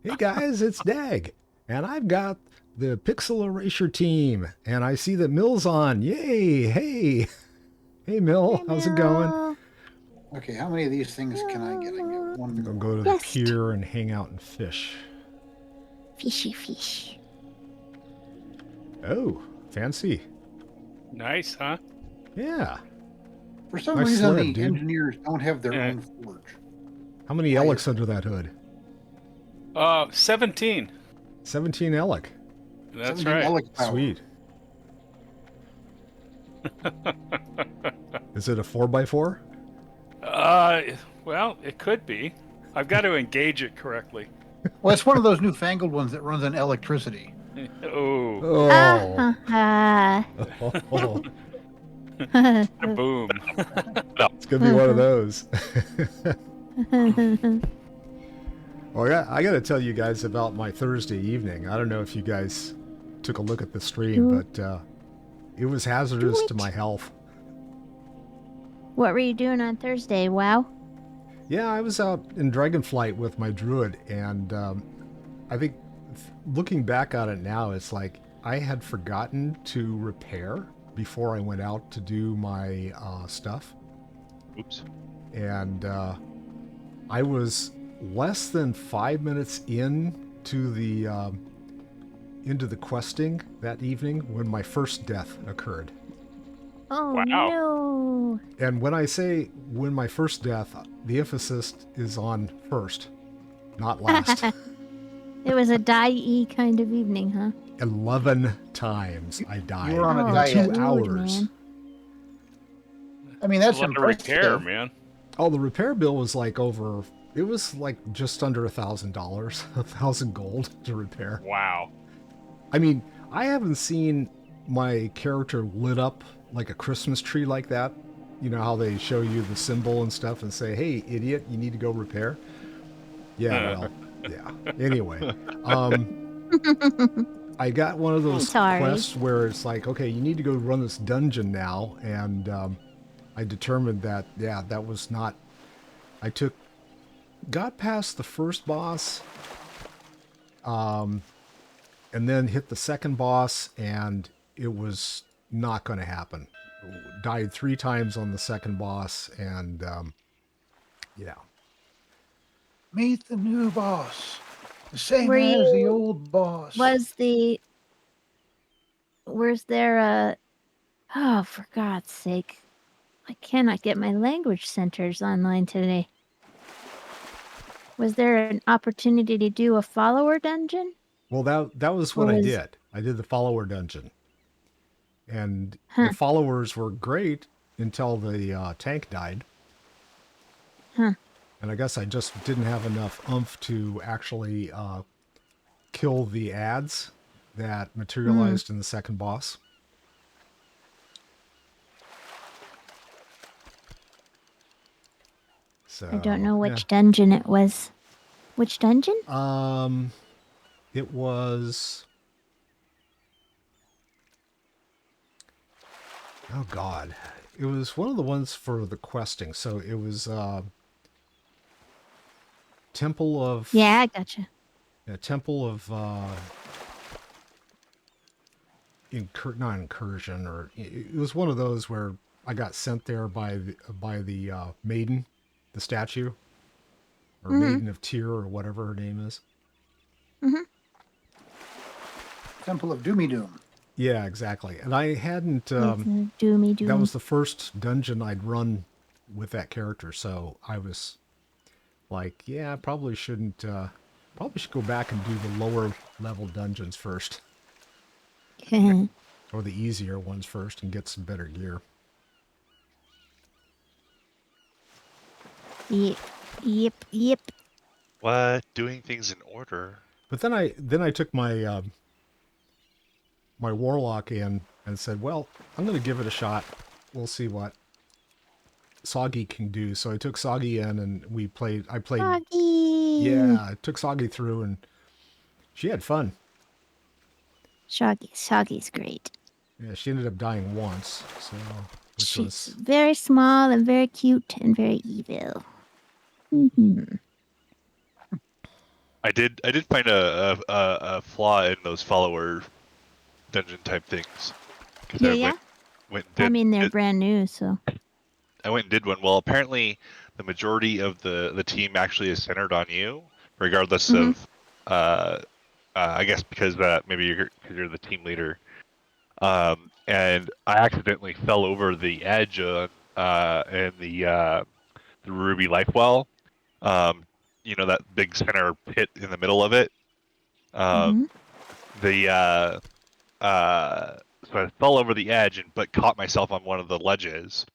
Hey guys, it's Dag, and I've got the Pixel Erasure team, and I see that Mill's on. Yay! Hey, hey Mill, Hey, how's it going? Mel. Okay, how many of these things can I get? I can get I one think I'll more. go to the Yes. pier and hang out and fish. Fishy fish. Oh, fancy. Nice, huh? Yeah. For some Nice reason, sled, the dude. engineers don't have their Yeah. own forge. How many Why Elks is- under that hood? 17. 17 Elk. That's 17 right. Alex power. Sweet. Is it a 4x4? Well, it could be. I've got to engage it correctly. Well, it's one of those newfangled ones that runs on electricity. Oh, Oh. Ah, boom. It's gonna be one of those. Well, yeah, I got to tell you guys about my Thursday evening. I don't know if you guys took a look at the stream, but it was hazardous to my health. What were you doing on Thursday? Wow. Yeah, I was out in Dragonflight with my druid, and I think looking back on it now, it's like I had forgotten to repair before I went out to do my stuff. Oops. And I was less than 5 minutes into the questing that evening when my first death occurred. Oh Wow. no. And when I say when my first death, the emphasis is on first, not last. It was a die-y kind of evening, huh? 11 times I died You were on a Oh, diet. 2 rude, hours. man. I mean, That's that's a lot of impressive. repair, man. Oh, the repair bill was like it was like just under $1,000, 1,000 gold to repair. Wow. I mean, I haven't seen my character lit up like a Christmas tree like that. You know how they show you the symbol and stuff and say, "Hey, idiot, you need to go repair." Yeah, well, yeah. Anyway, I got one of those Sorry. quests where it's like, okay, you need to go run this dungeon now, and I determined that, yeah, that was not. Got past the first boss, and then hit the second boss, and it was not going to happen. Died 3 times on the second boss, and yeah. Meet the new boss. The same Were as the you- old boss. Was there a... Oh, for God's sake. I cannot get my language centers online today. Was there an opportunity to do a follower dungeon? Well, that was what I Was- did. I did the follower dungeon, and Huh. the followers were great until the tank died. Huh. And I guess I just didn't have enough oomph to actually kill the ads that materialized in the second boss. So I don't know which dungeon it was. Which dungeon? It was. Oh God, it was one of the ones for the questing. So it was Temple of. Yeah, I gotcha. Yeah, Temple of. Not incursion, or it was one of those where I got sent there by the maiden, the statue, or Maiden of Tyr, or whatever her name is. Temple of Doomy Doom. Yeah, exactly. And I hadn't. Doomy doom. That was the first dungeon I'd run with that character, so I was like, yeah, I probably shouldn't. Probably should go back and do the lower level dungeons first, or the easier ones first, and get some better gear. Yep. What? Doing things in order? But then I took my my warlock in and said, well, I'm going to give it a shot. We'll see what Soggy can do. So I took Soggy in and I played. Shoggy. Yeah, I took Soggy through and she had fun. Shoggy's great. Yeah, she ended up dying once. So which She's was very small and very cute and very evil. Mm-hmm. I did find a flaw in those follower dungeon type things because Yeah, I yeah. went and I did, mean, they're did brand new, so. I went and did one. Well, apparently the majority of the team actually is centered on you, regardless Mhm. of I guess because maybe because you're the team leader. And I accidentally fell over the edge on in the Ruby Life Well. You know, that big center pit in the middle of it. Um, Mhm. the so I fell over the edge but caught myself on one of the ledges,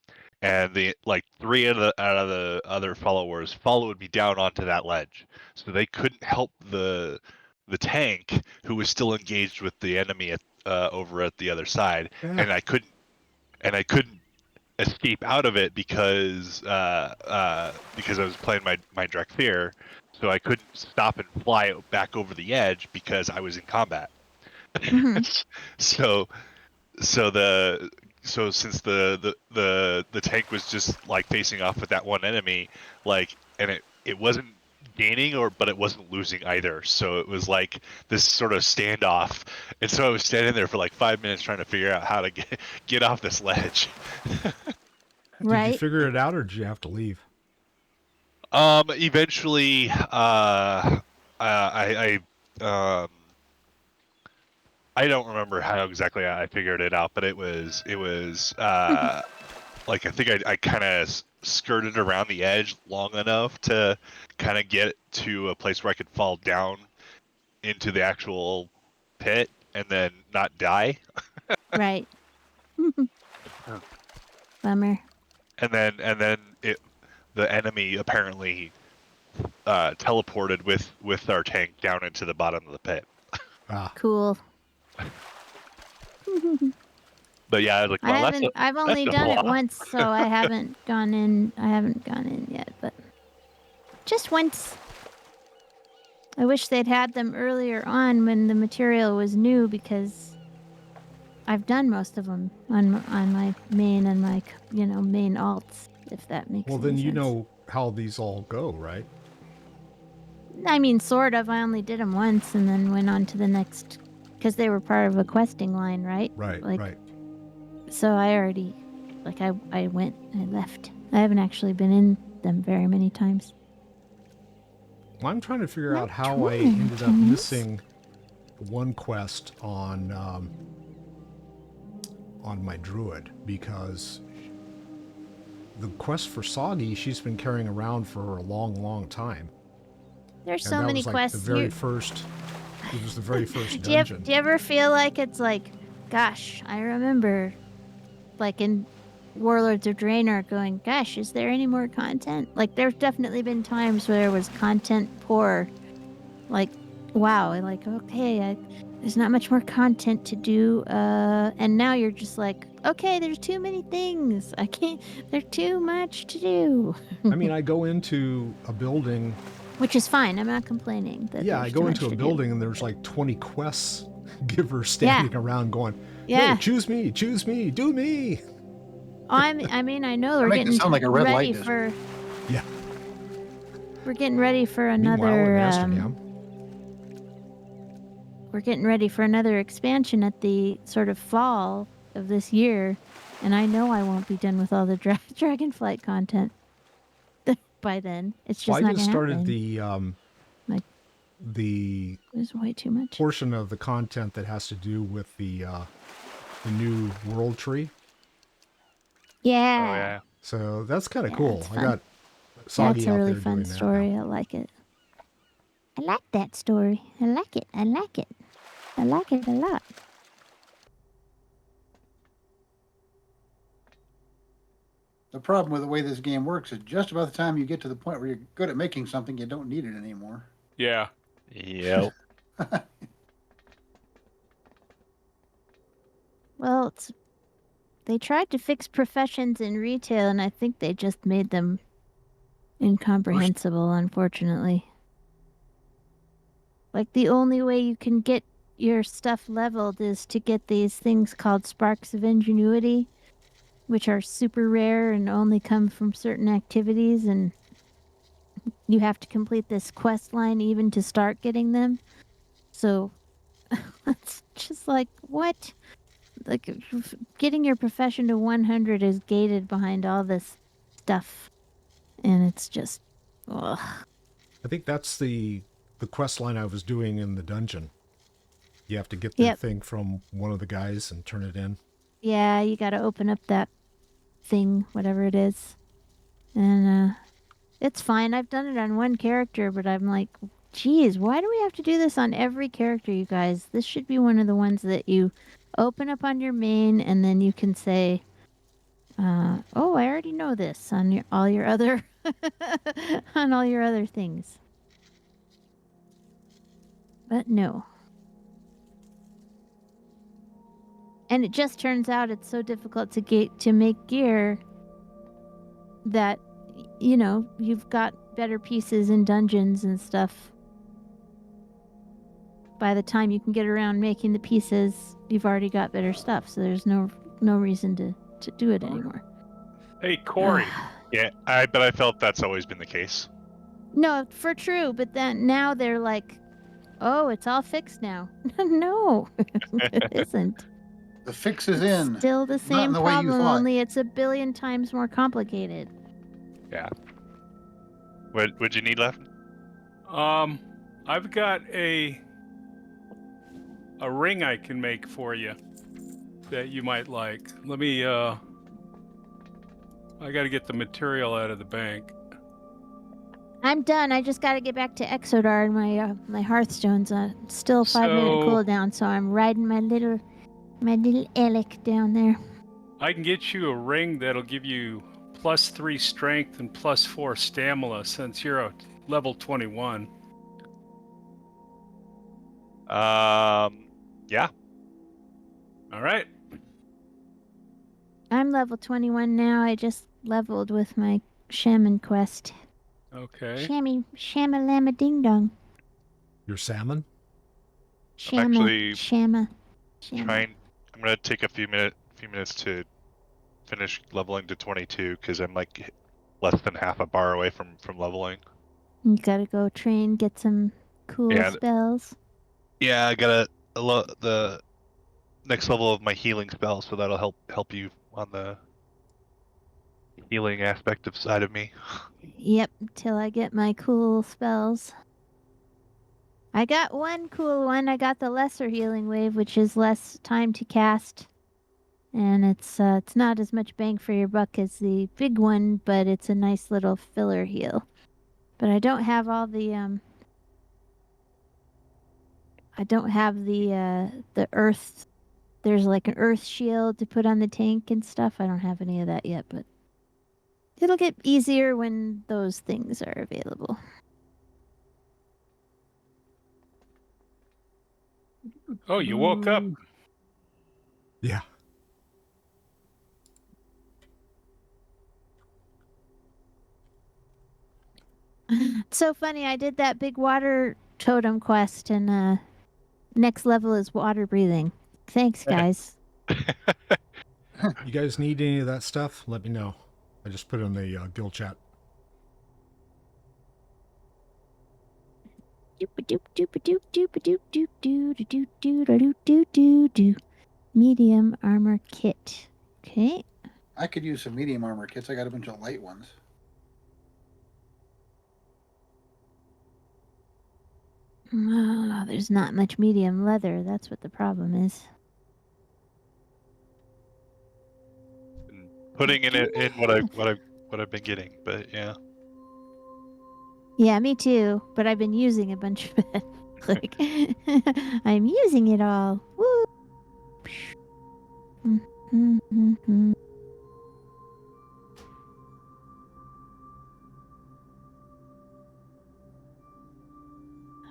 and the like three out of the other followers followed me down onto that ledge, so they couldn't help the tank who was still engaged with the enemy over at the other side, Yeah. and I couldn't escape out of it because I was playing my Drakthir, so I couldn't stop and fly back over the edge because I was in combat. Mhm. so so since the tank was just like facing off with that one enemy, like, and it wasn't gaining but it wasn't losing either, so it was like this sort of standoff, and so I was standing there for like 5 minutes trying to figure out how to get off this ledge. Did you Right. figure it out, or did you have to leave? Eventually, I don't remember how exactly I figured it out, but it was like I think I kind of skirted around the edge long enough to kind of get to a place where I could fall down into the actual pit and then not die. Right. Bummer. And then the enemy apparently teleported with our tank down into the bottom of the pit. Ah, Cool. But yeah, I was like, I well, haven't. I've that's only a done it flaw. once, so I haven't gone in. I haven't gone in yet, but just once. I wish they'd had them earlier on when the material was new, because I've done most of them on my main and my main alts. If that makes well, any then you sense. know how these all go, right? I mean, sort of. I only did them once and then went on to the next, because they were part of a questing line, right? Right, Like, right. so I already, like, I went, I left. I haven't actually been in them very many times. Well, I'm trying to figure Not out how I too many ended up times. missing one quest on my druid, because the quest for Soggy she's been carrying around for a long, long time, There's and so that many was like the quests. very first. It was the very first Do you, dungeon. do you ever feel like it's like, gosh, I remember, like in Warlords of Draenor, going, gosh, is there any more content? Like, there's definitely been times where there was content poor. Like, wow, like, okay, there's not much more content to do. And now you're just like, okay, there's too many things. I can't, there's too much to do. I mean, I go into a building. Which is fine. I'm not complaining that Yeah, I there's too go much into a to do. building and there's like 20 quests givers standing around going, Yeah. no, choose me, do me. I mean, I know we're Make it getting sound like a red light ready district. for. Yeah. We're getting ready for Meanwhile, in another. Amsterdam, We're getting ready for another expansion at the sort of fall of this year, and I know I won't be done with all the Dragonflight content by then. It's well, just I not just gonna started happen. Like, the there's way too much. portion of the content that has to do with the new world tree. Yeah. Oh yeah. So that's kind of Yeah, cool. it's I fun. got Yeah, Soggy it's a out really there fun doing that story. now. I like it. I like that story. I like it. I like it. I like it a lot. The problem with the way this game works is just about the time you get to the point where you're good at making something, you don't need it anymore. Yeah. Yep. Well, they tried to fix professions in retail, and I think they just made them incomprehensible, unfortunately. Like, the only way you can get your stuff leveled is to get these things called Sparks of Ingenuity, which are super rare and only come from certain activities, and you have to complete this quest line even to start getting them. So it's just like, what? Like, getting your profession to 100 is gated behind all this stuff. And it's just, ugh. I think that's the quest line I was doing in the dungeon. You have to get the Yep. thing from one of the guys and turn it in. Yeah, you got to open up that thing, whatever it is. And it's fine. I've done it on one character, but I'm like, geez, why do we have to do this on every character, you guys? This should be one of the ones that you open up on your main, and then you can say, "Oh, I already know this" on all your other on all your other things. But no. And it just turns out it's so difficult to make gear that you've got better pieces in dungeons and stuff. By the time you can get around making the pieces, you've already got better stuff. So there's no reason to do it anymore. Hey, Corey. Yeah, but I felt that's always been the case. No, for true. But then now they're like, oh, it's all fixed now. No, it isn't. The fix is It's in. still the Not in same the way you problem, thought. only it's a billion times more complicated. Yeah. What'd you need left? I've got a ring I can make for you that you might like. Let me I got to get the material out of the bank. I'm done. I just got to get back to Exodar and my Hearthstone's still 5-minute cooldown, so I'm riding my little Elec down there. I can get you a ring that'll give you +3 strength and +4 stamina since you're a level 21. Yeah. All right. I'm level 21 now. I just leveled with my shaman quest. Okay. Shamalama ding dong. Your salmon? actually Shama. I'm gonna take a few minutes to finish leveling to 22 because I'm like less than half a bar away from leveling. You gotta go train, get some cool spells. Yeah, I got the next level of my healing spell, so that'll help you on the healing aspect of side of me. Yep, till I get my cool spells. I got one cool one. I got the lesser healing wave, which is less time to cast. And it's not as much bang for your buck as the big one, but it's a nice little filler heal. But I don't have all the the earth. There's like an earth shield to put on the tank and stuff. I don't have any of that yet, but it'll get easier when those things are available. Oh, you woke up. Yeah. It's so funny. I did that big water totem quest, and next level is water breathing. Thanks, guys. You guys need any of that stuff? Let me know. I just put it in the guild chat. Medium armor kit. Okay. I could use some medium armor kits. I got a bunch of light ones. Oh, there's not much medium leather. That's what the problem is. Putting in what I've been getting, but yeah. Yeah, me too. But I've been using a bunch of it. Like, I'm using it all. Woo!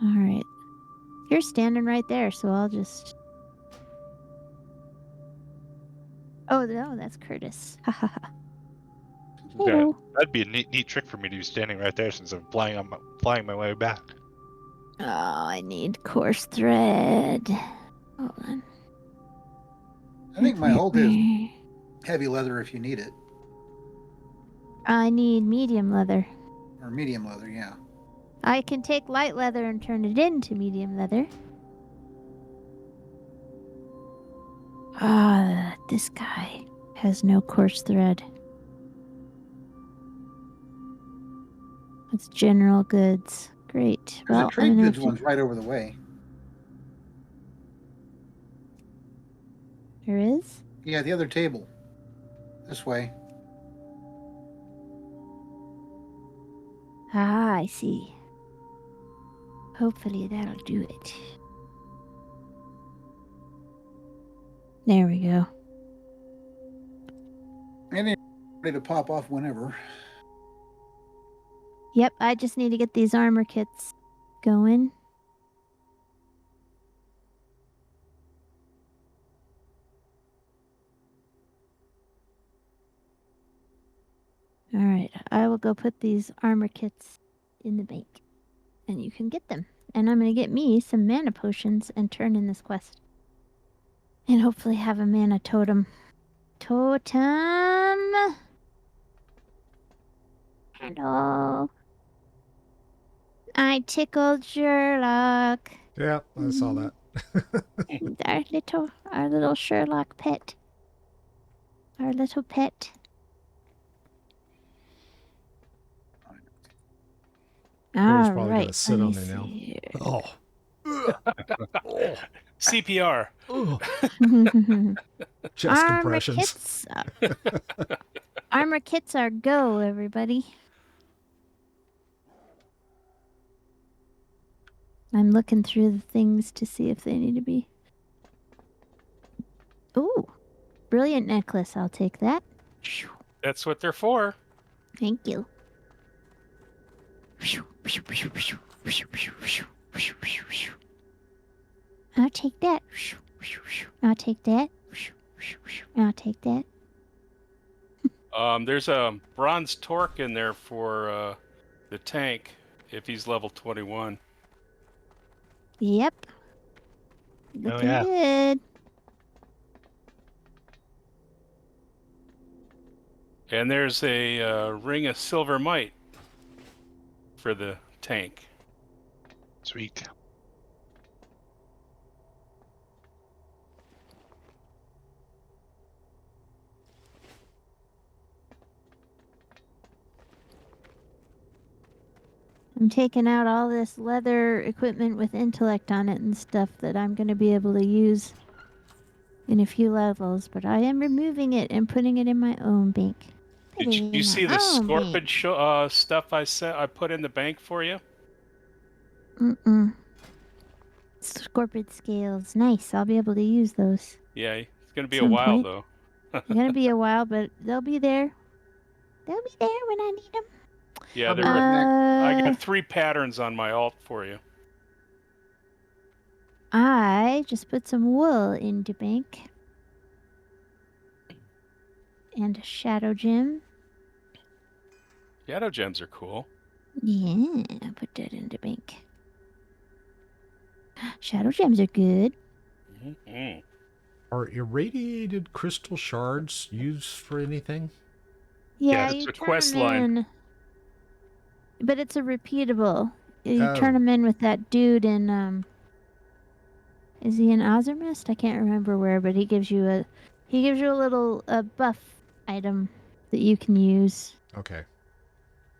All right. You're standing right there, so I'll just... Oh, no, that's Curtis. Ha ha ha. Yeah, that'd be a neat trick for me to be standing right there since I'm flying my way back. Oh, I need coarse thread. Hold on. I think my hold is heavy leather if you need it. I need medium leather. Or medium leather, yeah. I can take light leather and turn it into medium leather. Ah, this guy has no coarse thread. It's general goods. Great. There's Well, a trade I'm gonna goods have to... one's right over the way. There is? Yeah, the other table. This way. Ah, I see. Hopefully that'll do it. There we go. And it's ready to pop off whenever. Yep, I just need to get these armor kits going. Alright, I will go put these armor kits in the bank. And you can get them. And I'm going to get me some mana potions and turn in this quest. And hopefully have a mana totem. Totem! Hello. I tickled Sherlock. Yeah, I saw that. Our little Sherlock pet. Our little pet. Cody's All probably right. gonna sit let on me me now. see here. Oh. Oh. CPR. Oh. Chest Armor compressions. kits. Armor kits are go, everybody. I'm looking through the things to see if they need to be. Ooh, brilliant necklace. I'll take that. That's what they're for. Thank you. I'll take that. I'll take that. I'll take that. There's a bronze torque in there for the tank if he's level 21. Yep. Looking yeah. good. And there's a ring of silver might for the tank. Sweet. I'm taking out all this leather equipment with intellect on it and stuff that I'm going to be able to use in a few levels, but I am removing it and putting it in my own bank. Did you see the scorpion stuff I put in the bank for you? Mm-mm. Scorpion scales. Nice. I'll be able to use those. Yeah, it's going to be a Some while, point. though. They're going to be a while, but they'll be there. They'll be there when I need them. Yeah, I'll be they're, right I got 3 patterns on my alt for you. I just put some wool into bank. And a shadow gem. Shadow gems are cool. Yeah, put that into bank. Shadow gems are good. Mm-hmm. Are irradiated crystal shards used for anything? Yeah, it's you a turn quest 'em line. in. But it's a repeatable. You Oh. turn them in with that dude in is he in Ozermist? I can't remember where, but he gives you a little buff item that you can use. Okay.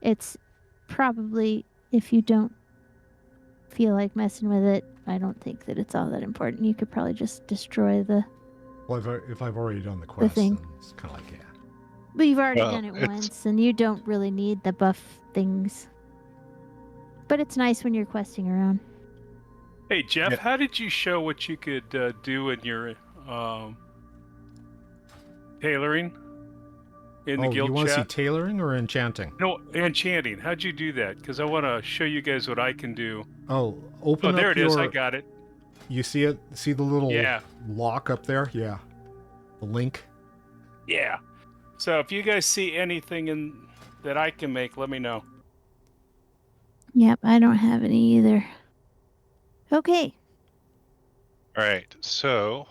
It's probably, if you don't feel like messing with it, I don't think that it's all that important. You could probably just destroy the... Well, if I've already done the quest, thing. then it's kind of like, yeah. But you've already Well, done it it's- once, and you don't really need the buff things. But it's nice when you're questing around. Hey, Jeff, Yeah. how did you show what you could do in your tailoring in the Oh, you guild want to see chat? tailoring or enchanting? No, enchanting. How'd you do that? Because I want to show you guys what I can do. Oh, open Oh, up there it your... is. I got it. You see it? See the little Yeah. lock up there? Yeah. The link. Yeah. So if you guys see anything that I can make, let me know. Yep, I don't have any either. Okay, All right. So,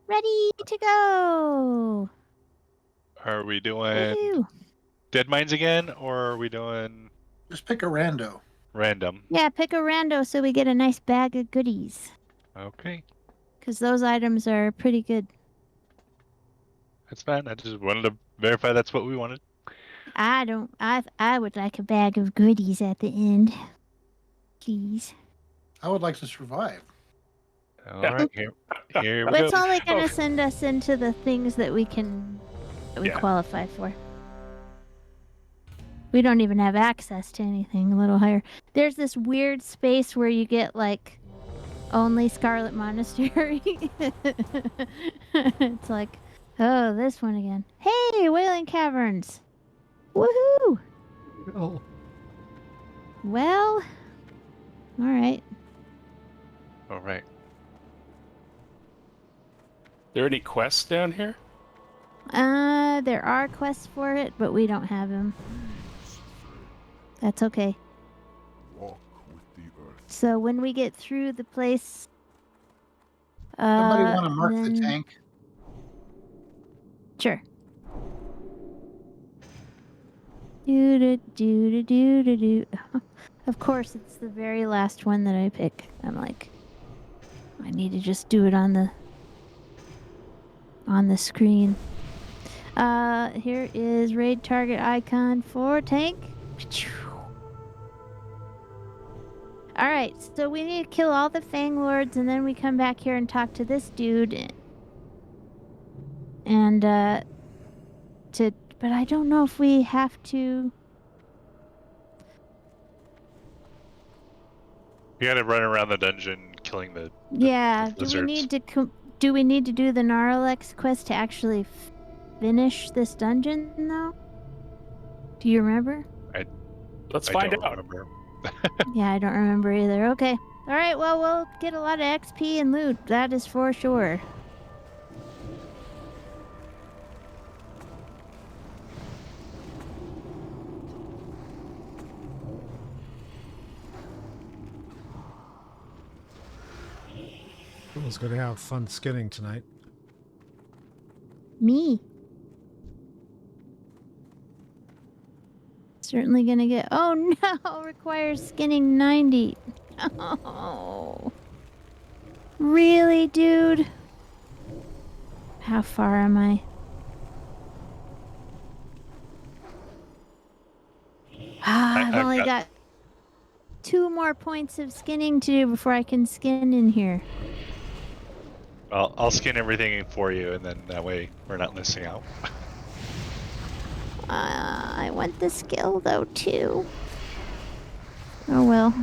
ready to go. are we doing Woo. dead mines again, or are we doing? Just pick a rando. Random. Yeah, pick a rando so we get a nice bag of goodies. Okay. Because those items are pretty good. That's fine. I just wanted to verify that's what we wanted. I would like a bag of goodies at the end. Please. I would like to survive. All right, here we But go. it's only going to Oh. send us into the things that we Yeah. qualify for. We don't even have access to anything a little higher. There's this weird space where you get like only Scarlet Monastery. It's like, oh, this one again. Hey, Wailing Caverns. Woohoo! Oh, Well, all right. All right. There any quests down here? There are quests for it, but we don't have them. That's okay. Walk with the earth. So when we get through the place, Somebody want to mark the then- tank? Sure. Do do do do do do. Of course, it's the very last one that I pick. I'm like, I need to just do it on the screen. Here is raid target icon for tank. All right, so we need to kill all the Fang Lords, and then we come back here and talk to this dude. And but I don't know if we have to. You gotta run around the dungeon killing the Yeah, do we lizards. need to do we need to do the Gnarlex quest to actually finish this dungeon though? Do you remember? Let's I find don't out. remember. Yeah, I don't remember either. Okay. All right, well, we'll get a lot of XP and loot. That is for sure. who's going to have fun skinning tonight? Me. Certainly gonna get. Oh no! Requires skinning 90. Oh. Really, dude? How far am I? I've I've only got 2 more points of skinning to do before I can skin in here. I'll skin everything for you, and then that way we're not missing out. I want the skill though too. Oh well.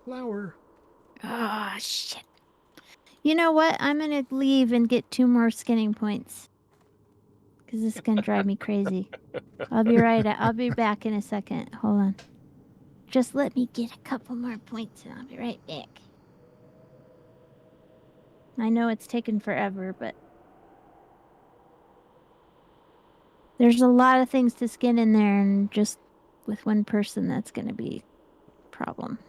Flower. Ah, shit. You know what? I'm gonna leave and get 2 more skinning points. Because this is gonna drive me crazy. I'll be right. I'll be back in a second. Hold on. Just let me get a couple more points and I'll be right back. I know it's taken forever, but there's a lot of things to skin in there, and just with one person, that's gonna be a problem.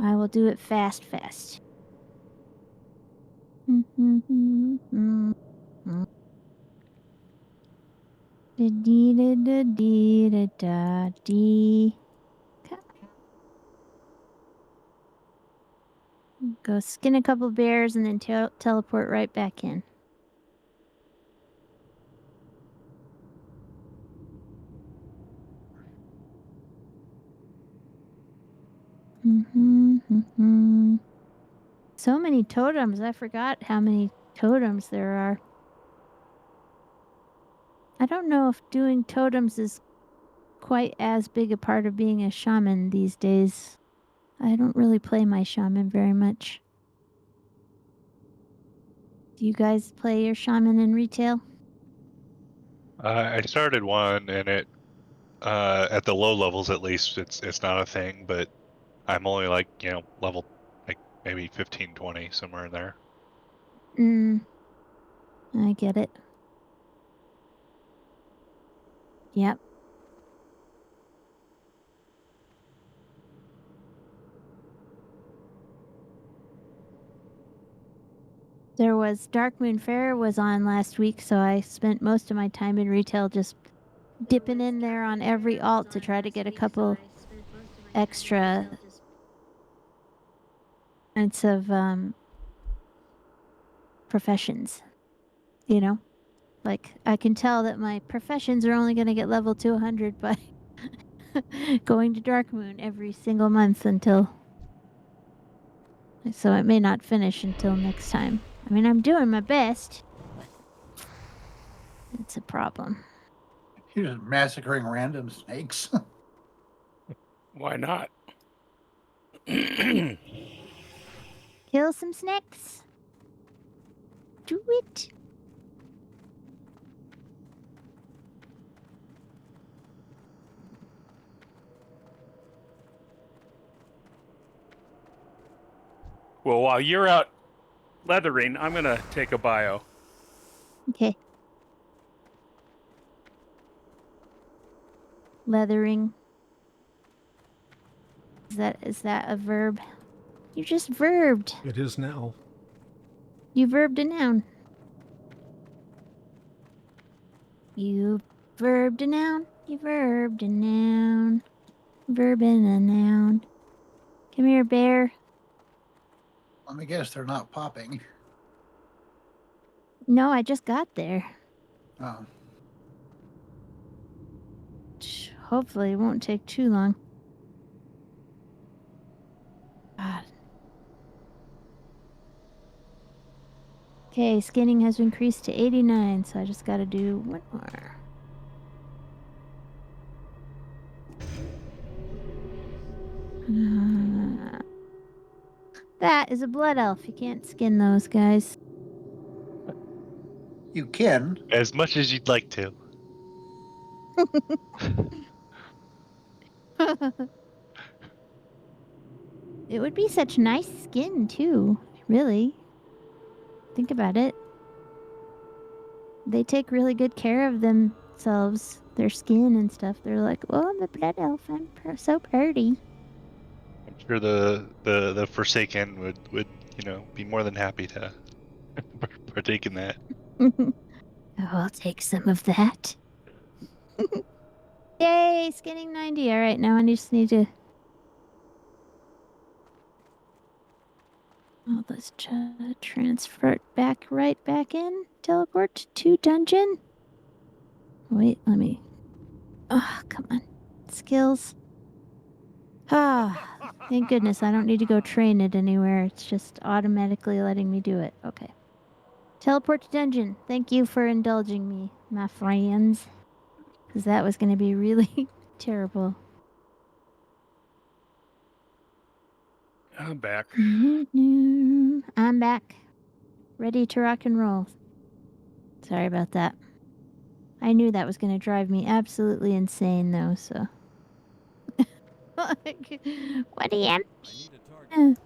I will do it fast. Go skin a couple bears and then teleport right back in. So many totems. I forgot how many totems there are. I don't know if doing totems is quite as big a part of being a shaman these days. I don't really play my shaman very much. Do you guys play your shaman in retail? I started one, and it At the low levels, at least, it's not a thing. But I'm only like level like maybe 15, 20, somewhere in there. I get it. Yep. There was Darkmoon Fair was on last week, so I spent most of my time in retail just dipping in there on every alt to try to get a couple extra kinds of professions. You know, like I can tell that my professions are only going to get level 200 by going to Darkmoon every single month until. So it may not finish until next time. I mean, I'm doing my best, but it's a problem. You're just massacring random snakes. Why not? Kill some snakes. Do it. Well, while you're out leathering, I'm going to take a bio. Okay. Leathering. Is that a verb? You just verbed. It is now. You verbed a noun. You verbed a noun. You verbed a noun. Verb in a noun. Come here, bear. Let me guess, they're not popping. No, I just got there. Oh. Hopefully it won't take too long. God. Okay, skinning has increased to 89, so I just gotta do one more. That is a blood elf. You can't skin those guys. You can. As much as you'd like to. It would be such nice skin, too. Really. Think about it. They take really good care of themselves, their skin and stuff. They're like, oh, I'm a blood elf. I'm so pretty. I'm sure the Forsaken would be more than happy to partake in that. Oh, I'll take some of that. Yay, skinning 90. All right, now I just need to... Oh, let's transfer it right back in. Teleport to dungeon. Wait, let me... Oh, come on. Skills. Ah, thank goodness I don't need to go train it anywhere. It's just automatically letting me do it. Okay. Teleport to dungeon. Thank you for indulging me, my friends. Because that was going to be really terrible. I'm back. I'm back. Ready to rock and roll. Sorry about that. I knew that was going to drive me absolutely insane, though, so. What do you mean?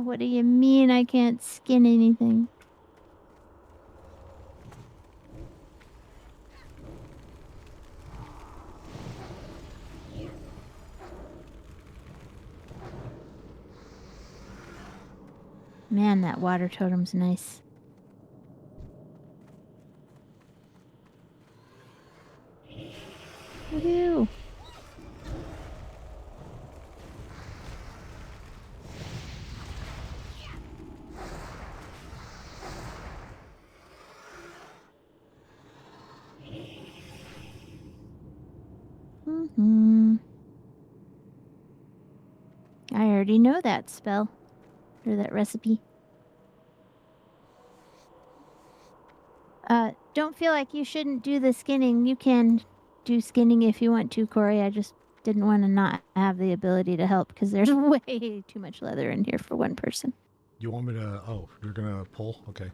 What do you mean I can't skin anything? Man, that water totem's nice. Woohoo! I already know that spell. Or that recipe. Don't feel like you shouldn't do the skinning. You can do skinning if you want to, Corey. I just didn't want to not have the ability to help because there's way too much leather in here for one person. You want me to... Oh, you're going to pull? Okay.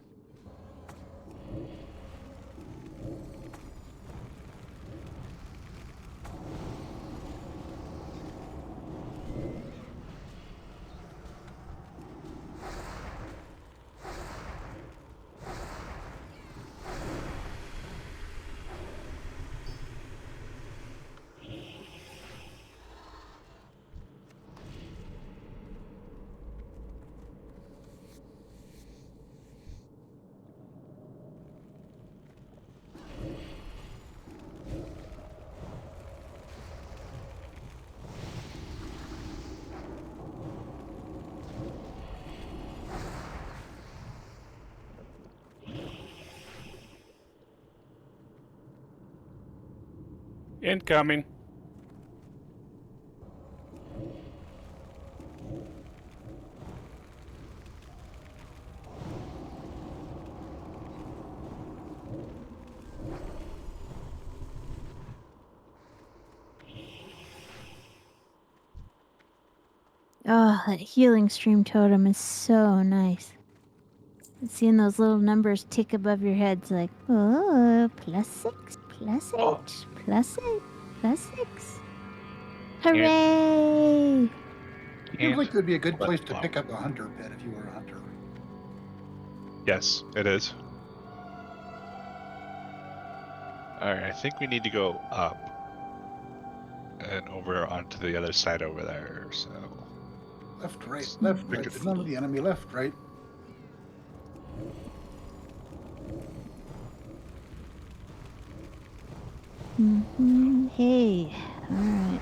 Incoming. Oh, that healing stream totem is so nice. And seeing those little numbers tick above your head's like, oh, +6, +8, +8, +6. Hooray! Seems like it would be a good place to Wow. pick up a hunter pet if you were a hunter. Yes, it is. Alright, I think we need to go up. And over onto the other side over there, so... Left, right, Let's left, pick right. it. None of the enemy left, right. Hey, alright.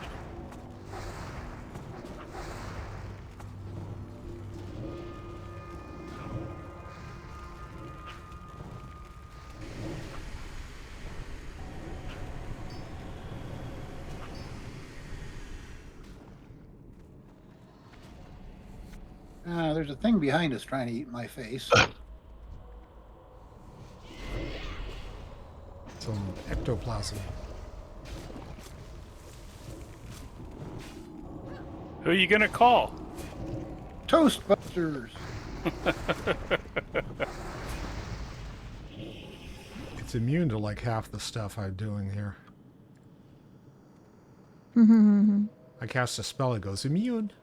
There's a thing behind us trying to eat my face. Some ectoplasm. Who are you gonna call? Toastbusters! It's immune to like half the stuff I'm doing here. I cast a spell, it goes immune.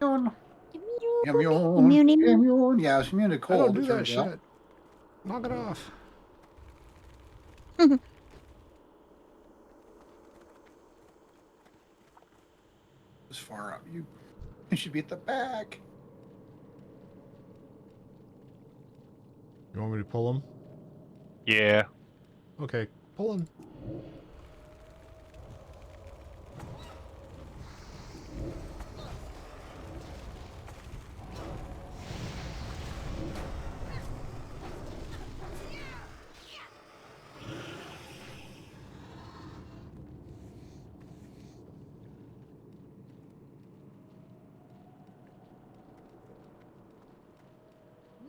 Immune. Immune. Immune. Yeah, it's immune to I cold. don't do it that turns out. shit. Knock it off. This far up. You should be at the back. You want me to pull him? Yeah. Okay, pull him.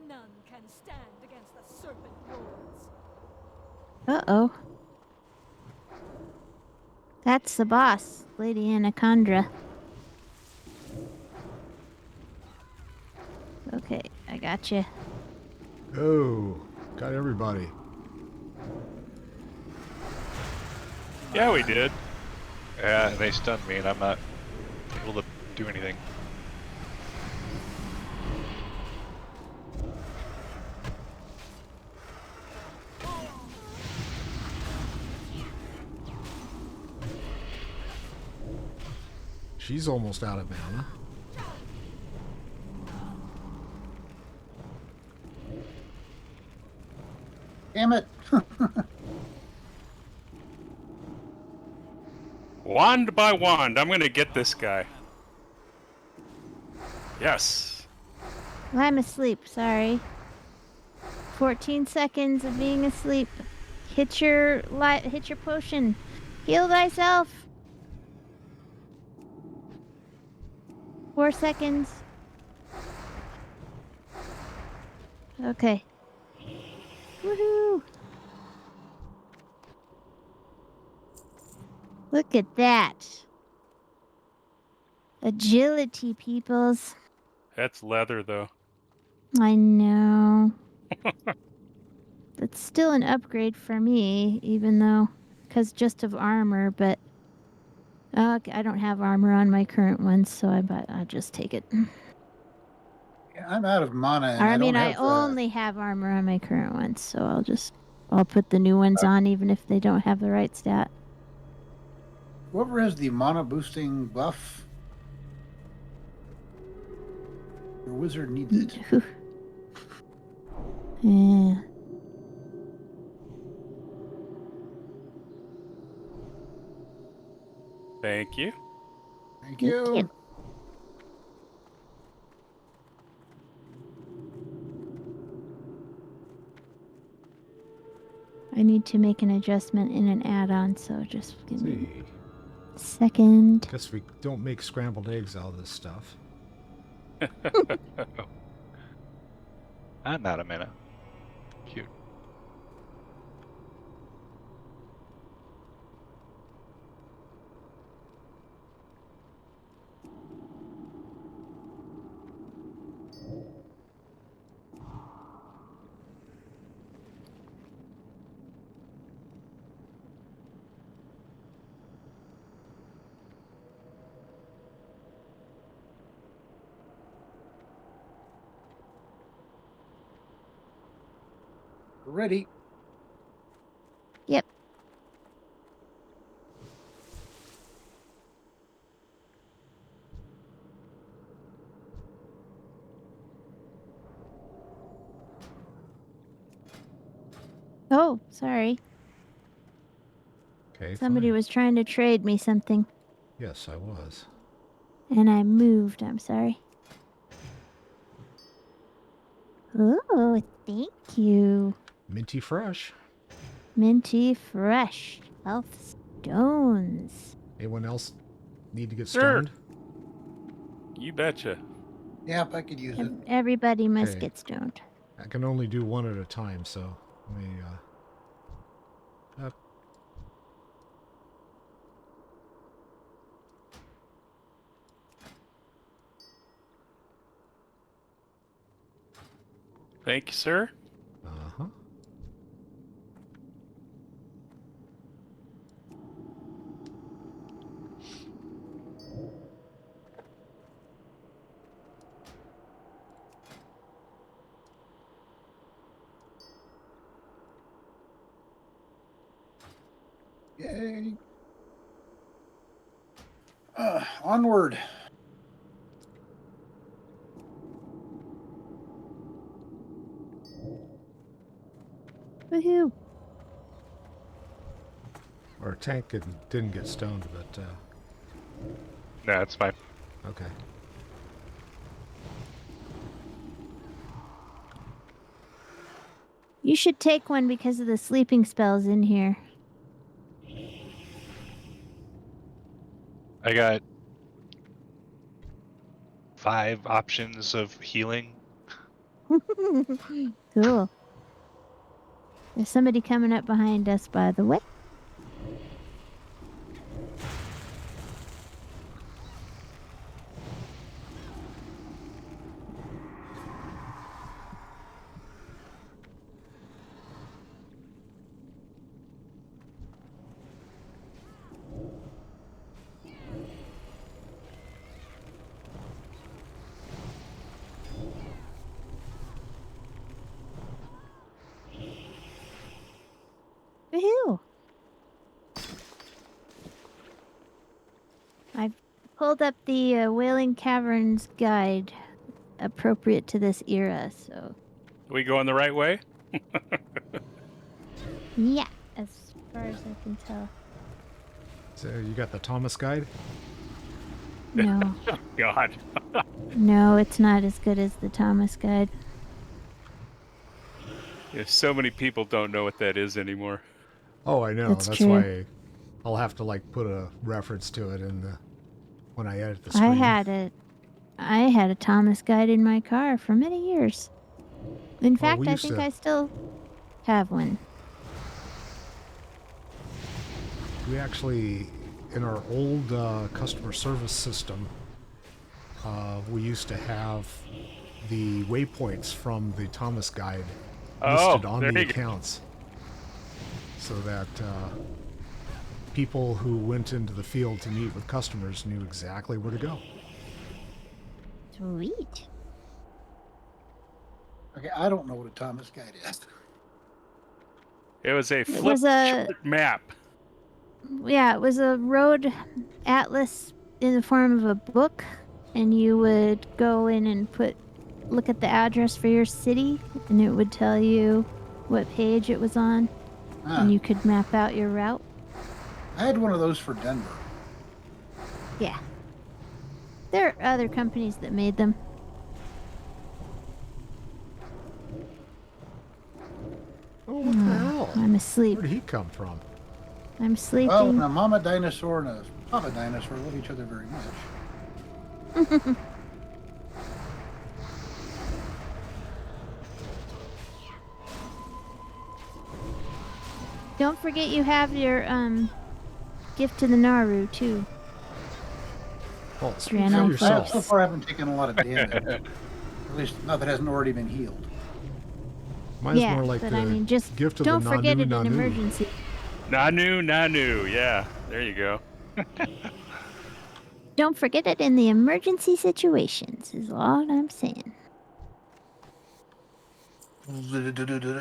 None can stand against the serpent lords. Uh-oh. That's the boss, Lady Anaconda. Okay, I gotcha. Oh, got everybody. Yeah, we did. Yeah, they stunned me and I'm not able to do anything. She's almost out of mana. Damn it. Wand by wand, I'm gonna get this guy. Yes. I'm asleep, sorry. 14 seconds of being asleep. Hit your potion. Heal thyself. 4 seconds. Okay. Woohoo! Look at that. Agility, peoples. That's leather, though. I know. That's still an upgrade for me, even though, because just of armor, but okay, I don't have armor on my current ones, so I'll just take it. Yeah, I'm out of mana and I I mean, don't I have only have armor on my current ones, so I'll put the new ones on, even if they don't have the right stat. whoever has the mana boosting buff. Your wizard needs it. Yeah. Thank you. Thank Thank you. you. I need to make an adjustment in an add-on, so just give me See. a second. Guess we don't make scrambled eggs out of this stuff. I'm not a minute. Cute. Ready. Yep. Oh, sorry. Okay, Somebody fine. was trying to trade me something, Yes, I was. and I moved. I'm sorry. Oh, thank you. Minty fresh. Minty fresh. Health stones. Anyone else need to get Sure. stoned? You betcha. Yep, I could use it. Everybody must Okay. get stoned. I can only do one at a time, so let me, Thank you, sir. uh-huh. Yay. Onward. Woohoo. Our tank didn't get stoned, but, No, it's fine. okay. You should take one because of the sleeping spells in here. I got 5 options of healing. Cool. There's somebody coming up behind us, by the way. Woohoo! I've pulled up the Wailing Caverns guide appropriate to this era, so Are we going the right way? yeah, as far as I can tell. So you got the Thomas guide? No, God. no, it's not as good as the Thomas guide. Yeah, so many people don't know what that is anymore. Oh, I know. That's That's true. why I'll have to, like, put a reference to it in the when I edit the screen. I had a Thomas guide in my car for many years. In fact, we I used think to- I still have one. We actually, in our old customer service system, we used to have the waypoints from the Thomas guide listed on there the you go. accounts, so that people who went into the field to meet with customers knew exactly where to go. Sweet. Okay, I don't know what a Thomas guide is. It was a It flip was a chart map. yeah, it was a road atlas in the form of a book, and you would go in and look at the address for your city, and it would tell you what page it was on, Ah, and you could map out your route. I had one of those for Denver. Yeah. There are other companies that made them. Oh, what the hell? I'm asleep. Where did he come from? I'm Well, sleeping. when a mama dinosaur and a papa dinosaur love each other very much. Don't forget you have your gift to the Naru too. Well, speak Ran for on yourself. So far, I haven't taken a lot of damage. At least not that hasn't already been healed. Mine's yeah, more like but the I mean, just gift of don't the forget Nanu it in Nanu. emergency. Nanu. Yeah, there you go. Don't forget it in the emergency situations. Is all I'm saying.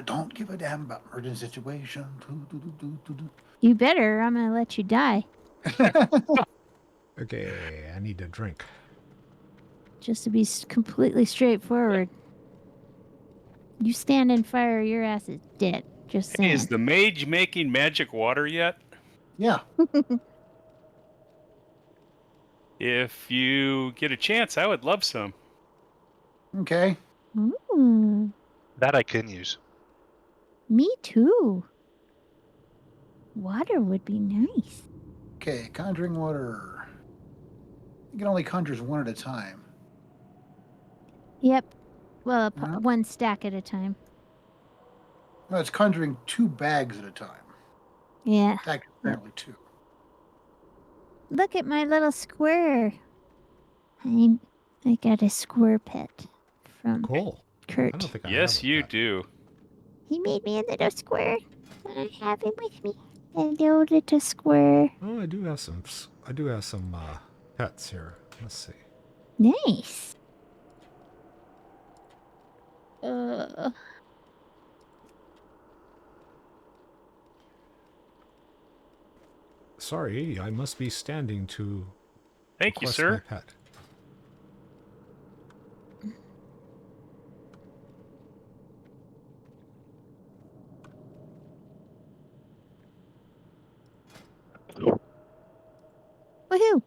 Don't give a damn about emergency situation. You better. I'm gonna let you die. Okay, I need a drink. Just to be completely straightforward. You stand in fire, your ass is dead. Just Hey, saying. is the mage making magic water yet? Yeah. If you get a chance, I would love some. Okay. Ooh, That I can use. me too. Water would be nice. Okay. Conjuring water. You can only conjures one at a time. Yep. Well, Yeah. one stack at a time. No, it's conjuring 2 bags at a time. Yeah. Actually, apparently 2. Look at my little square. I got a square pet from Cool. I Kurt. don't think I Yes, have a you pet. do. He made me a little square. I have him with me. Hello, little square. Oh, I do have some. Pets here. Let's see. Nice. Sorry, I must be standing to Thank you, request my sir. pet. Woohoo!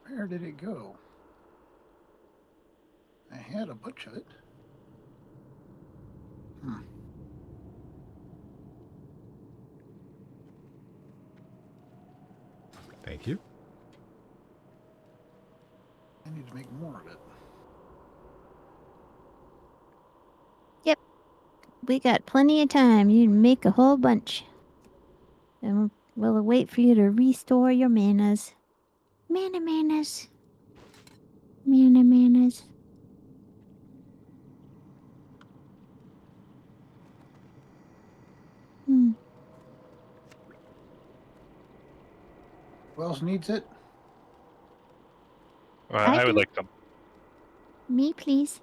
Where did it go? I had a bunch of it. Thank you. I need to make more of it. Yep. We got plenty of time. You can make a whole bunch. And we'll wait for you to restore your manas. Manas. Manas. Hmm. Who else needs it? I I would do. like some. Me, please.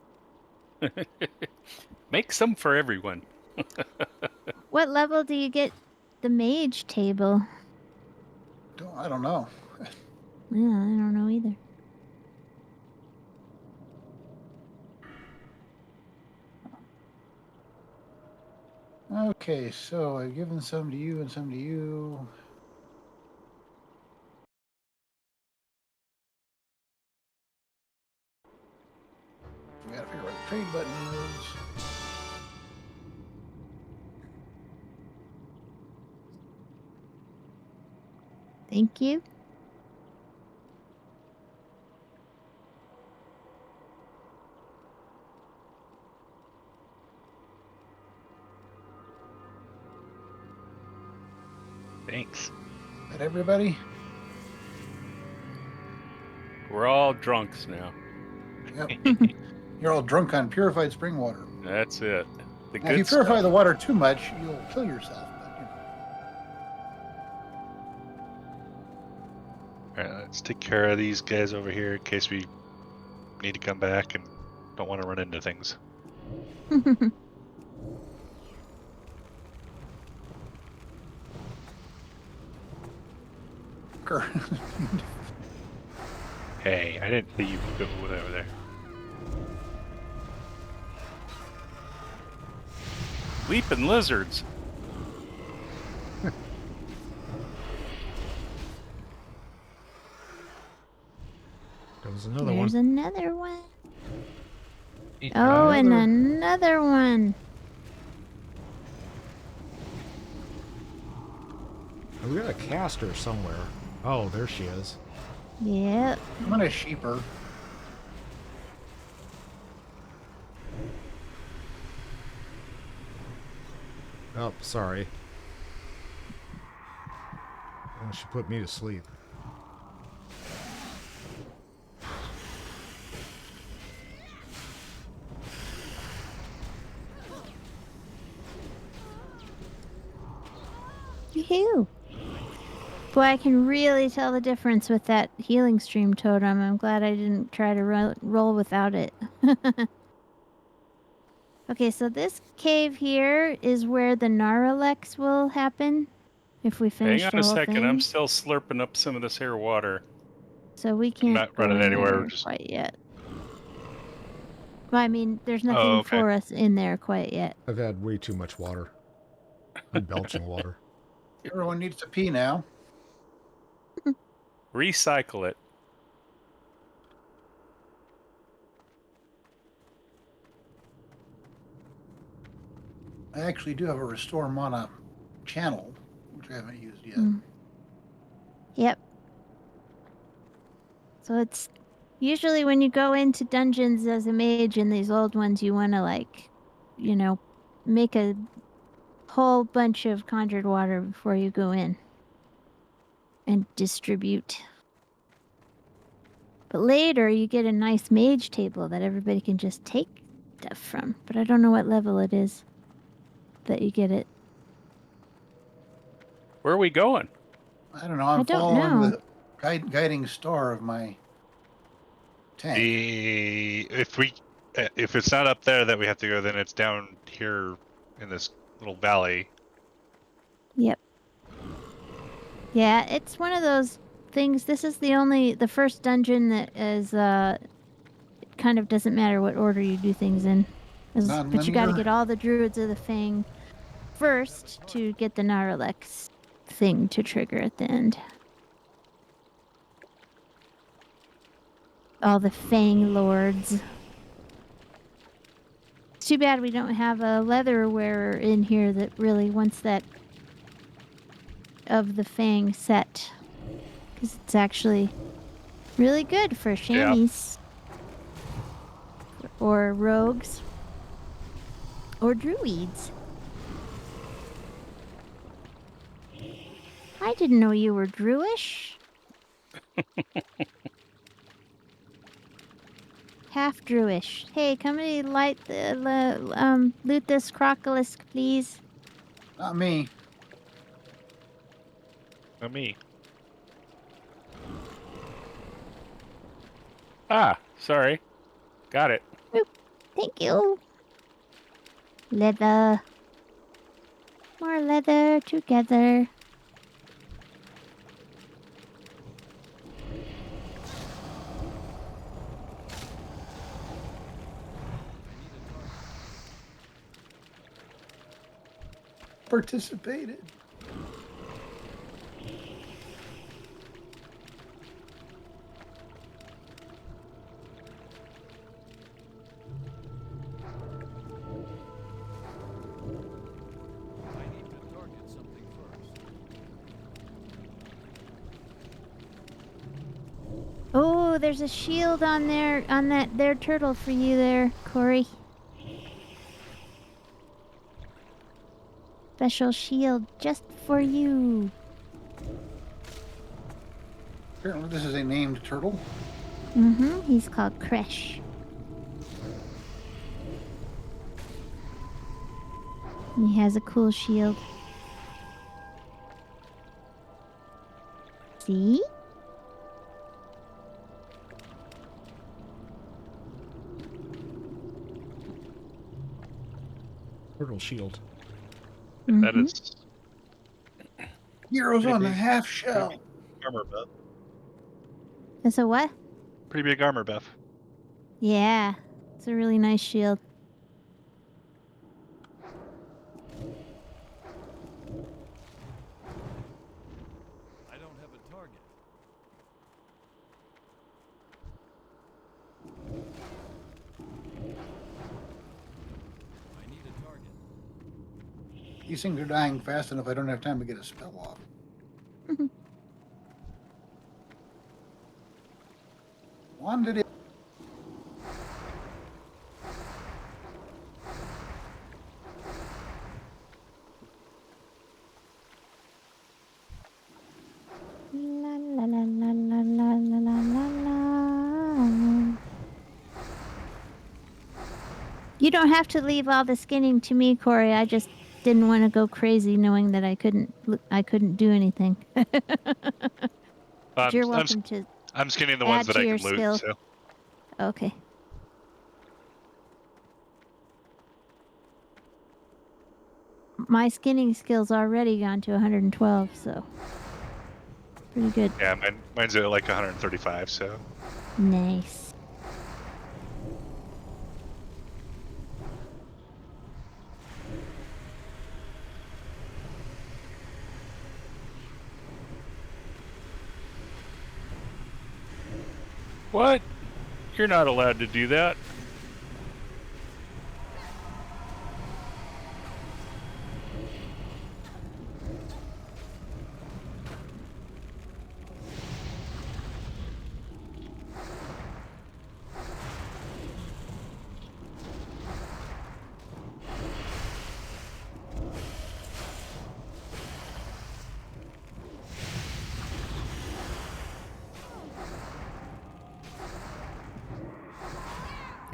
Make some for everyone. What level do you get the mage table? I don't know. Yeah, I don't know either. Okay, so I've given some to you and some to you. We gotta figure out where the trade button is. Thank you. Thanks. Is that everybody? We're all drunks now. Yep. You're all drunk on purified spring water. That's it. The Now, if you good purify stuff. the water too much, you'll kill yourself. But, All right, let's take care of these guys over here in case we need to come back and don't want to run into things. Hey, I didn't see you go over there. Leaping lizards. There was another There's one. another one. Oh, and Another- another one. We got a caster somewhere. Oh, there she is. Yep. I'm gonna sheep her. Oh, sorry. Oh, she put me to sleep. Yoo-hoo. Boy, I can really tell the difference with that healing stream totem. I'm glad I didn't try to roll without it. Okay, so this cave here is where the Naralex will happen if we finish Hang the on a whole second. thing. I'm still slurping up some of this here water. So we can't not go running in anywhere, there just- quite yet. Well, I mean, there's nothing Oh, okay. for us in there quite yet. I've had way too much water. I'm belching water. Everyone needs to pee now. Recycle it. I actually do have a restore mana channel, which I haven't used yet. Mm. Yep. So it's usually when you go into dungeons as a mage in these old ones, you want to, like, you know, make a whole bunch of conjured water before you go in and distribute. But later you get a nice mage table that everybody can just take stuff from. But I don't know what level it is that you get it. Where are we going? I don't know. I'm don't following know. the guiding star of my tank. If it's not up there that we have to go, then it's down here in this little valley. Yep. Yeah, it's one of those things. This is the first dungeon that is, it kind of doesn't matter what order you do things in. But you got to Non-linear? get all the Druids of the Fang first to get the Naralex thing to trigger at the end. All the Fang Lords. It's too bad we don't have a leather wearer in here that really wants that of the Fang set. Because it's actually really good for chamois. Or rogues. Or druids. I didn't know you were druish. Half druish. Hey, come and loot this crocolisk, please. Not me. Not me. Ah, sorry. Got it. Thank you. Leather. More leather together. Participated. Oh, there's a shield on there, on that there turtle for you there, Corey. Special shield just for you. Apparently this is a named turtle. Mm-hmm. He's called Kresh. He has a cool shield. See? Turtle shield. That Mhm. is Heroes Pretty on the big. half shell. armor buff. It's a what? Pretty big armor buff. Yeah. It's a really nice shield. I don't have a target. These things are dying fast enough I don't have time to get a spell off. Wanted it. La la la la la la la la la la. You don't have to leave all the skinning to me, Corey. I just didn't want to go crazy knowing that I couldn't do anything. But you're welcome to I'm skinning the add ones that to I your can loot. skill. So Okay. My skinning skill's already gone to 112, so pretty good. yeah, mine's at like 135. So Nice. What? You're not allowed to do that.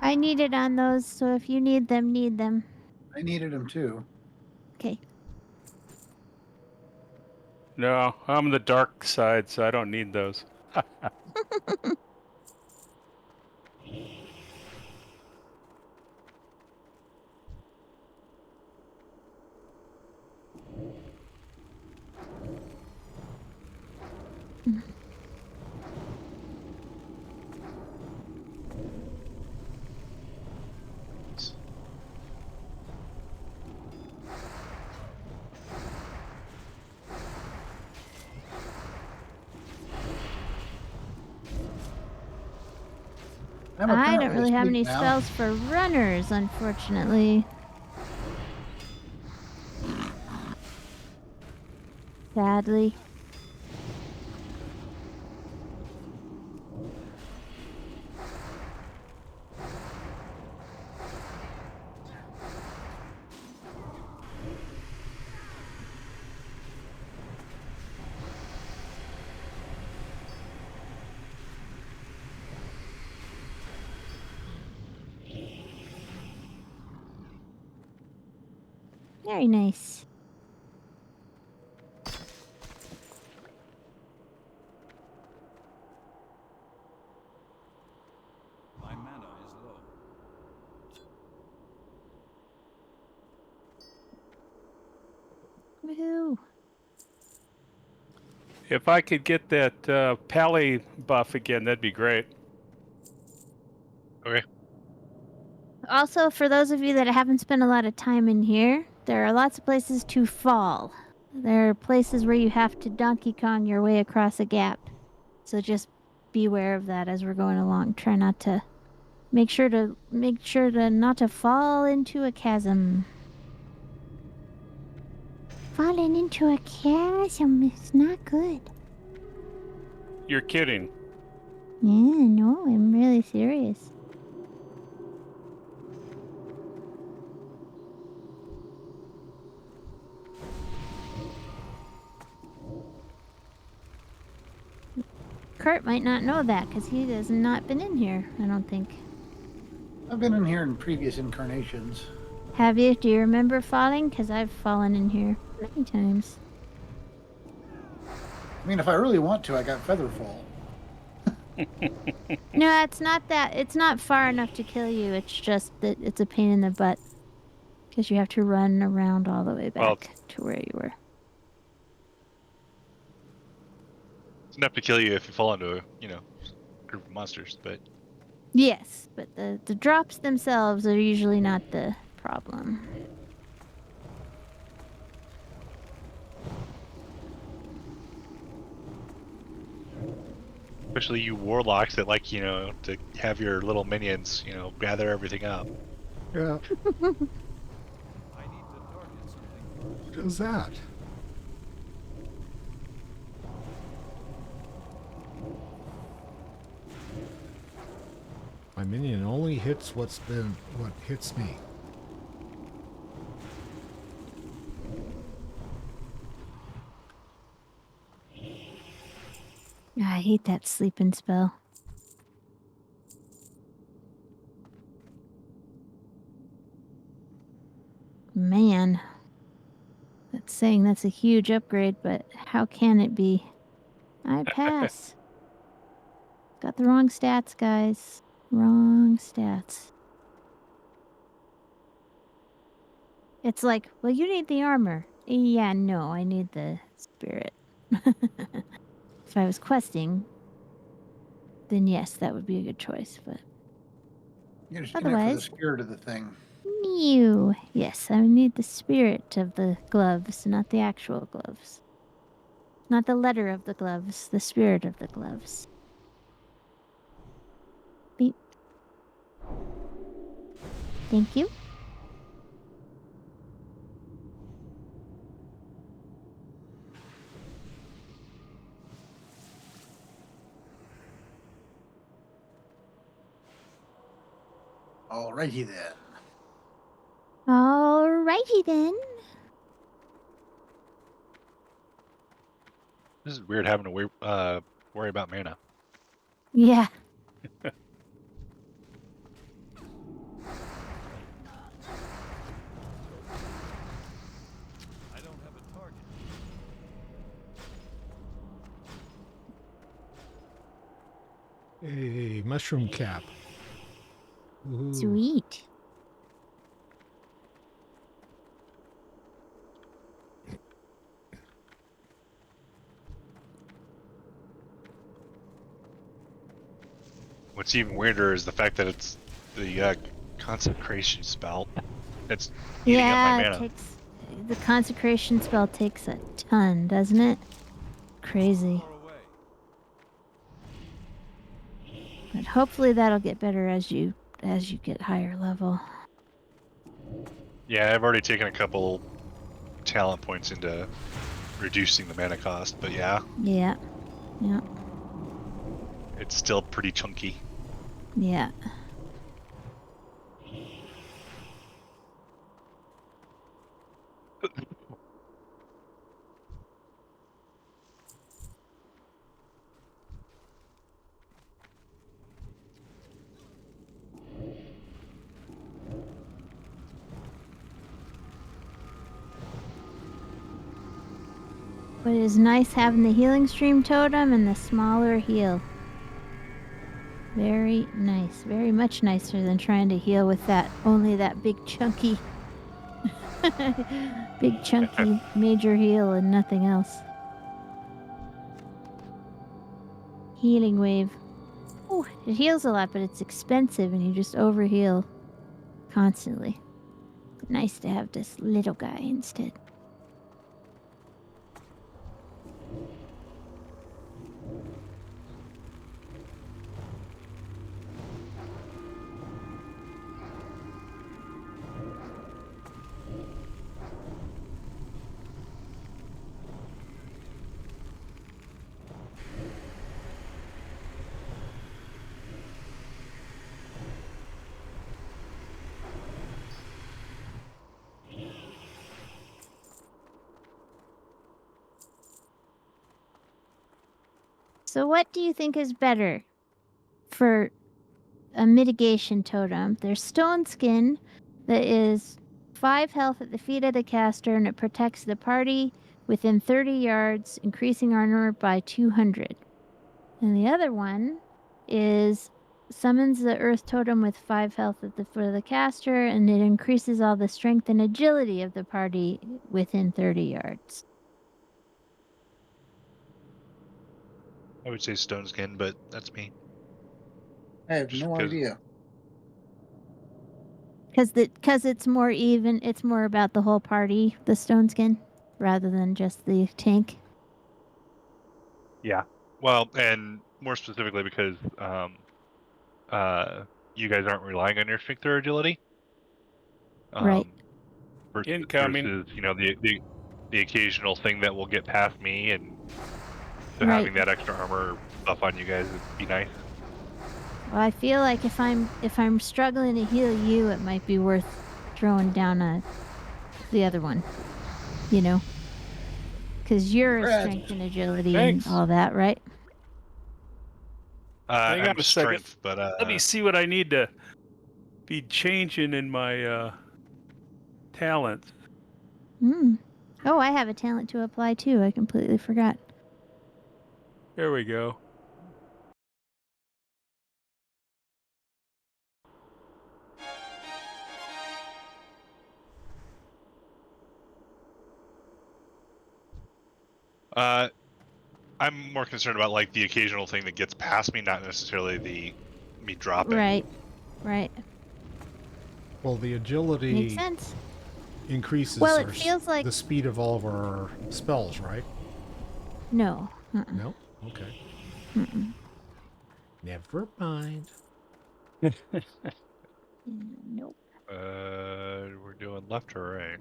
I need it on those, so if you need them, need them. I needed them too. Okay. No, I'm the dark side, so I don't need those. I'm I don't apparently really have asleep any now. spells for runners, unfortunately. Sadly. Very nice. My mana is low. Woohoo. If I could get that pally buff again, that'd be great. okay. Also, for those of you that haven't spent a lot of time in here, there are lots of places to fall. There are places where you have to Donkey Kong your way across a gap. So just beware of that as we're going along. Try not to make sure to not to fall into a chasm. Falling into a chasm is not good. You're kidding. Yeah, no, I'm really serious. Kurt might not know that because he has not been in here, I don't think. I've been in here in previous incarnations. Have you? Do you remember falling? Because I've fallen in here many times. I mean, if I really want to, I got Featherfall. No, it's not that. It's not far enough to kill you. It's just that it's a pain in the butt. Because you have to run around all the way back Well- to where you were. It's enough to kill you if you fall into a group of monsters. But Yes, but the drops themselves are usually not the problem. especially you warlocks that like to have your little minions gather everything up. Yeah. I need to target something. Who does that? My minion only hits what hits me. I hate that sleeping spell. Man. That's saying that's a huge upgrade, but how can it be? I pass. Got the wrong stats, guys. Wrong stats. It's like, well, you need the armor. Yeah, no, I need the spirit. If I was questing, then yes, that would be a good choice, but You're just in it for the otherwise, spirit of the thing. mew. Yes, I need the spirit of the gloves, not the actual gloves. Not the letter of the gloves, the spirit of the gloves. Beep. Thank you. Alrighty then. Alrighty then. This is weird having to worry about mana. Yeah. I don't have a target. Hey, mushroom cap. Woohoo. Sweet. What's even weirder is the fact that it's the consecration spell. It's eating up my Yeah, it mana. takes the consecration spell takes a ton, doesn't it? Crazy. Far away. But hopefully that'll get better as you get higher level. Yeah, I've already taken a couple talent points into reducing the mana cost, but yeah, Yeah. Yeah. it's still pretty chunky. Yeah. But it is nice having the healing stream totem and the smaller heal. Very nice. Very much nicer than trying to heal with only that big chunky big chunky major heal and nothing else. Healing wave. Oh, it heals a lot, but it's expensive and you just overheal constantly. Nice to have this little guy instead. So what do you think is better for a mitigation totem? There's stone skin that is 5 health at the feet of the caster and it protects the party within 30 yards, increasing armor by 200. And the other one is summons the earth totem with 5 health at the foot of the caster and it increases all the strength and agility of the party within 30 yards. I would say stone skin, but that's me. I have Just no because- idea. Because it's more even, it's more about the whole party, the stone skin, rather than just the tank. Yeah. Well, and more specifically because you guys aren't relying on your strength or agility. Right. Incoming. versus the occasional thing that will get past me, and so Right. having that extra armor buff on you guys would be nice. Well, I feel like if I'm struggling to heal you, it might be worth throwing down the other one. You know, because you're a Brad. strength and agility Thanks. and all that, right? Hang on I'm a second. strength, but Let me see what I need to be changing in my talents. Hmm. Oh, I have a talent to apply too. I completely forgot. There we go. I'm more concerned about like the occasional thing that gets past me, not necessarily me dropping. Right. Right. Well, the Makes agility sense. increases Well, it feels like the speed of all of our spells, right? no. No? Okay. Mm-mm. Never mind. Nope. We're doing left or right?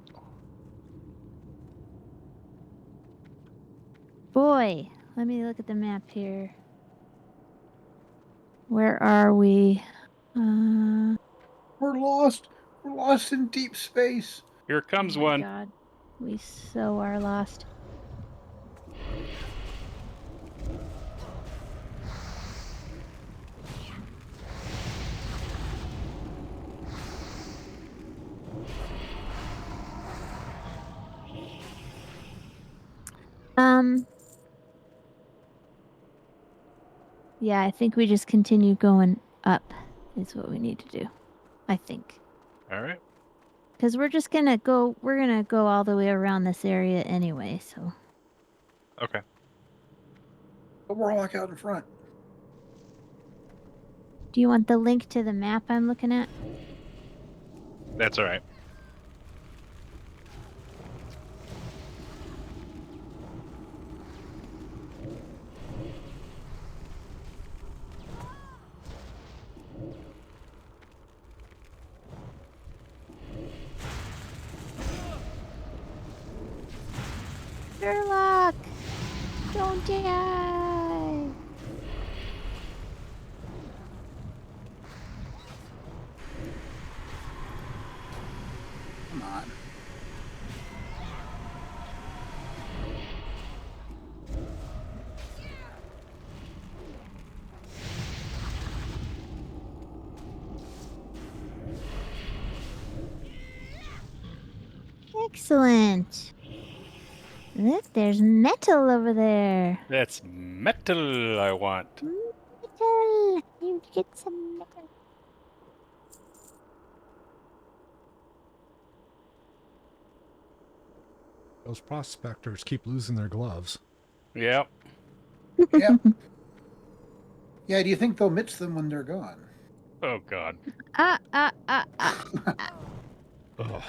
Boy, let me look at the map here. Where are we? We're lost. We're lost in deep space. Here comes Oh my one. God. We so are lost. Yeah, I think we just continue going up is what we need to do. I think. All right. Because we're gonna go all the way around this area anyway, so. Okay. But we're all like out in front. Do you want the link to the map I'm looking at? That's all right. Sherlock! Don't die! Come on. Excellent! Look, there's metal over there. That's metal I want. Metal! You get some metal. Those prospectors keep losing their gloves. Yep. Yep. Yeah, do you think they'll mitch them when they're gone? Oh God. Ah. Ugh.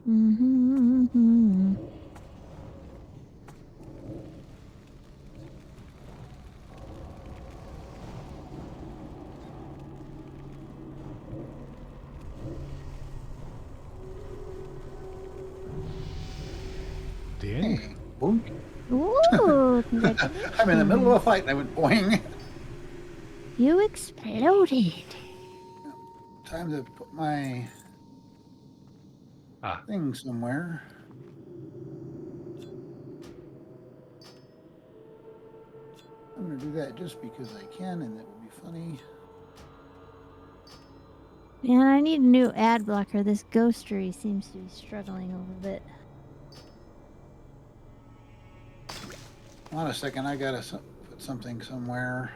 Mm-hmm. Ding. Hey, boom. Ooh, congratulations. I'm in the middle of a fight and I went boing. You exploded. Time to put my thing somewhere. I'm going to do that just because I can, and that will be funny. Man, I need a new ad blocker. This ghostery seems to be struggling a little bit. Hold on a second, I got to put something somewhere.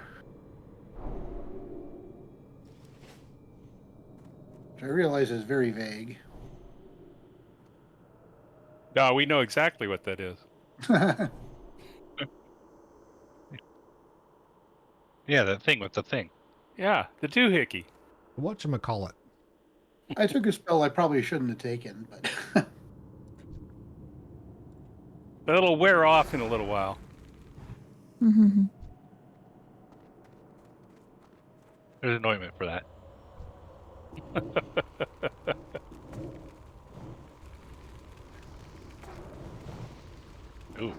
Which I realize is very vague. No, we know exactly what that is. Yeah, that thing with the thing. Yeah, the doohickey. Whatchamacallit? I took a spell I probably shouldn't have taken, but But it'll wear off in a little while. Mm-hmm. There's an ointment for that. Ooh.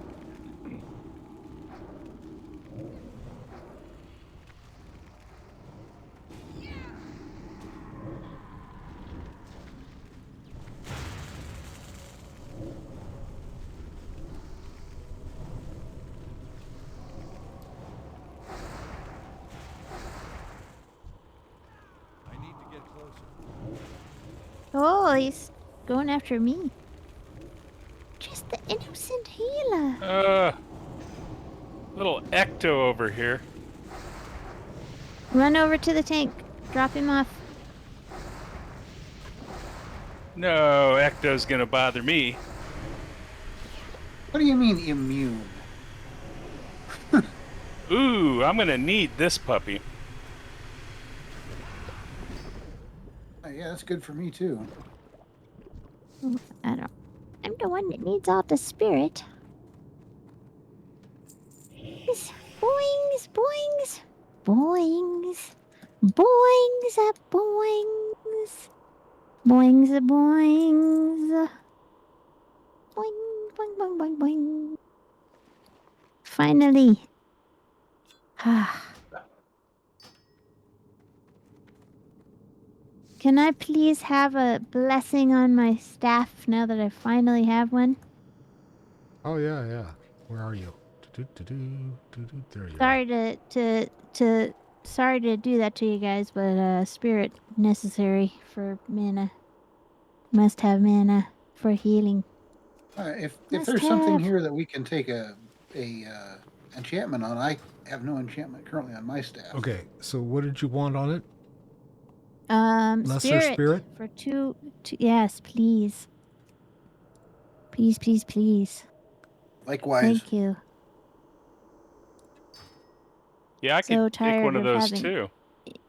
I need to get closer. Oh, he's going after me. Just the innocent healer. Little ecto over here. Run over to the tank. Drop him off. No, ecto's gonna bother me. what do you mean immune? Ooh, I'm gonna need this puppy. Yeah, that's good for me too. I don't. I'm the one that needs all the spirit. Boings, boings, boings, boings, boings, boings, boings, boing, boing, boing, boing, boing. Finally. Can I please have a blessing on my staff now that I finally have one? Oh, yeah, yeah. Where are you? There you are. Sorry to do that to you guys, but spirit necessary for mana. Must have mana for healing. If Must there's something have. here that we can take a enchantment on, I have no enchantment currently on my staff. Okay, so what did you want on it? Lesser Spirit, spirit? for two. Yes, please. Please, please, please. Likewise. Thank you. Yeah, I So could take one tired of of those having too.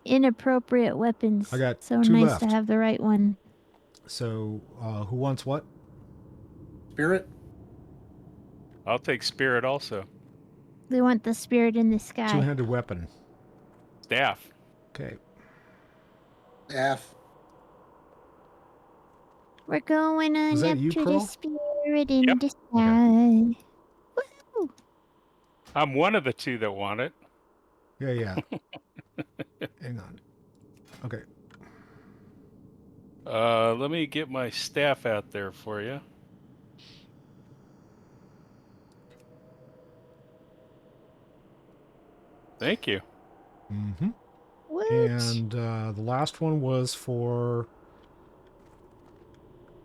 inappropriate weapons. I got so 2 nice left. to have the right one. So, who wants what? Spirit? I'll take spirit also. We want the spirit in the sky. Two-handed weapon. Staff. Okay. Staff. We're going on Was that up you, to the Crow? spirit in Yep. the sky. Woohoo! I'm one of the two that want it. Yeah, yeah. Hang on. Okay. Let me get my staff out there for you. Thank you. Mm-hmm. What? And the last one was for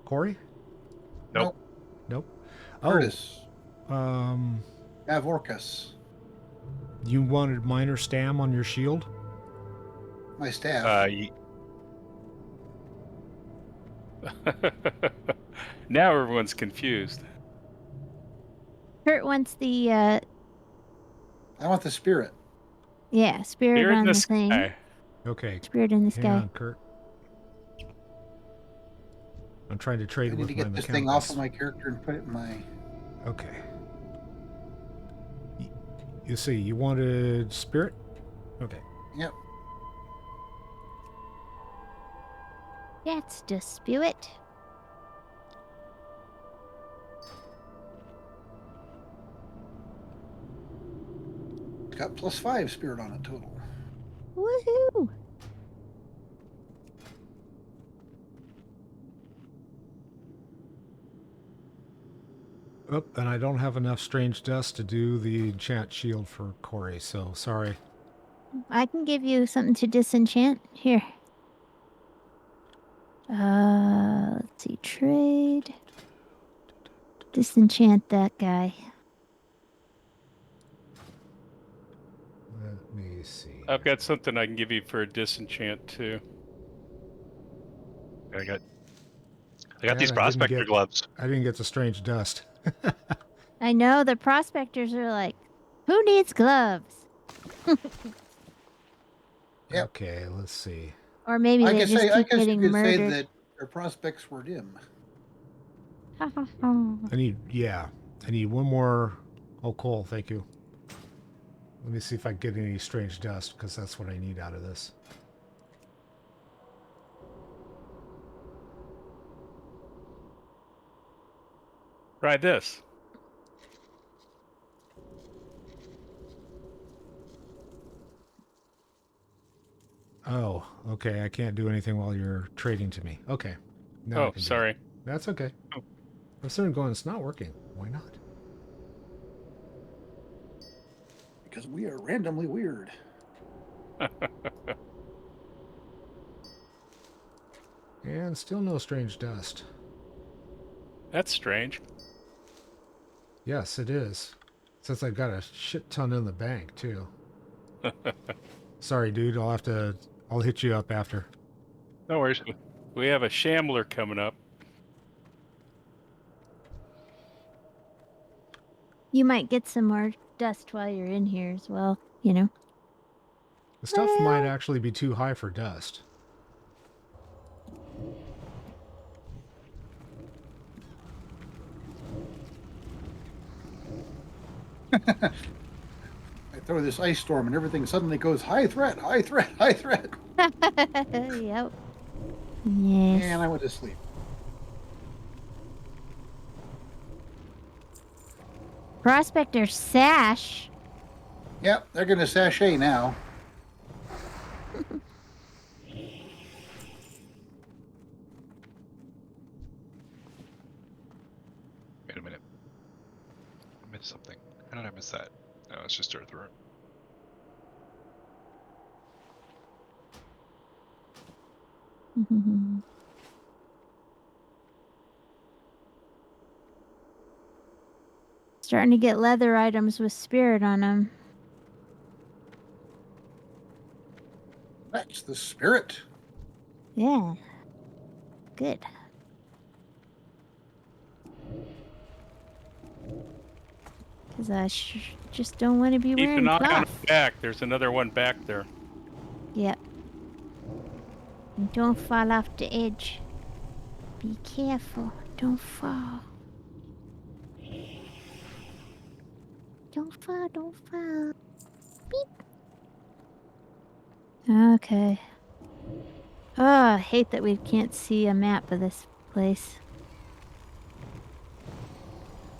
Corey? Nope. Nope. Curtis. Oh, Gavorkus. you wanted minor stam on your shield? My staff. Now everyone's confused. Kurt wants the I want the spirit. spirit Spirit in on the the thing. sky. Okay. Spirit in the Hang sky. on, Kurt. I'm trying to trade I need with to my get this thing off mechanicals. of my character and put it in my... Okay. You see, you wanted spirit? Okay. Yep. That's the spirit. It's got +5 spirit on it total. Woohoo! Oh, and I don't have enough strange dust to do the enchant shield for Corey, so sorry. I can give you something to disenchant. Here. Let's see. Trade. Disenchant that guy. Let me see. I've got something I can give you for a disenchant too. I got And these prospector gloves. I didn't get the strange dust. I know the prospectors are like, who needs gloves? Yep. Okay, let's see. Or maybe I they could just say, I keep guess you getting could say murdered. that their prospects were dim. I need one more. Oh, cool. Thank you. Let me see if I get any strange dust, because that's what I need out of this. Try this. Oh, okay. I can't do anything while you're trading to me. Okay. Now I Oh, can do it. sorry. That's okay. Oh. I'm sitting going, it's not working. Why not? Because we are randomly weird. And still no strange dust. That's strange. Yes, it is. Since I've got a shit ton in the bank, too. Sorry, dude. I'll hit you up after. No worries. We have a shambler coming up. You might get some more dust while you're in here as well, you know. The stuff Well- might actually be too high for dust. I throw this ice storm and everything suddenly goes high threat, high threat, high threat. Yep. Yes. And I went to sleep. Prospector Sash. Yep, they're going to sashay now. Wait a minute. I missed something. How did I miss that? No, it's just Earthworm. Starting to get leather items with spirit on them. That's the spirit. Yeah. Good. Because I just don't want to be Keep wearing an eye on cloth. the back. There's another one back there. Yep. And don't fall off the edge. Be careful. Don't fall. Don't fall, don't fall. Beep. Okay. Oh, I hate that we can't see a map of this place.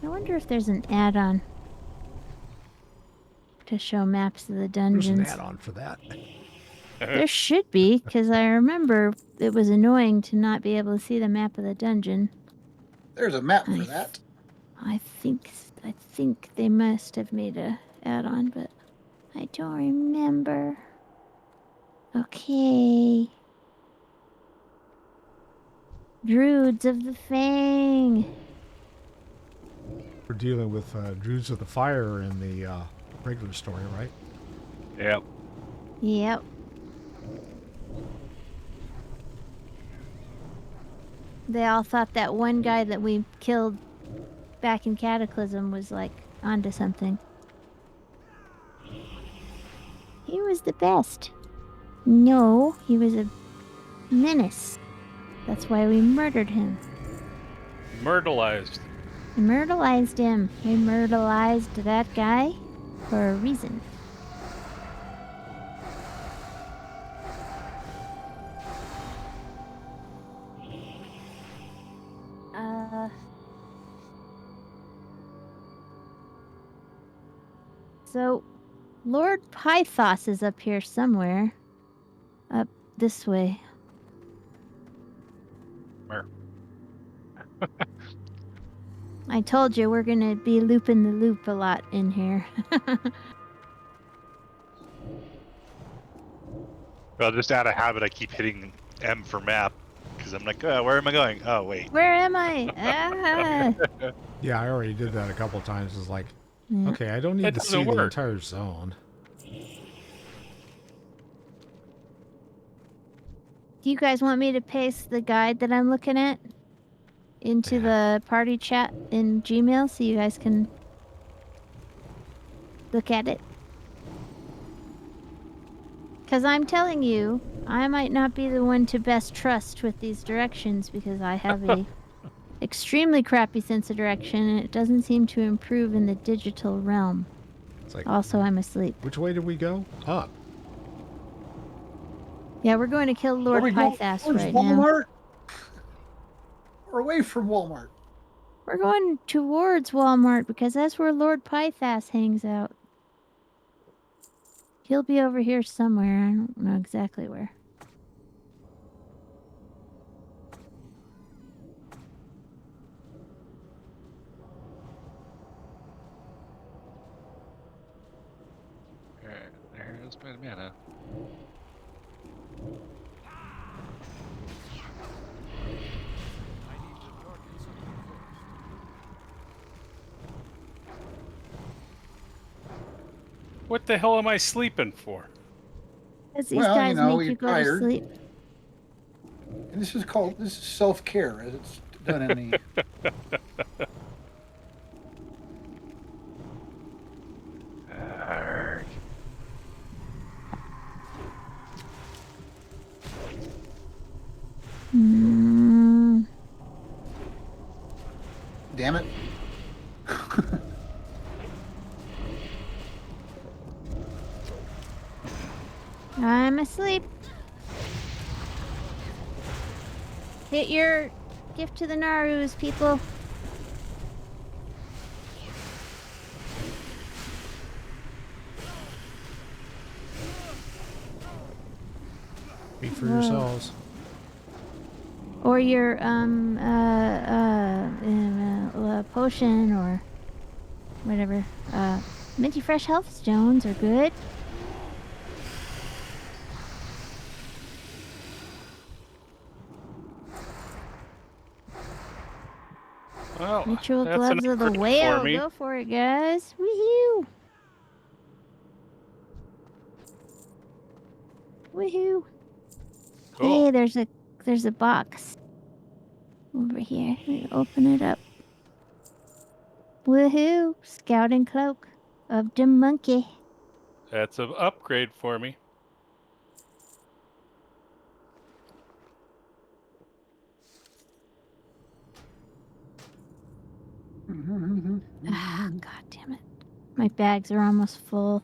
I wonder if there's an add-on to show maps of the There's dungeons. an add-on for that. There should be, because I remember it was annoying to not be able to see the map of the dungeon. There's a map for I that. I think they must have made a add-on, but I don't remember. Okay. Druids of the Fang. We're dealing with Druids of the Fire in the regular story, right? Yep. Yep. They all thought that one guy that we killed back in Cataclysm was like onto something. He was the best. No, he was a menace. That's why we murdered him. Myrtleized. We myrtleized him. We myrtleized that guy for a reason. So, Lord Pythos is up here somewhere. Up this way. Where? I told you we're gonna be looping the loop a lot in here. Well, just out of habit, I keep hitting M for map because I'm like, oh, where am I going? Oh, wait. Where am I? Ah! Yeah, I already did that a couple times. It's like, Yeah. okay, I don't need That to see doesn't the work. entire zone. Do you guys want me to paste the guide that I'm looking at into the party chat in Gmail so you guys can look at it? Because I'm telling you, I might not be the one to best trust with these directions because I have a extremely crappy sense of direction and it doesn't seem to improve in the digital realm. It's like, Also, I'm asleep. which way did we go? Up. Yeah, we're going to kill Are Lord we going Pythas towards right now. Walmart? Or away from Walmart? We're going towards Walmart because that's where Lord Pythas hangs out. He'll be over here somewhere. I don't know exactly where. There's my mana. I need to target something first. What the hell am I sleeping for? Because these Well, guys make you're you go tired. to sleep. And this is self-care as it's done in the Arrgh. Mm, damn it. I'm asleep. Hit your gift to the Narus, people. Speak for Whoa. yourselves. Or your potion or whatever. Minty Fresh Health Stones are good. Well, Ritual that's an Gloves of the upgrade Whale. for me. Go for it, guys. Woohoo! Woohoo! Cool. Hey, there's a box over here. Let me open it up. Woohoo! Scouting cloak of the monkey. That's an upgrade for me. Ah, God damn it. My bags are almost full.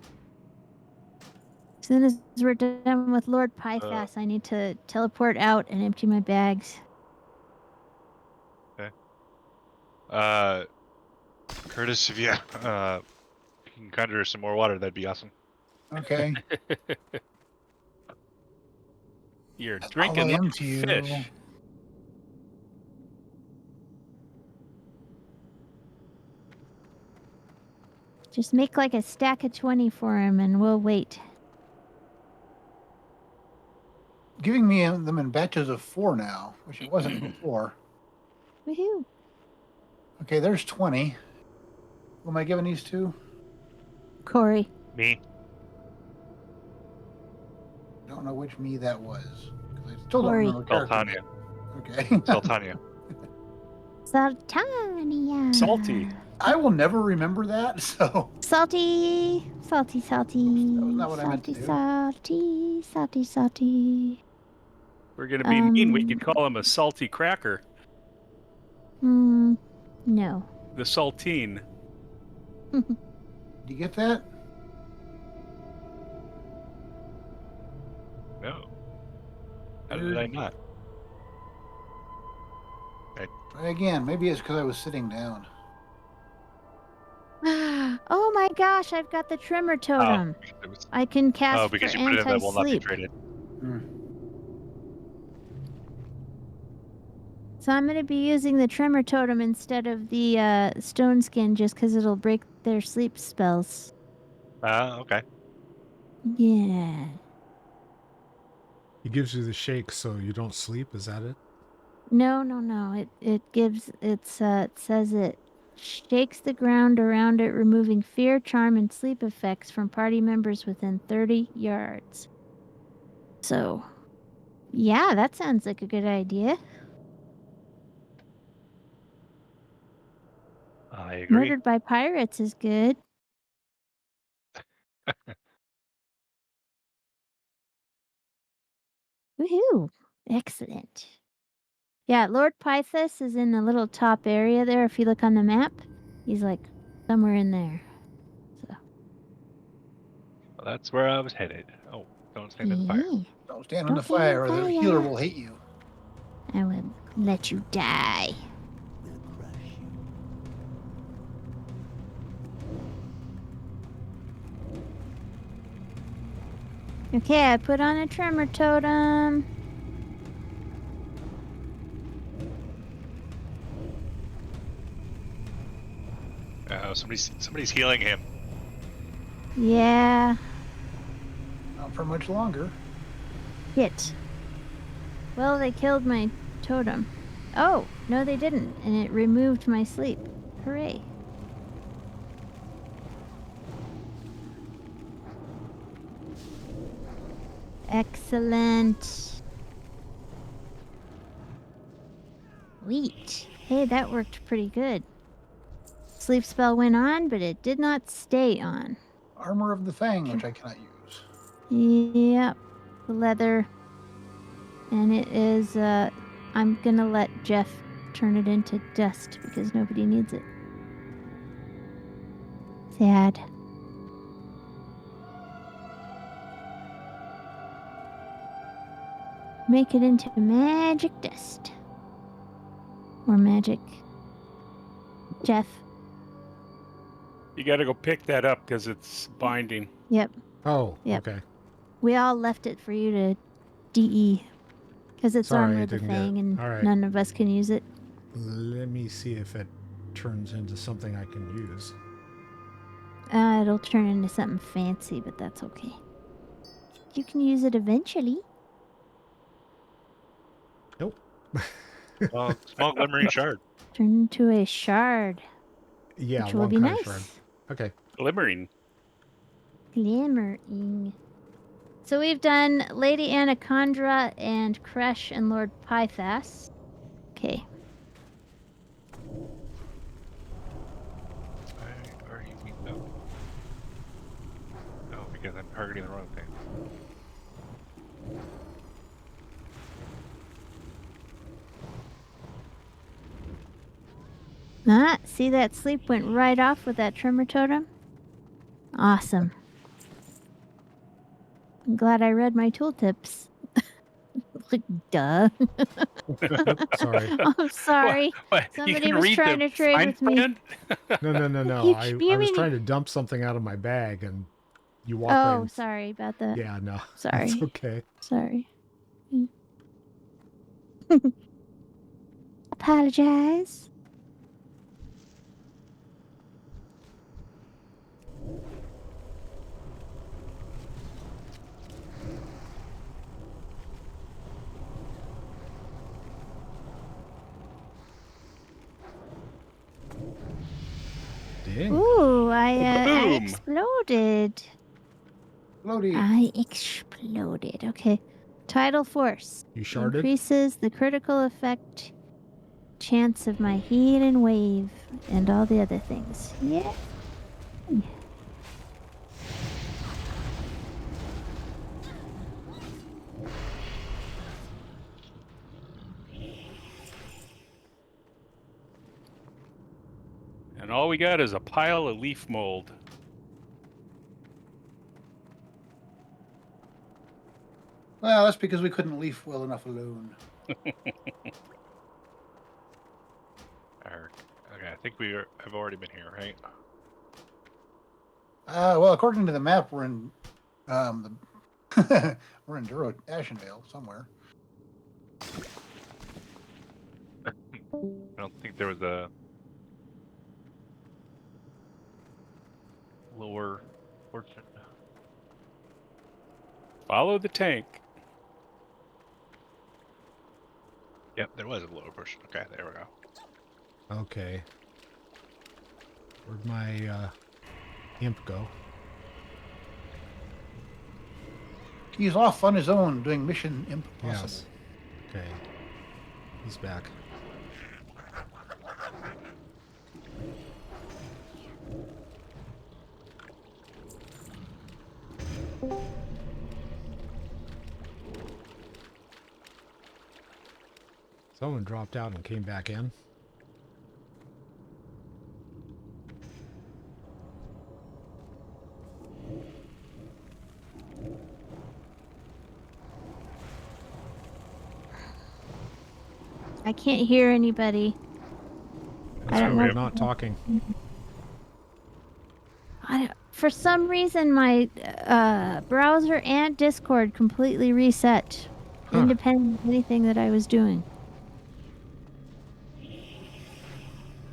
As soon as we're done with Lord Pythas, I need to teleport out and empty my bags. Curtis, if you can conjure some more water, that'd be awesome. Okay. You're All drinking I am like to you. fish. Just make like a stack of 20 for him and we'll wait. Giving me them in batches of 4 now, which it wasn't before. Woohoo! Okay, there's 20. Who am I giving these to? Corey. Me? Don't know which me that was. 'Cause I still don't Corey. remember character Sultania. name. Okay. Sultania. Sultania. Salty. I will never remember that, so Salty. Salty, salty. that was not what I meant to do. Salty, salty, salty. We're gonna be mean. We could call him a salty cracker. No. The saltine. Did you get that? No. How did I not? Try again. Maybe it's because I was sitting down. Oh my gosh, I've got the Tremor Totem. Because it was, I can cast because for you put it in that will not be anti-sleep. traded. So I'm going to be using the Tremor Totem instead of the Stone Skin just because it'll break their sleep spells. Oh. Okay. Yeah. He gives you the shake so you don't sleep. Is that it? No. It says it shakes the ground around it, removing fear, charm, and sleep effects from party members within 30 yards. So, yeah, that sounds like a good idea. I agree. Murdered by Pirates is good. Woohoo! Excellent. Yeah, Lord Pythos is in the little top area there. If you look on the map, he's like somewhere in there. So Well, that's where I was headed. Oh, don't stand in the fire. yeah, Don't stand in Don't the stand in fire, or the healer fire. will hate you. I will let you die. Okay, I put on a tremor totem. Somebody's healing him. Yeah, Not for much longer. hit. Well, they killed my totem. Oh, no, they didn't, and it removed my sleep. Hooray. Excellent. Sweet. Hey, that worked pretty good. Sleep spell went on, but it did not stay on. Armor of the Fang, which I cannot use. Yep. The leather. And it is, I'm gonna let Jeff turn it into dust because nobody needs it. Sad. Make it into magic dust. Or magic. Jeff. You got to go pick that up because it's binding. Yep. Oh, Yep. okay. We all left it for you to DE. Because it's Sorry, Armor I of the didn't get it. Fang and All right. none of us can use it. Let me see if it turns into something I can use. It'll turn into something fancy, but that's okay. You can use it eventually. Nope. Small glimmering shard. Turn into a shard, Yeah, which will one be kind nice. of shard. Okay. Glimmering. Glimmering. So we've done Lady Anacondra and Kresh and Lord Pythas. Okay. Why are you weak though? Oh, because I'm targeting the wrong thing. Ah, see that sleep went right off with that tremor totem? Awesome. I'm glad I read my tooltips. Like, duh. Sorry. I'm sorry. What? You Somebody can was read trying the to trade fine with me. print? No. You I was mean- trying to dump something out of my bag and you walk right Oh, in. sorry about that. Yeah, no. Sorry. It's okay. Sorry. Apologize. Ding. Ooh, I Boom. exploded. Lodi. I exploded. Okay. Tidal force You sharded? increases the critical effect chance of my heat and wave and all the other things. Yeah. And all we got is a pile of leaf mold. Well, that's because we couldn't leaf well enough alone. Okay, I think have already been here, right? Well, according to the map, we're in we're in Duro Ashenvale somewhere. I don't think there was a lower portion. Follow the tank. Yep, there was a lower portion. Okay, there we go. Okay. Where'd my imp go? He's off on his own doing Mission Impossible. Yes. Okay. He's back. Someone dropped out and came back in. I can't hear anybody. That's don't why know. we're not talking. For some reason, my browser and Discord completely reset, Huh. independent of anything that I was doing.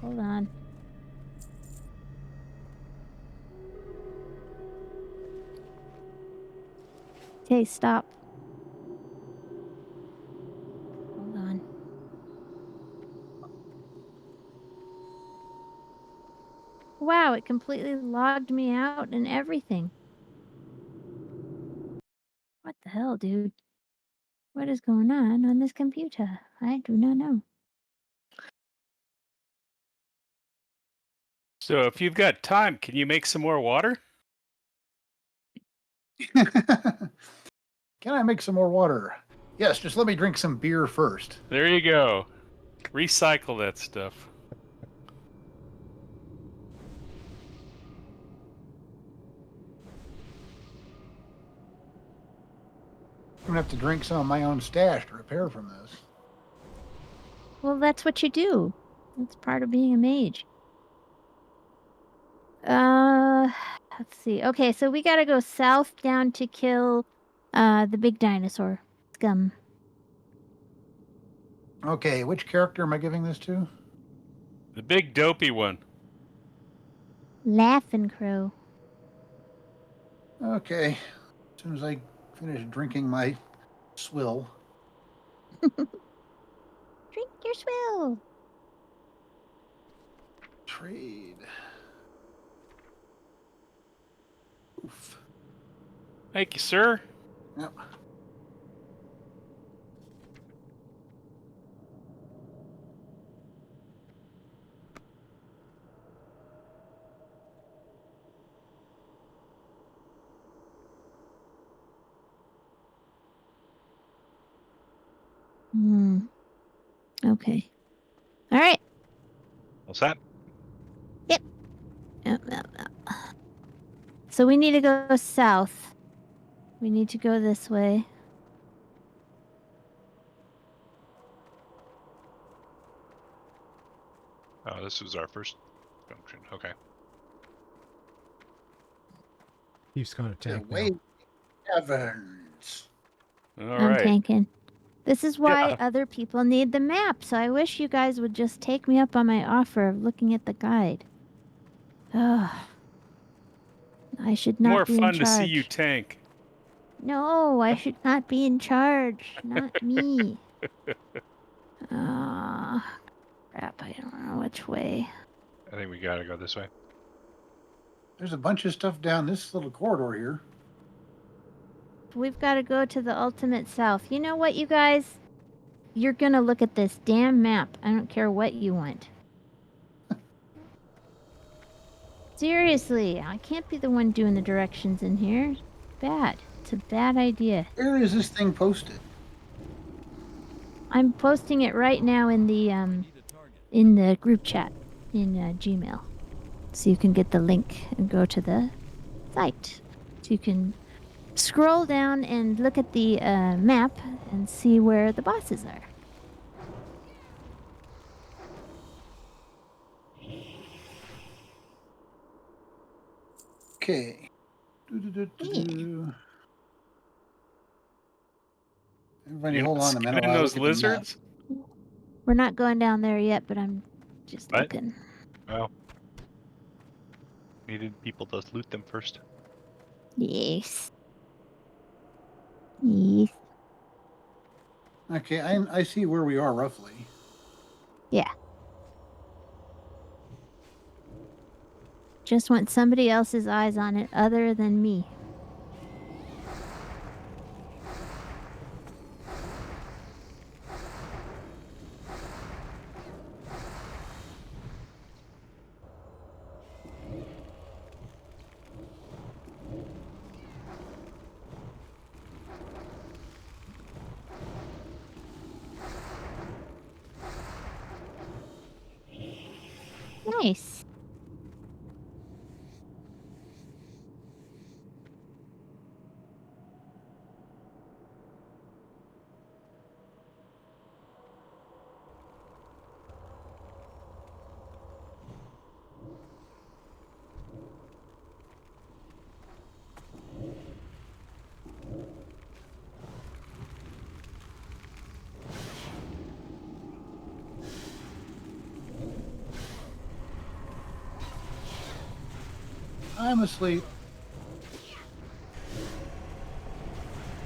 Hold on. Okay, stop. Hold on. Wow, it completely logged me out and everything. What the hell, dude? What is going on this computer? I do not know. So if you've got time, can you make some more water? Can I make some more water? Yes, just let me drink some beer first. There you go. Recycle that stuff. I'm gonna have to drink some of my own stash to repair from this. Well, that's what you do. That's part of being a mage. Let's see. Okay, so we gotta go south down to kill the big dinosaur. Scum. Okay, which character am I giving this to? The big dopey one. Laughing crow. Okay, as soon as I finish drinking my swill. Drink your swill. Trade. Oof. Thank you, sir. Yep. Okay. All right. What's that? Yep, yep, yep. So we need to go south. We need to go this way. Oh, this was our first junction. Okay. He's kind of The tank now. Wailing Caverns. All I'm right. tanking. This is why Yeah. other people need the map, so I wish you guys would just take me up on my offer of looking at the guide. Ugh. I should not More be in fun charge. to see you tank. No, I should not be in charge. Not me. Crap, I don't know which way. I think we gotta go this way. There's a bunch of stuff down this little corridor here. We've got to go to the ultimate south. You know what, you guys? You're gonna look at this damn map. I don't care what you want. Seriously, I can't be the one doing the directions in here. Bad. It's a bad idea. Where is this thing posted? I'm posting it right now in the group chat in Gmail, so you can get the link and go to the site. So you can scroll down and look at the map and see where the bosses are. Okay. Do-do-do-do-do. Everybody, You hold not on a minute skinning while I those look at the map. lizards? We're not going down there yet, but I'm just What? looking. Oh. Needed people to loot them first. Yes. Yes. Okay, I see where we are roughly. Yeah. Just want somebody else's eyes on it other than me. Nice. I'm asleep.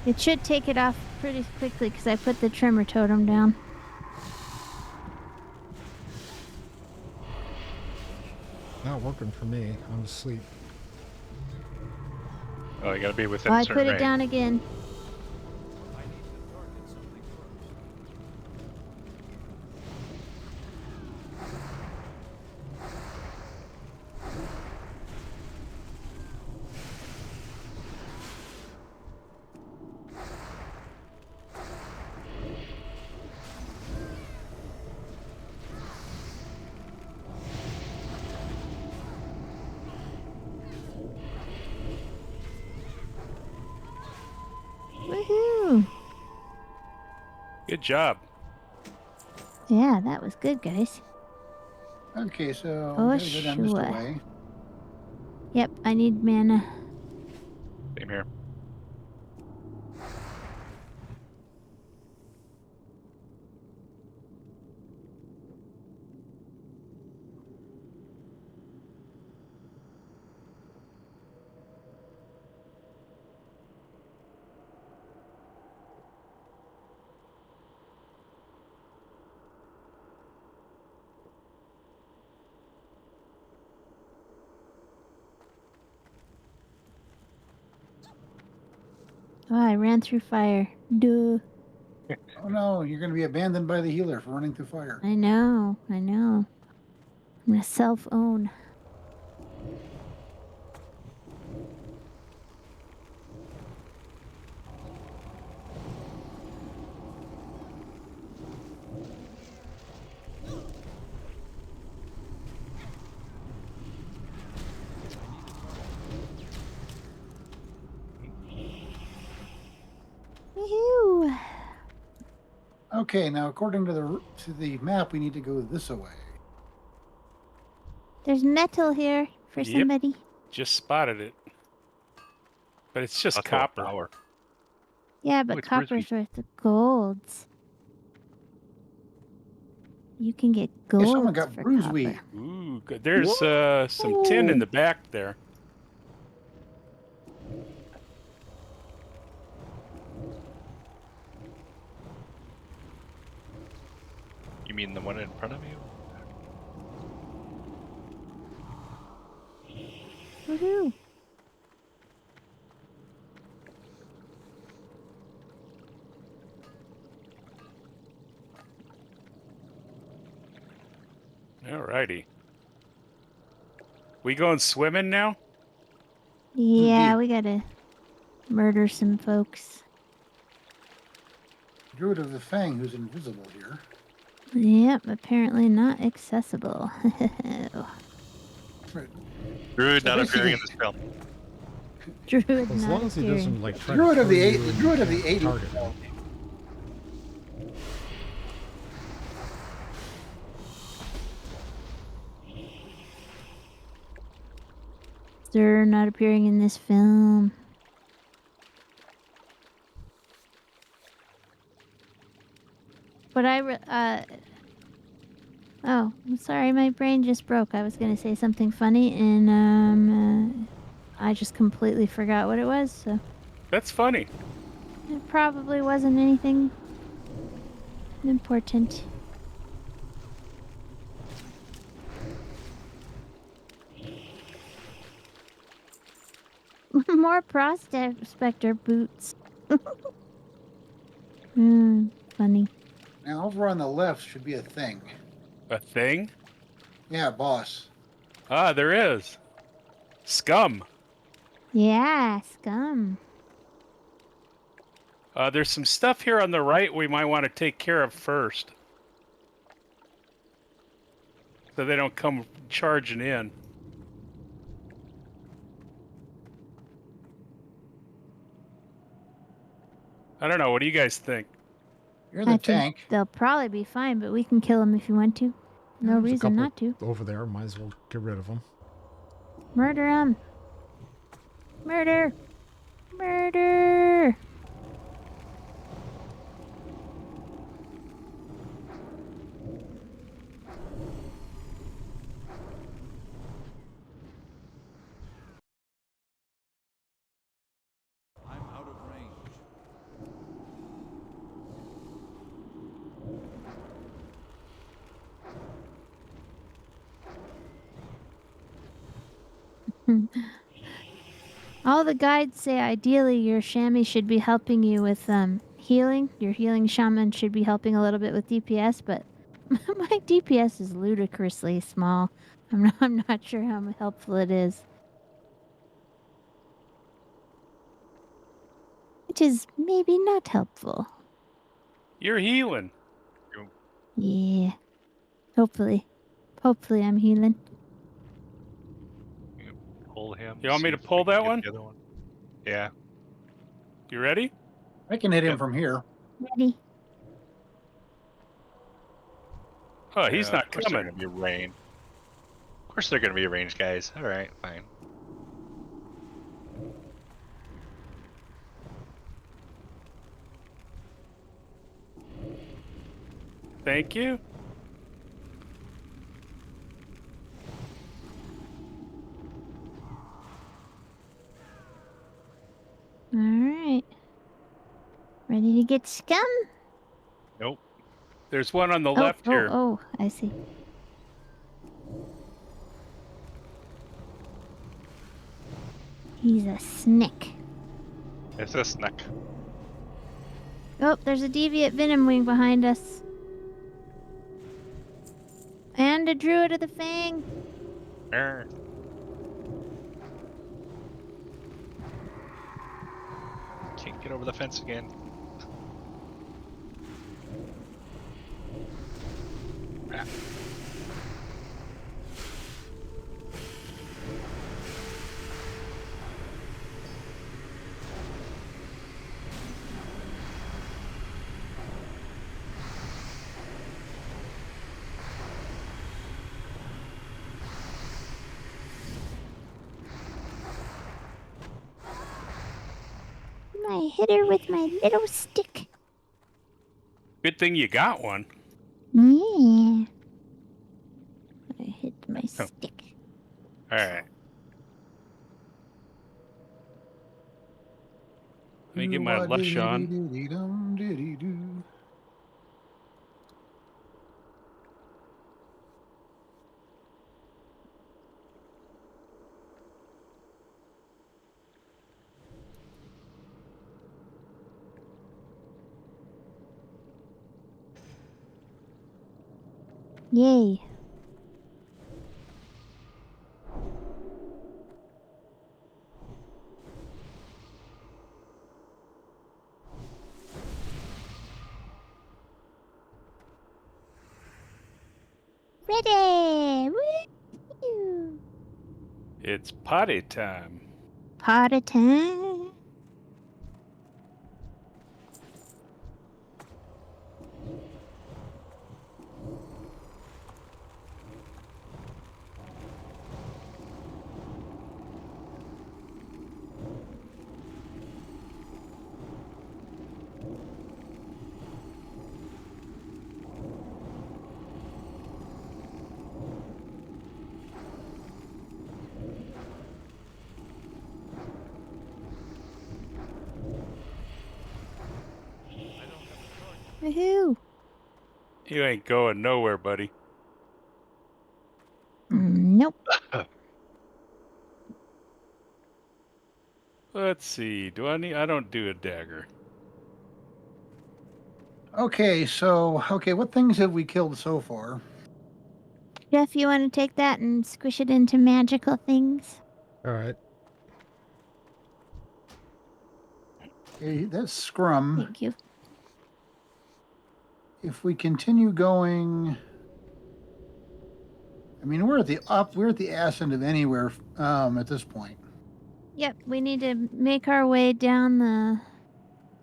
It should take it off pretty quickly because I put the tremor totem down. Not working for me. I'm asleep. Oh, you gotta be within Oh, a I certain put it range. down again. I need to target something first. Woohoo! Good job. Yeah, that was good, guys. Okay, so Oh, we gotta go down this sure. way. Yep, I need mana. Same here. Oh, I ran through fire. Duh. Oh no, you're gonna be abandoned by the healer for running through fire. I know. I'm gonna self-own. Woohoo! Okay, now according to the map, we need to go this way. There's metal here for Yep. somebody. Just spotted it. But it's just That's copper. power. Yeah, but it's frisbee. copper's worth of golds. You can get Hey, gold someone got for bruise copper. weed. Ooh, good. There's some tin in the back there. You mean the one in front of you? Woohoo! Alrighty. We going swimming now? Yeah, deep? we gotta murder some folks. Druid of the Fang, who's invisible here. Yep, apparently not accessible. Right. Druid So not appearing in basically- this film. Druid As not long as he appearing. doesn't like try Druid to of the kill eight. you The and Druid of can't the 80. target. Sir not appearing in this film. But oh, I'm sorry, my brain just broke. I was gonna say something funny, and I just completely forgot what it was. So That's funny. it probably wasn't anything important. More prospector boots. Funny. Now over on the left should be a thing. A thing? Yeah, boss. Ah, there is. Scum. Yeah, scum. There's some stuff here on the right we might want to take care of first. so they don't come charging in. I don't know. What do you guys think? You're I the think tank. they'll probably be fine, but we can kill them if you want to. No There's a reason couple not to. over there. Might as well get rid of them. Murder them. Murder. Murder. I'm out of range. All the guides say ideally your chamois should be helping you with healing. Your healing shaman should be helping a little bit with DPS, but my DPS is ludicrously small. I'm not sure how helpful it is. Which is maybe not helpful. You're healing. Yeah. Hopefully. Hopefully I'm healing. Pull him. You want me see to if we pull can that get one? the other one. Yeah. You ready? I can hit him Yep. from here. Ready? Oh, he's Of not course they're coming. gonna be range. Of course they're gonna be range guys. All right, fine. Thank you. Alright. Ready to get scum? Nope. There's one on the Oh, left here. oh, I see. He's a snake. It's a snack. Oh, there's a deviate venom wing behind us. And a druid of the fang. Arr. Can't get over the fence again. Ah. I hit her with my little stick. Good thing you got one. Yeah. I hit my Oh. stick. All right. Let me get my lush on. Doo-wah-dee-dee-dee-dee-dum-dee-dee-doo. Yay. Ready! Woo! It's potty time. Party time. Woohoo! You ain't going nowhere, buddy. Nope. Let's see. Do I need? I don't do a dagger. Okay, what things have we killed so far? Jeff, you want to take that and squish it into magical things? All right. Okay, that's Scrum. Thank you. If we continue going I mean, we're at the ass end of anywhere at this point. Yep, we need to make our way down the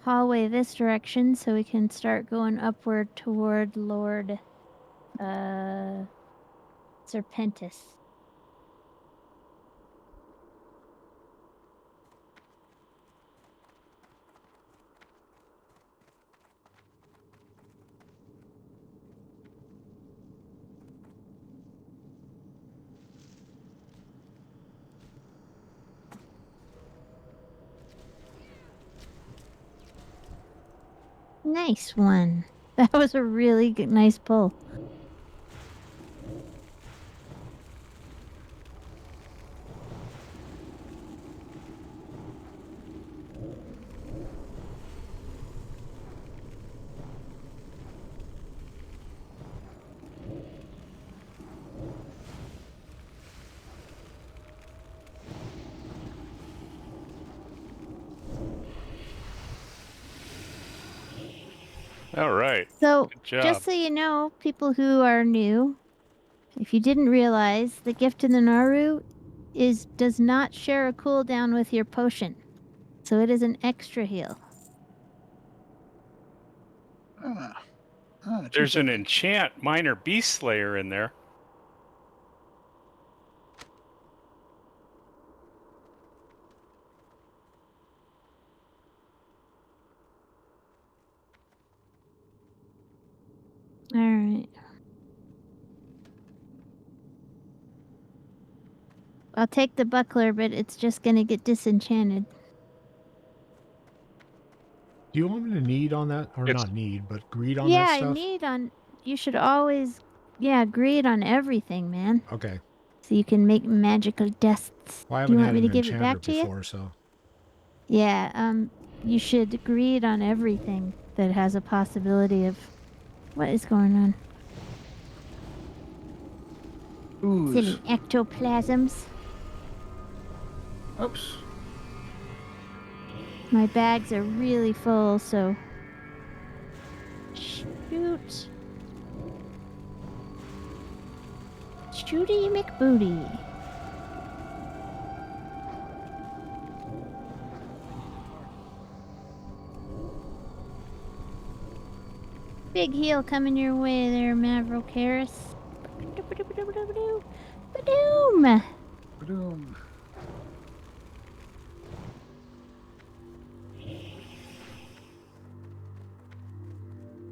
hallway this direction so we can start going upward toward Lord Serpentis. Nice one. That was a really nice pull. All right. So, Good job. just so you know, people who are new, if you didn't realize, the gift in the Naru does not share a cooldown with your potion. So it is an extra heal. There's an enchant minor beast slayer in there. All right. I'll take the buckler, but it's just going to get disenchanted. Do you want me to need on that? Or It's- not need, but greed on Yeah, that I stuff? need on. You should always, greed on everything, man. Okay. So you can make magical dusts. Well, I Do you haven't want had me to an give it enchanter back to you? before, so. Yeah, you should greed on everything that has a possibility of. What is going on? Ooze. Silly ectoplasms. Oops. My bags are really full, so. Shoot. Shooty McBooty. Big heal coming your way there, Mavrocaris. Badoom! Ba-doom.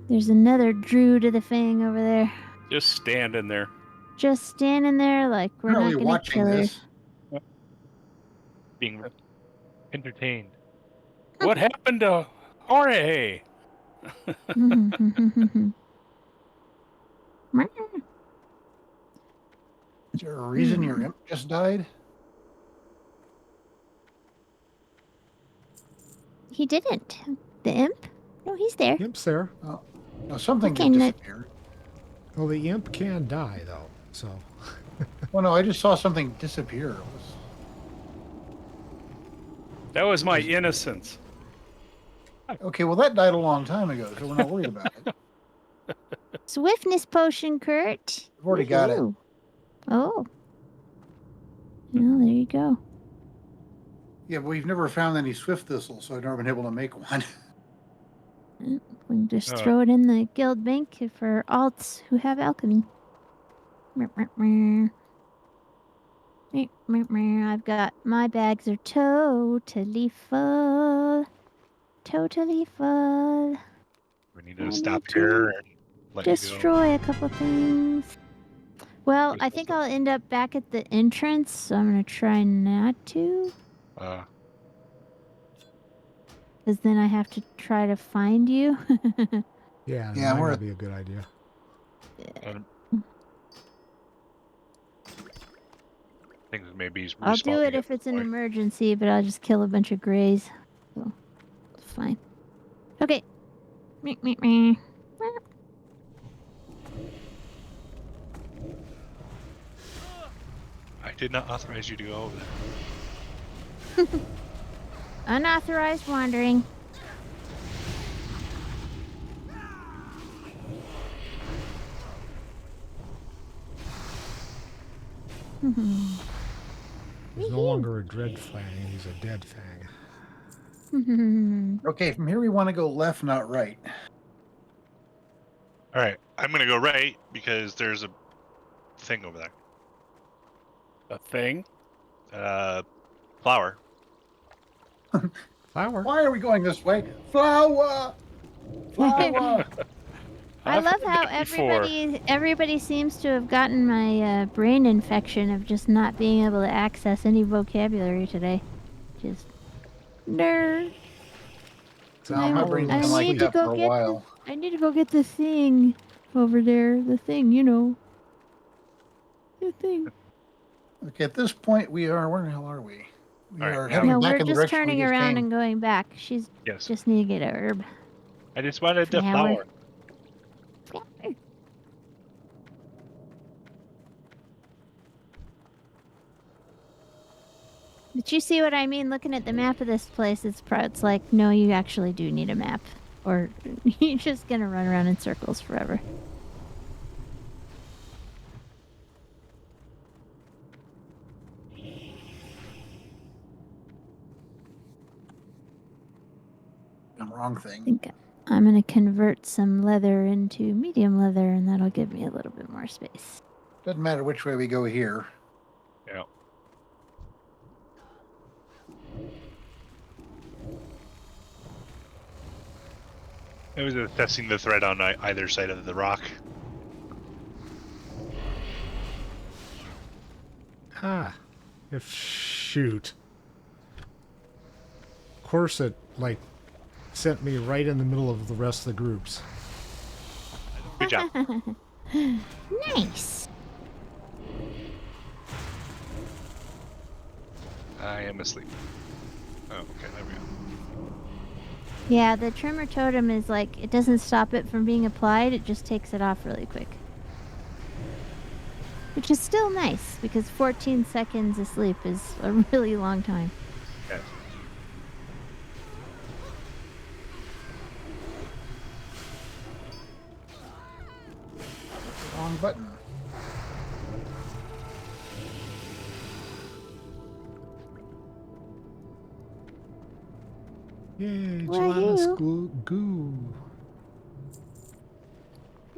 There's another Drew to the Fang over there. Just standing there. Just standing there like we're Apparently not gonna watching kill her. this. Being entertained. What happened to Jorge? Is there a reason your imp just died? He didn't. The imp? No, he's there. Imp's there. No, something Okay, did no- disappear. Well, the imp can die, though, so. Well, no, I just saw something disappear. It was... That was my innocence. Okay, well, that died a long time ago, so we're not worried about it. Swiftness potion, Kurt. I've already got it. Woohoo. Oh. Well, there you go. Yeah, but we've never found any swift thistle, so I've never been able to make one. We can just Uh. throw it in the guild bank for alts who have alchemy. I've got my bags are totally full. Totally full. We need I to stop need to here and let you go. Destroy a couple things. Well, I think I'll end up back at the entrance, so I'm gonna try not to. Because then I have to try to find you. Yeah, that Yeah, might we're not at- be a good idea. Things maybe I'll do respawning it at if some it's an point. emergency, but I'll just kill a bunch of greys. So, it's fine. Okay. Meh, meh, meh. I did not authorize you to go over there. Unauthorized wandering. He's no longer a dread fang, he's a dead fang. Okay, from here we want to go left, not right. All right, I'm gonna go right because there's a thing over there. A thing? Flower. Flower. Why are we going this way? Flower! Flower! I I've love heard how that before. everybody seems to have gotten my brain infection of just not being able to access any vocabulary today. Just nerd. Now, my brain's been like that for a while. I need to go get the thing over there. The thing, you know. The thing. Okay, at this point, we are. Where the hell are we? We All right, are now- heading No, back we're in the just direction we turning just around came. and going back. She's Yes. just need to get a herb. I just wanted the Flower. flower. But you see what I mean? Looking at the map of this place, it's like, no, you actually do need a map. Or you're just going to run around in circles forever. The wrong I thing. think I'm going to convert some leather into medium leather, and that'll give me a little bit more space. Doesn't matter which way we go here. Yeah. I was testing the thread on either side of the rock. Ah. If shoot. Of course it, like, sent me right in the middle of the rest of the groups. Good job. Nice. I am asleep. Oh, okay, there we go. Yeah, the tremor totem is like, it doesn't stop it from being applied, it just takes it off really quick. Which is still nice, because 14 seconds asleep is a really long time. Yes. Wrong button. Yay, Wahoo. gelatinous goo.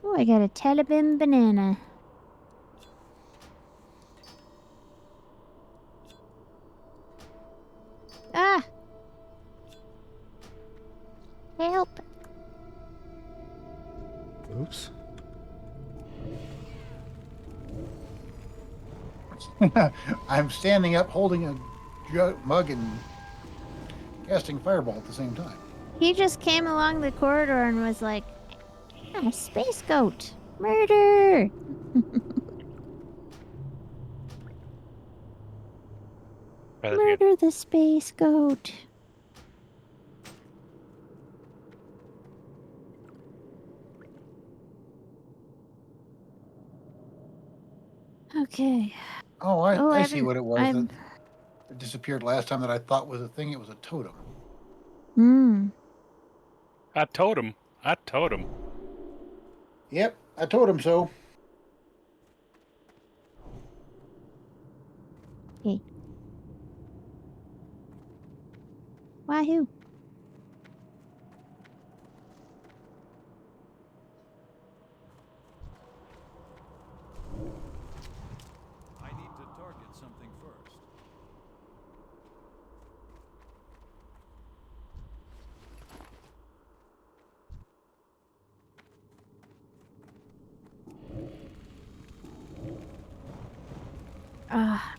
Oh, I got a Telebim banana. Ah! Help! Oops. I'm standing up holding a mug and casting fireball at the same time. He just came along the corridor and was like, ah, space goat! Murder! Try that again. Murder the space goat! Okay. Oh, I see Evan, what it was. I'm... It disappeared last time that I thought was a thing. It was a totem. I told him. I told him. Yep, I told him so. Hey. Wahoo! I need to target something first. Ah,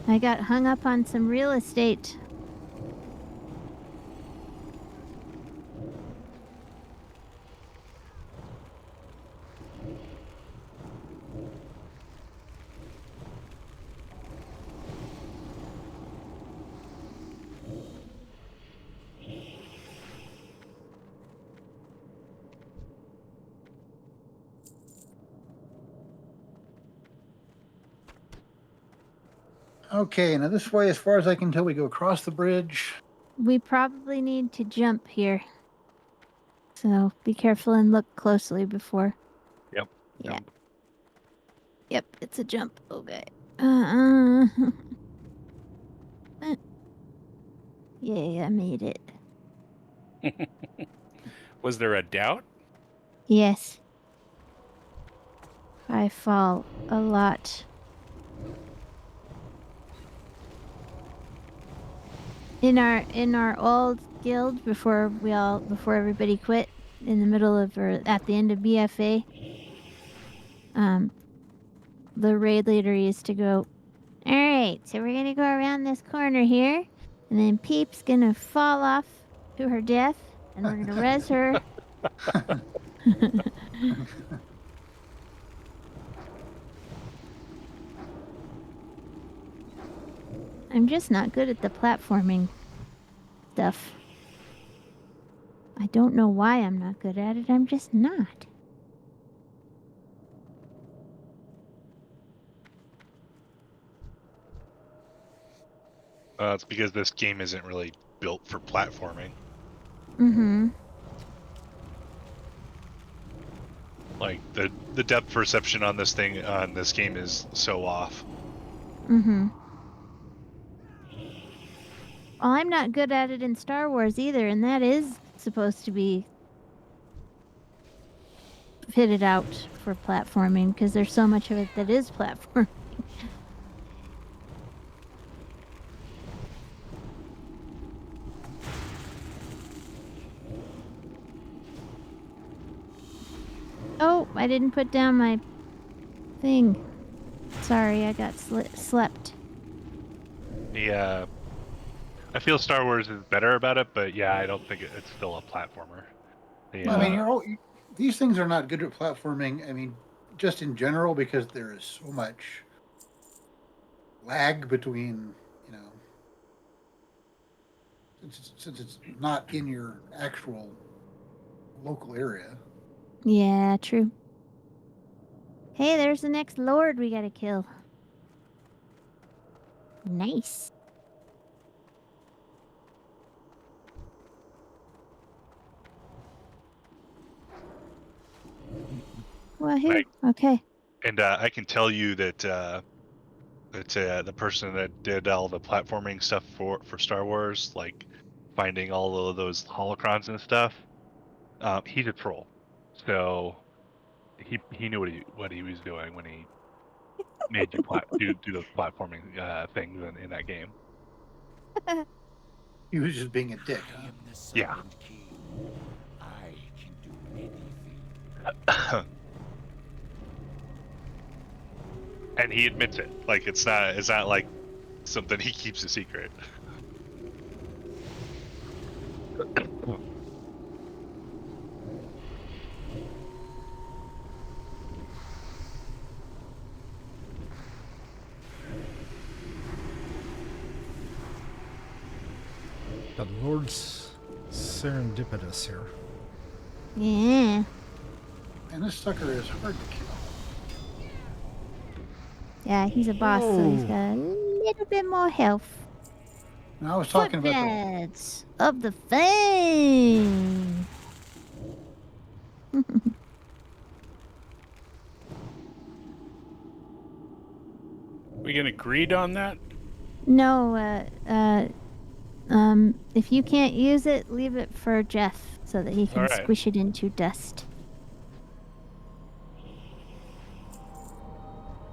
I got hung up on some real estate. Okay, now this way, as far as I can tell, we go across the bridge. We probably need to jump here. So be careful and look closely before. Yep. Yeah. Yep. Yep, it's a jump. Okay. Yay, I made it. Was there a doubt? Yes. I fall a lot. In our old guild before everybody quit in the middle of or at the end of BFA, the raid leader used to go, all right, so we're gonna go around this corner here, and then Peep's gonna fall off to her death, and we're gonna res her. I'm just not good at the platforming stuff. I don't know why I'm not good at it. I'm just not. It's because this game isn't really built for platforming. Mm-hmm. Like the depth perception on this game is so off. Mm-hmm. Well, I'm not good at it in Star Wars either, and that is supposed to be fitted out for platforming because there's so much of it that is platform. Oh, I didn't put down my thing. Sorry, I got slept. Yeah, I feel Star Wars is better about it, but yeah, I don't think it's still a platformer. I mean, these things are not good at platforming. I mean, just in general, because there is so much lag between, since it's not in your actual local area. Yeah, true. Hey, there's the next lord we gotta kill. Nice. Woohoo. Right. Okay. And I can tell you that the person that did all the platforming stuff for Star Wars, like finding all of those holocrons and stuff, he's a troll. So he knew what he was doing when he made you do those platforming things in that game. He was just being a dick, I huh? am the Yeah. Serpent King. I can do anything. And he admits it. Like it's not like something he keeps a secret. The Lord's serendipitous here. Yeah. And this sucker is hard to kill. Yeah, he's a boss, so he's Whoa. got a little bit more health. Now, I was talking about the Footpads of the Fang. We gonna agreed on that? No, if you can't use it, leave it for Jeff so that he can Alright. squish it into dust.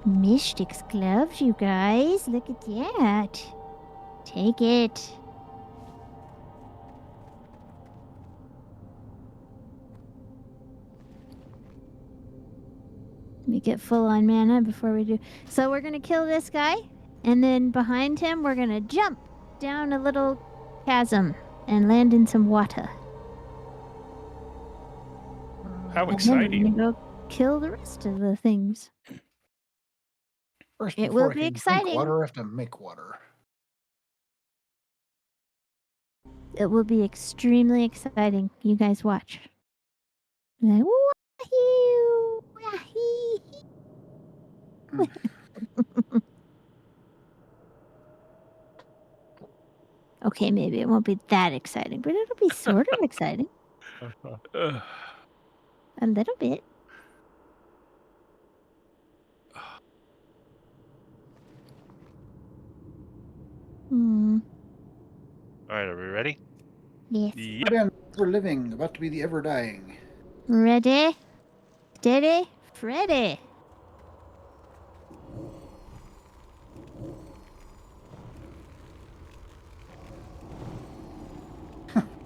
Mystic's gloves, you guys. Look at that. Take it. Let me get full on mana before we do. So we're gonna kill this guy, and then behind him we're gonna jump down a little chasm and land in some water. How And then exciting. we're gonna go kill the rest of the things. first It before will I be can exciting. drink water, I have to make water. It will be extremely exciting. You guys watch. Like, wahoo! Wahee! Okay, maybe it won't be that exciting, but it'll be sort of exciting. A little bit. right, are we ready? Yes. Yep. We're ever living, about to be the ever dying. Ready? Steady? Freddy.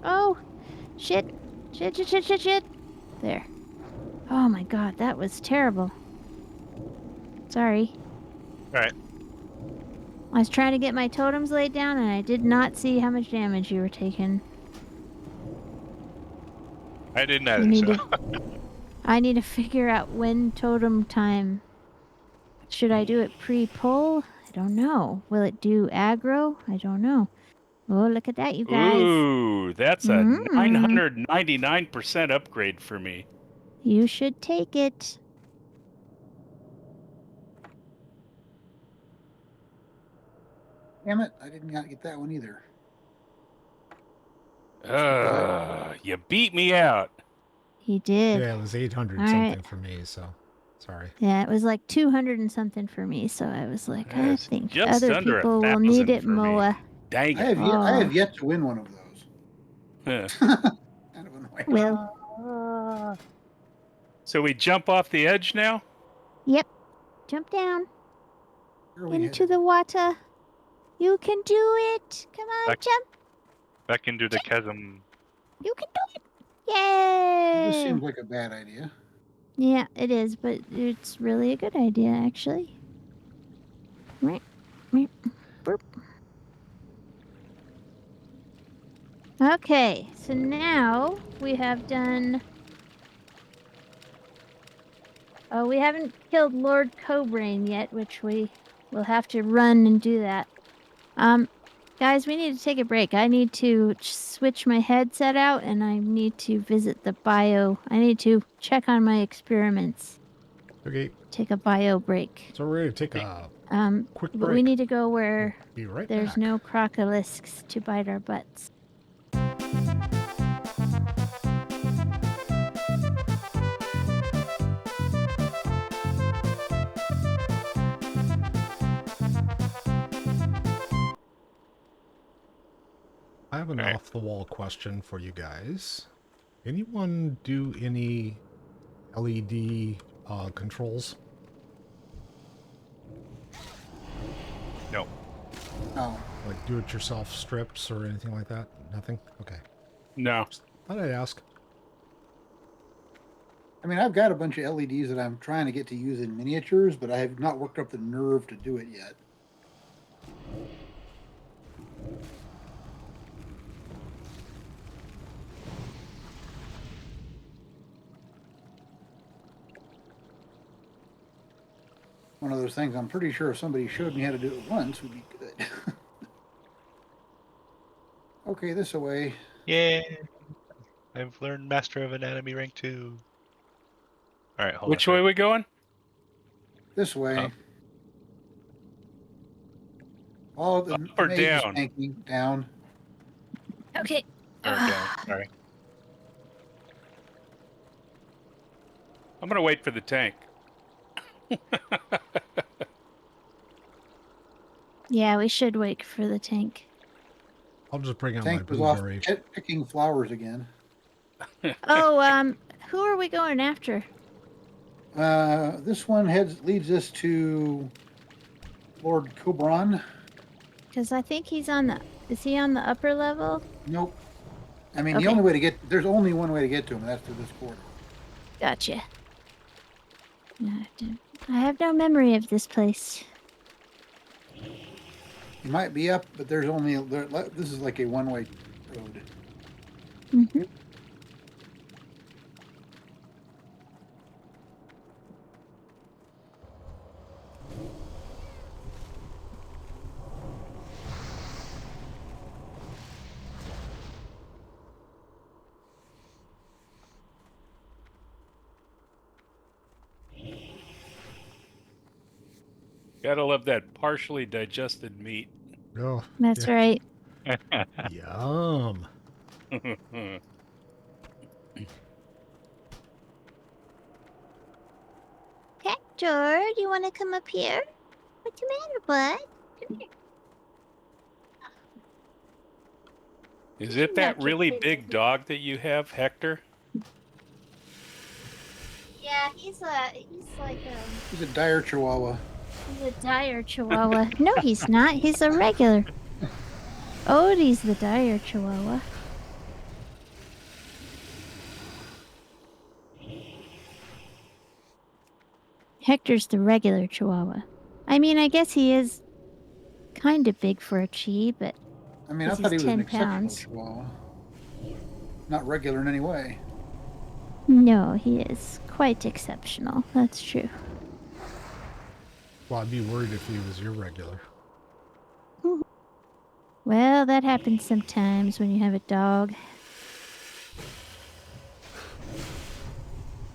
Oh, shit. Shit. There. Oh my god, that was terrible. Sorry. Alright. I was trying to get my totems laid down and I did not see how much damage you were taking. I didn't You either, need so. to, I need to figure out when totem time. Should I do it pre-pull? I don't know. Will it do aggro? I don't know. Oh, look at that, you guys. Ooh, that's a Mm. 999% upgrade for me. You should take it. Damn it, I did not get that one either. You beat me out. He did. Yeah, it was 800 All something right. for me, so sorry. Yeah, it was like 200 and something for me, so I was like, I That's think just other under people will need 1,000 it for me. more. Dang I it. have yet to win one of those. Huh. Kind of annoying. Well, So we jump off the edge now? yep. Jump down Where are we into headed? the water. You can do it. Come on, Back- jump. Back into the chasm. You can do it. Yay! This seems like a bad idea. Yeah, it is, but it's really a good idea, actually. Right. Burp. Okay, so now we have done. Oh, we haven't killed Lord Cobrain yet, which we will have to run and do that. Guys, we need to take a break. I need to switch my headset out, and I need to visit the bio. I need to check on my experiments. Okay, Take a bio break. so we're going to take a quick But break. we need to go where Be right there's back. no crocolisks to bite our butts. I have an Alright. off-the-wall question for you guys. Anyone do any LED controls? No. Oh, Like do-it-yourself strips or anything like that? Nothing? Okay. No. Thought I'd ask. I mean, I've got a bunch of LEDs that I'm trying to get to use in miniatures, but I have not worked up the nerve to do it yet. One of those things I'm pretty sure if somebody showed me how to do it once would be good. Okay, this away. Yeah. I've learned Master of Anatomy rank 2. Alright, hold Which on. way we going? This way. Up. All the Up or mage is down? tanking down. Okay. Or down. Sorry. I'm going to wait for the tank. Yeah, we should wait for the tank. I'll just bring out my Tank was off blueberry. picking flowers again. Oh, who are we going after? This one leads us to Lord Cobran. Because I think he's on the. Is he on the upper level? Nope. I mean, Okay. the only way to get there's only one way to get to him, and that's through this corridor. Gotcha. I have no memory of this place. He might be up, but there's only this is like a one-way road. Mm-hmm. Gotta love that partially digested meat. Oh, That's yeah. right. Yum. Hector, do you want to come up here? What's the matter, bud? Come here. Is You it that knock your really kids big over. dog that you have, Hector? Yeah, he's He's a dire chihuahua. a dire chihuahua. No, he's not. He's a regular. Odie's the dire chihuahua. Hector's the regular chihuahua. I mean, I guess he is kind of big for a chi, but I mean, I 'cause thought he he's was an 10 exceptional pounds. chihuahua. Not regular in any way. No, he is quite exceptional. That's true. Well, I'd be worried if he was irregular. Well, that happens sometimes when you have a dog.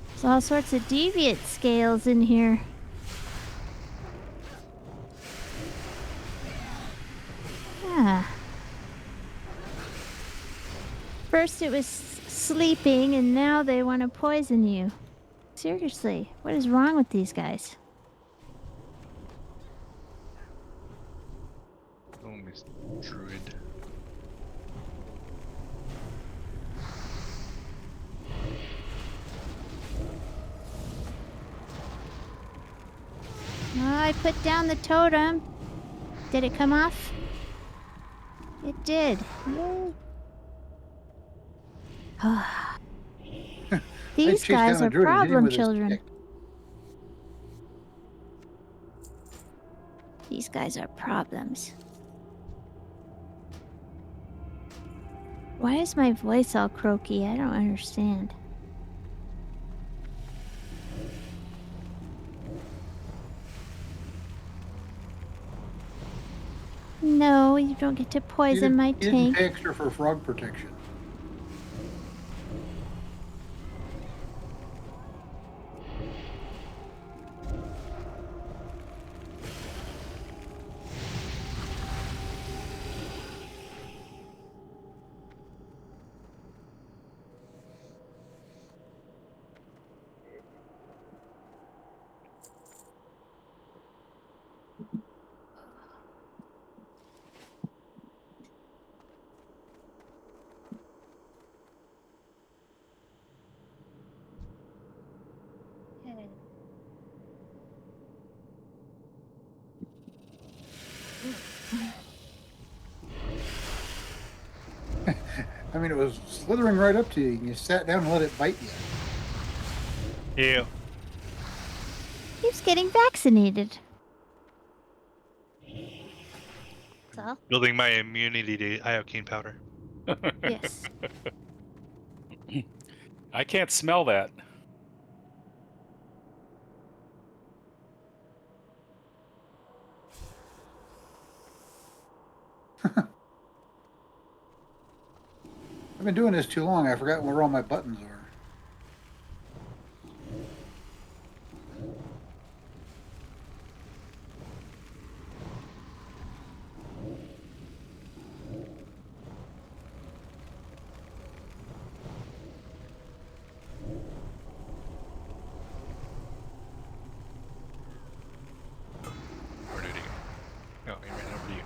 There's all sorts of deviant scales in here. Ah. First it was sleeping, and now they want to poison you. Seriously, what is wrong with these guys? Oh, Miss Druid. Oh, I put down the totem. Did it come off? It did. Yay. These chased guys down a are druid and hit him problem with a children. stick. These guys are problems. Why is my voice all croaky? I don't understand. No, you don't get to poison my You didn't tank. pay extra for frog protection. I mean, it was slithering right up to you, and you sat down and let it bite you. Yeah. Keeps getting vaccinated. That's all. Building my immunity to iocane powder. Yes. I can't smell that. I've been doing this too long. I forgot where all my buttons are. Where did he go? No, he ran over to you.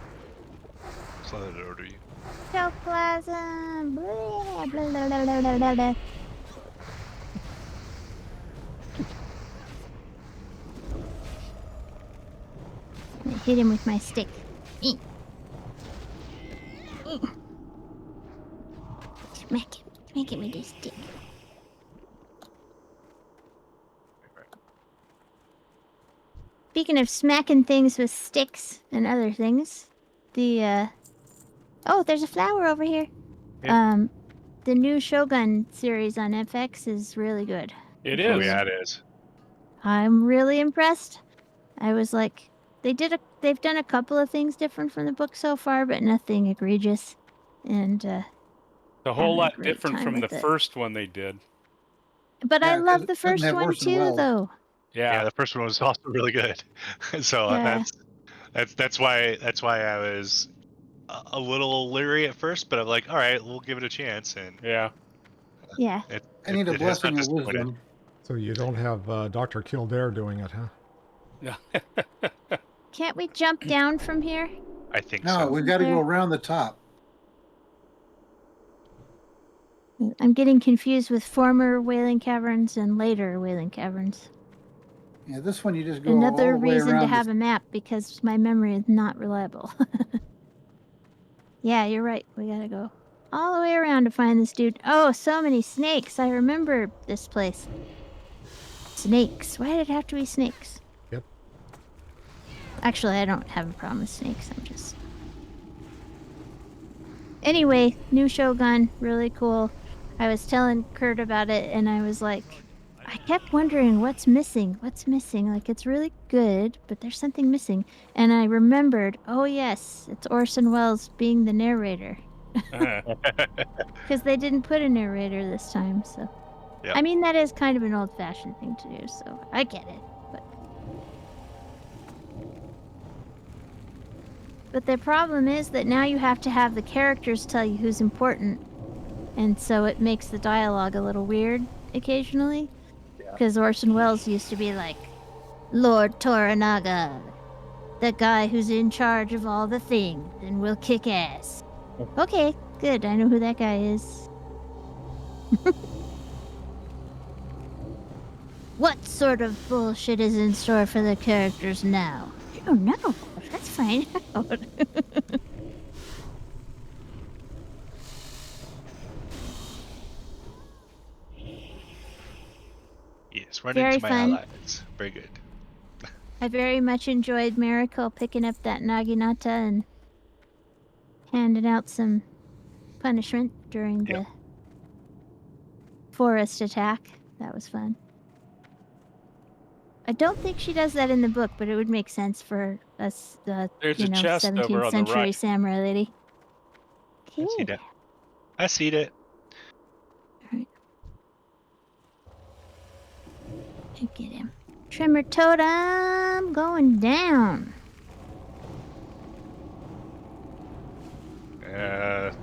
Slid it over to you. Ectoplasm. Blah, blah, blah, blah, blah, blah, blah. I hit him with my stick. Eh. Eh. Smack him. Smack him with his stick. Speaking of smacking things with sticks and other things, oh, there's a flower over here. Yeah. The new Shogun series on FX is really good. It Oh is. yeah, it is. I'm really impressed. I was like, they've done a couple of things different from the book so far, but nothing egregious. And A whole having a lot great different time from the with it. first one they did. But I Yeah, 'cause love it the doesn't first have one Orson too, Welles. though. Yeah, Yeah. the first one was also really good. So Yeah. that's why I was a little leery at first, but I'm like, all right, we'll give it a chance, and Yeah. Yeah. I need a it has not blessing of disappointed. wisdom. So you don't have Dr. Kildare doing it, huh? Yeah. Can't we jump down from here? I think No, so. we've got to go There. around the top. I'm getting confused with former Wailing Caverns and later Wailing Caverns. Yeah, this one you just go Another all the way reason to around. have a map because my memory is not reliable. Yeah, you're right. We gotta go all the way around to find this dude. Oh, so many snakes. I remember this place. Snakes. Why did it have to be snakes? Yep. Actually, I don't have a problem with snakes. I'm just. Anyway, new Shogun. Really cool. I was telling Kurt about it and I was like, I kept wondering what's missing. What's missing? Like, it's really good, but there's something missing. And I remembered, oh, yes, it's Orson Welles being the narrator. Because they didn't put a narrator this time, so. Yep. I mean, that is kind of an old-fashioned thing to do, so I get it. But the problem is that now you have to have the characters tell you who's important, and so it makes the dialogue a little weird occasionally. Because Orson Welles used to be like, Lord Toranaga, the guy who's in charge of all the things and will kick ass. Okay, good. I know who that guy is. What sort of bullshit is in store for the characters now? I don't know. Let's find out. Yes, run Very into my fun. allies. Very good. I very much enjoyed Miracle picking up that Naginata and handing out some punishment during the forest attack. That was fun. I don't think she does that in the book, but it would make sense for us, There's a chest 17th over on the century right. samurai lady. I see that. I see it. Alright. Get him. Trimmer totem going down.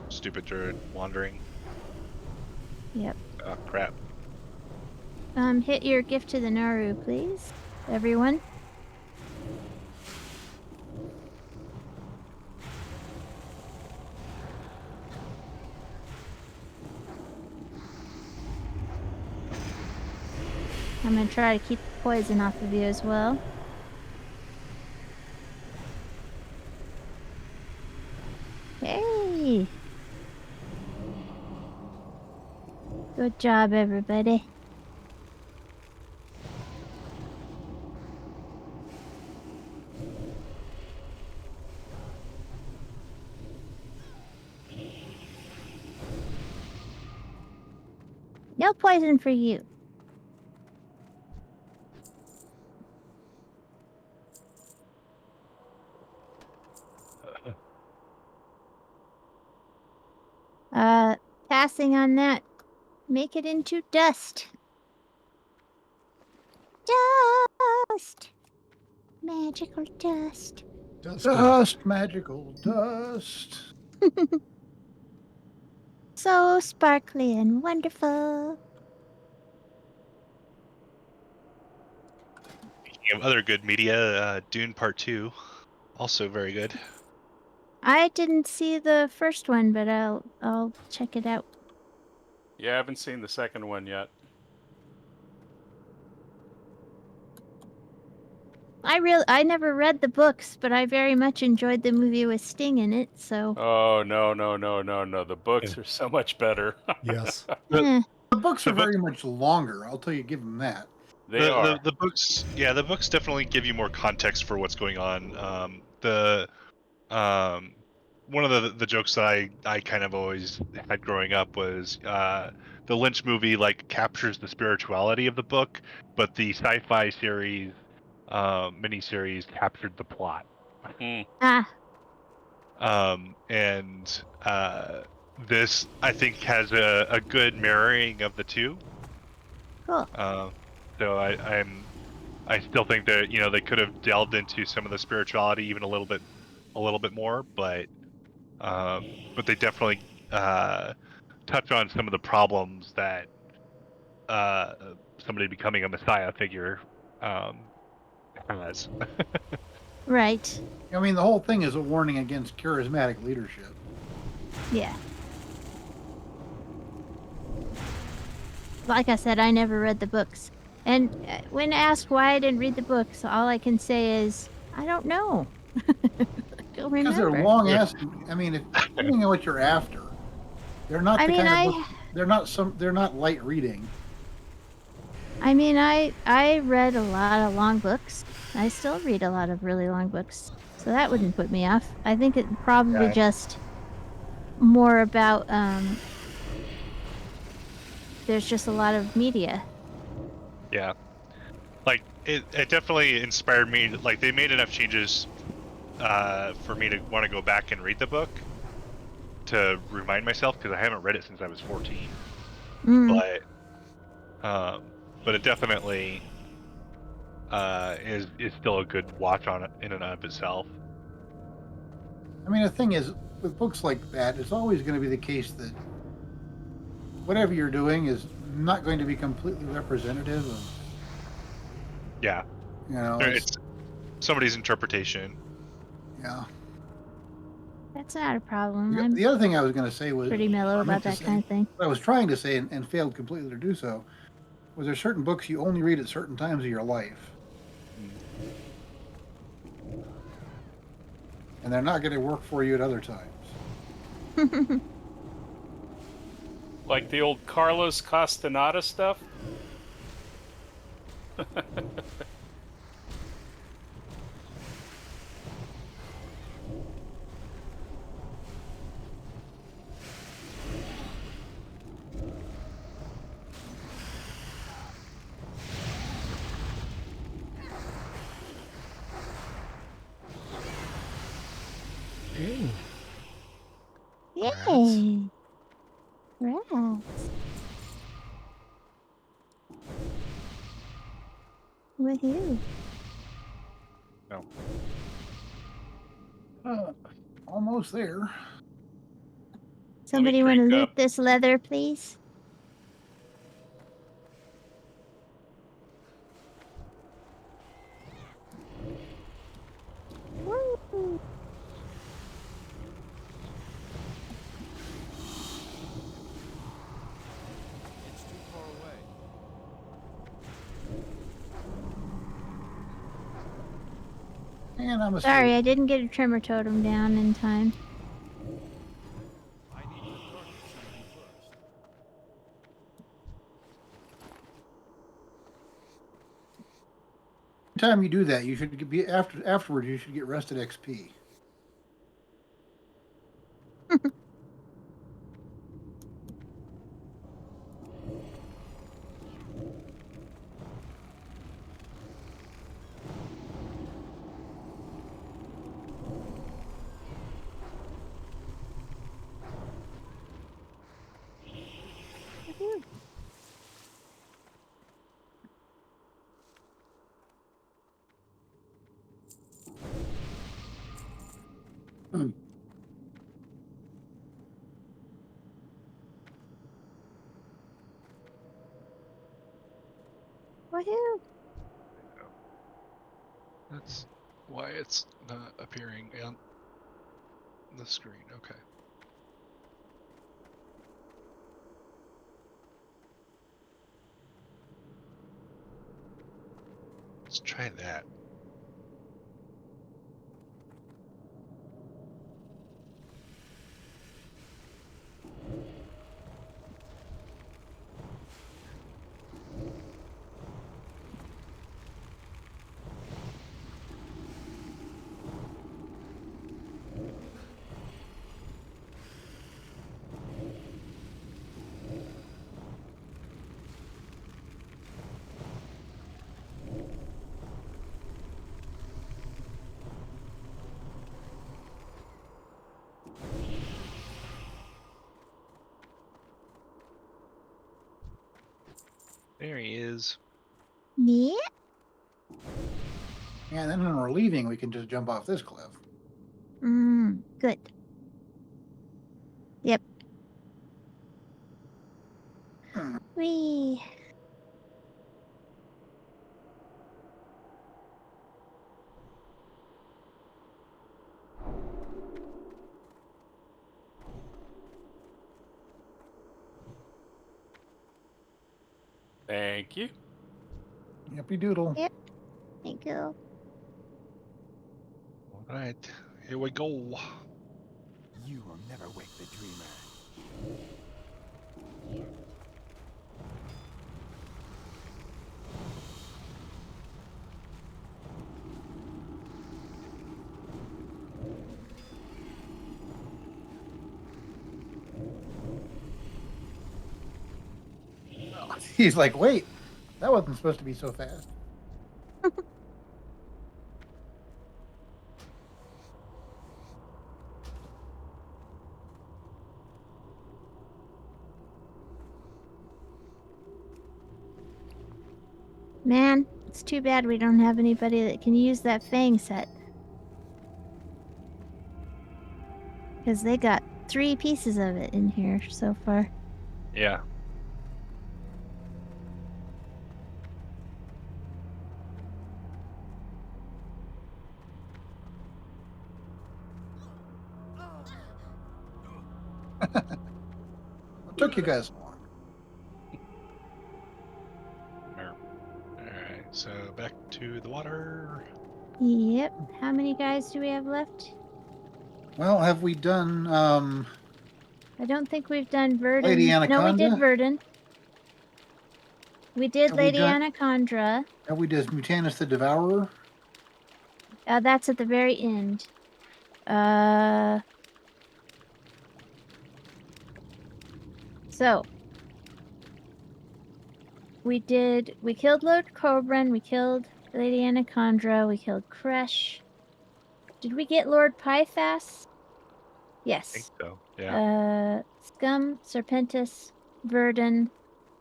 Stupid druid wandering. Yep. Oh crap. Hit your gift to the Naru, please. Everyone. I'm gonna try to keep the poison off of you as well. Hey! Good job, everybody. No poison for you. Passing on that, make it into dust. Dust! Magical dust. Dust, magical dust. So sparkly and wonderful. Speaking of other good media, Dune Part 2, also very good. I didn't see the first one, but I'll check it out. Yeah, I haven't seen the second one yet. I never read the books, but I very much enjoyed the movie with Sting in it, so Oh, no. The books are so much better. Yes. eh. The books The are very much longer. I'll tell you, give them that. They are. The books, yeah, the books definitely give you more context for what's going on. One of the jokes that I kind of always had growing up was the Lynch movie like captures the spirituality of the book, but the sci-fi series miniseries captured the plot. Ah, And this I think has a good mirroring of the two. cool. So I still think that they could have delved into some of the spirituality even a little bit more, but they definitely touch on some of the problems that somebody becoming a messiah figure has. Right. I mean, the whole thing is a warning against charismatic leadership. Yeah. like I said, I never read the books. And when asked why I didn't read the books, all I can say is, I don't know. Don't Because they're remember. long ass. I mean, if depending on what you're after, they're not I the mean, kind of book. They're not light reading. I read a lot of long books. I still read a lot of really long books. So that wouldn't put me off. I think it probably Yeah. just more about there's just a lot of media. Yeah. Like it definitely inspired me. Like they made enough changes for me to want to go back and read the book to remind myself because I haven't read it since I was 14. Mm. But it definitely is still a good watch on it in and of itself. I mean, the thing is, with books like that, it's always going to be the case that whatever you're doing is not going to be completely representative of, Yeah, you know, it's somebody's interpretation. yeah. That's not a problem. I'm The other thing I was going to say was, pretty mellow I meant about to that say, kind of thing. what I was trying to say and failed completely to do so, was there certain books you only read at certain times of your life, and they're not going to work for you at other times. Like the old Carlos Castaneda stuff. Hey. Yay! Rats. Woohoo. No. Almost there. Somebody want to drink loot up. this leather, please? Woo! It's too far away. And I'm Sorry, asleep. I didn't get a tremor totem down in time. I need the target sample first. Every time you do that, you should be afterwards. You should get rested XP. Woohoo. Woohoo! That's why it's not appearing on the screen. Okay. Let's try that. There he is. Me? And then when we're leaving, we can just jump off this cliff. Good. Yep. Whee! Thank you. Yippee doodle. Yep. Thank you. All right, here we go. You will never wake the dreamer. He's like, wait, that wasn't supposed to be so fast. Man, it's too bad we don't have anybody that can use that Fang set. Because they got 3 pieces of it in here so far. Yeah. What took you guys so long? All right, so back to the water. Yep. How many guys do we have left? Well, have we done I don't think we've done Verdun. Lady No, we did Anaconda? Verdun. We did Have we Lady done- Anaconda. Have we done Mutanus the Devourer? That's at the very end. So we killed Lord Cobran, we killed Lady Anaconda, we killed Kresh. Did we get Lord Pythas? I think Yes. so. Yeah. Scum, Serpentis, Verdun.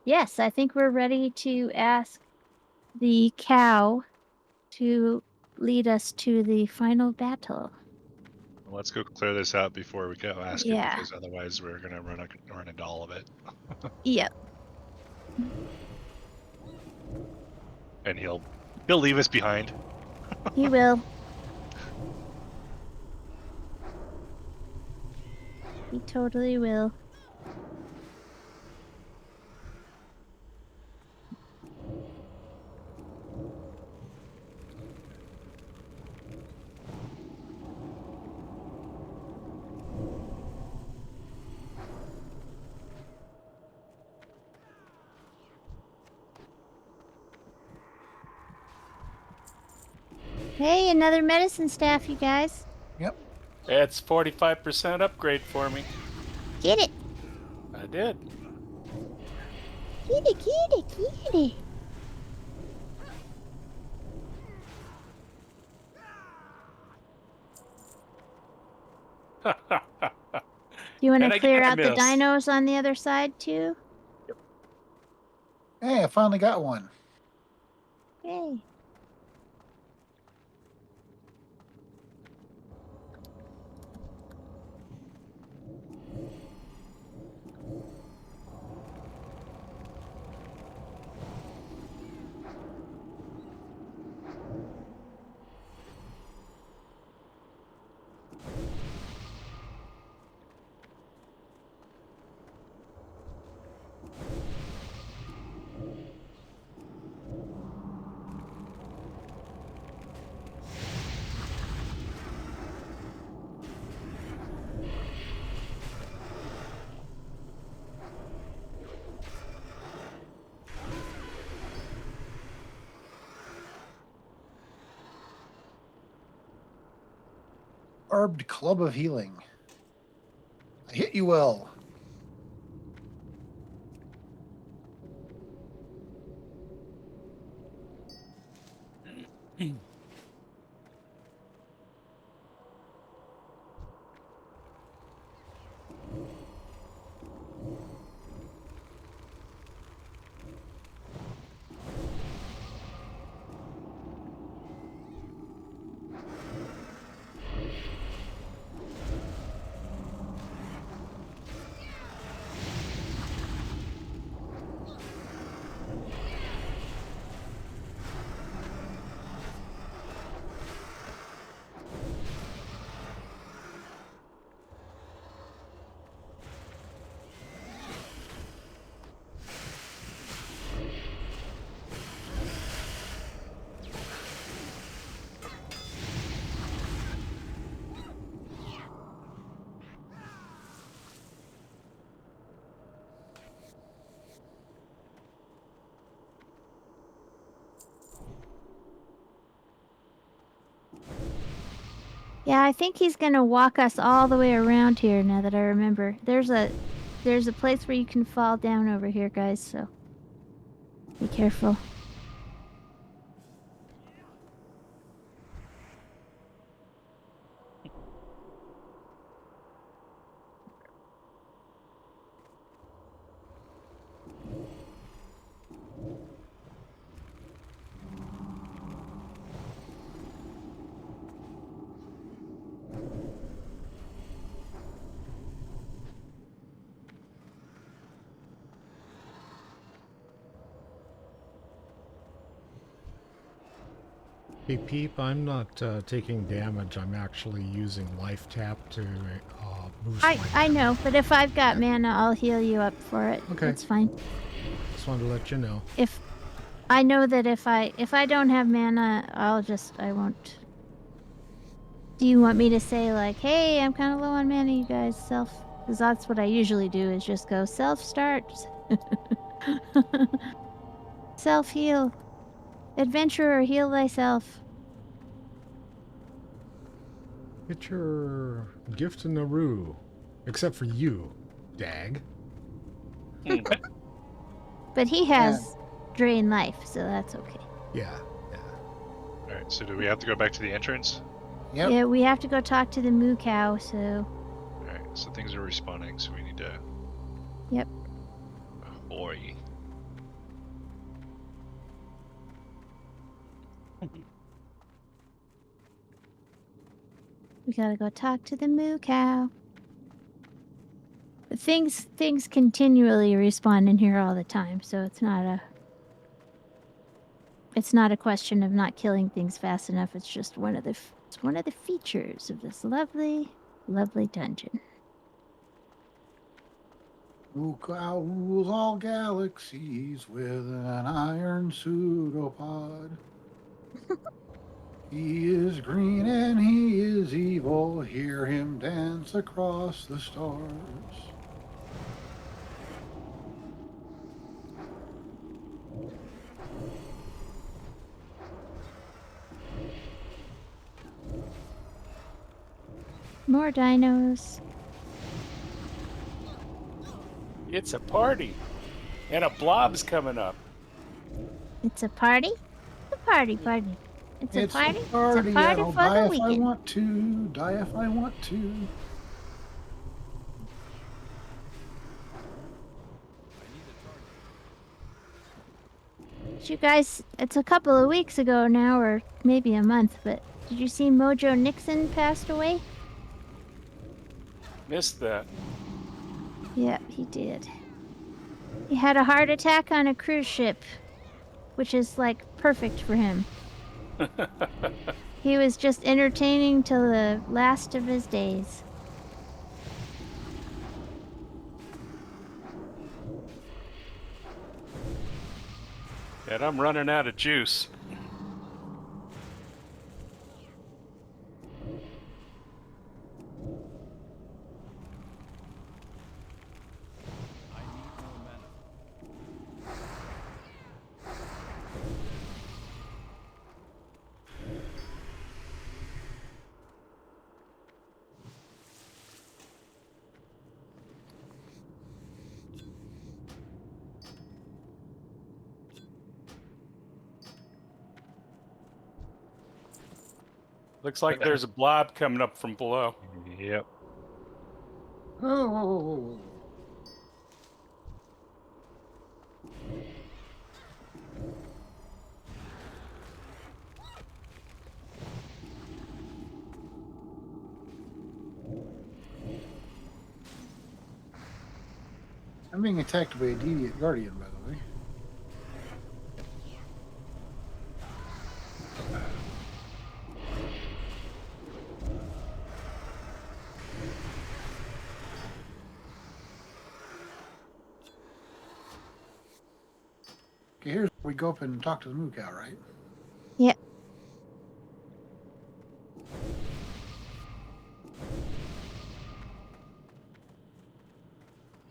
Yes, I think we're ready to ask the cow to lead us to the final battle. Well, let's go clear this out before we go ask it, Yeah. because otherwise we're gonna run into all of it, Yep. and he'll leave us behind. He will. He totally will. Hey, another medicine staff, you guys. Yep. It's 45% upgrade for me. Get it. I did. Get it, get it, get it. Do you want And to I clear gotta out the miss. dinos on the other side too? Hey, I finally got one. Yay. Barbed Club of Healing. I hit you well. Yeah, I think he's gonna walk us all the way around here now that I remember. There's a place where you can fall down over here, guys, so be careful. Hey, Peep, I'm not taking damage. I'm actually using life tap to boost my I know, mana. but if I've got mana, I'll heal you up for it. Okay. It's fine. Just wanted to let you know. If I know that if I don't have mana, I won't. Do you want me to say like, "Hey, I'm kind of low on mana, you guys, self"? Because that's what I usually do is just go self start, self heal, adventurer heal thyself. Get your gift to Naru. Except for you, Dag. But he has drain life, so that's okay. Yeah, yeah. All right. So do we have to go back to the entrance? Yep. Yeah, we have to go talk to the moo cow. So All right. So things are respawning. So we need to. Yep. Ahoy. we gotta go talk to the moo cow. But things continually respawn in here all the time, so it's not a question of not killing things fast enough. It's just one of the features of this lovely dungeon. Who rules all galaxies with an iron pseudopod? He is green and he is evil. Hear him dance across the stars. More dinos. It's a party. And a blob's coming up. It's a party. It's a party. It's a party. It's a and party I'll for die the if I weekend. want to. Die if I want to. Did you guys? It's a couple of weeks ago now, or maybe a month. But did you see Mojo Nixon passed away? Missed that. Yep, he did. He had a heart attack on a cruise ship, which is like perfect for him. He was just entertaining till the last of his days. And I'm running out of juice. I need more mana. Looks like there's a blob coming up from below. Yep. Oh. I'm being attacked by a deviant guardian, by the way. Okay, here's where we go up and talk to the moo cow, right? Yep.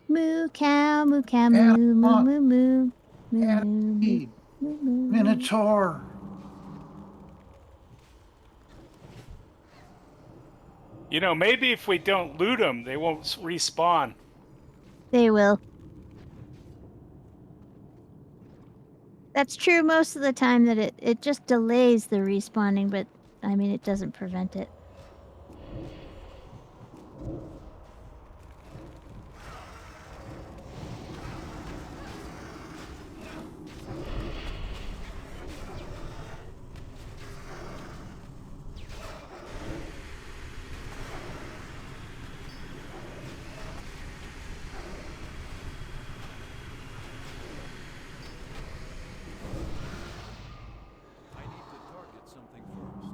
Moo cow, moo cow, moo moo moo moo moo moo Need moo moo. Minotaur. You know, maybe if we don't loot them, they won't respawn. They will. That's true most of the time that it just delays the respawning, but I mean, it doesn't prevent it. I need to target something first.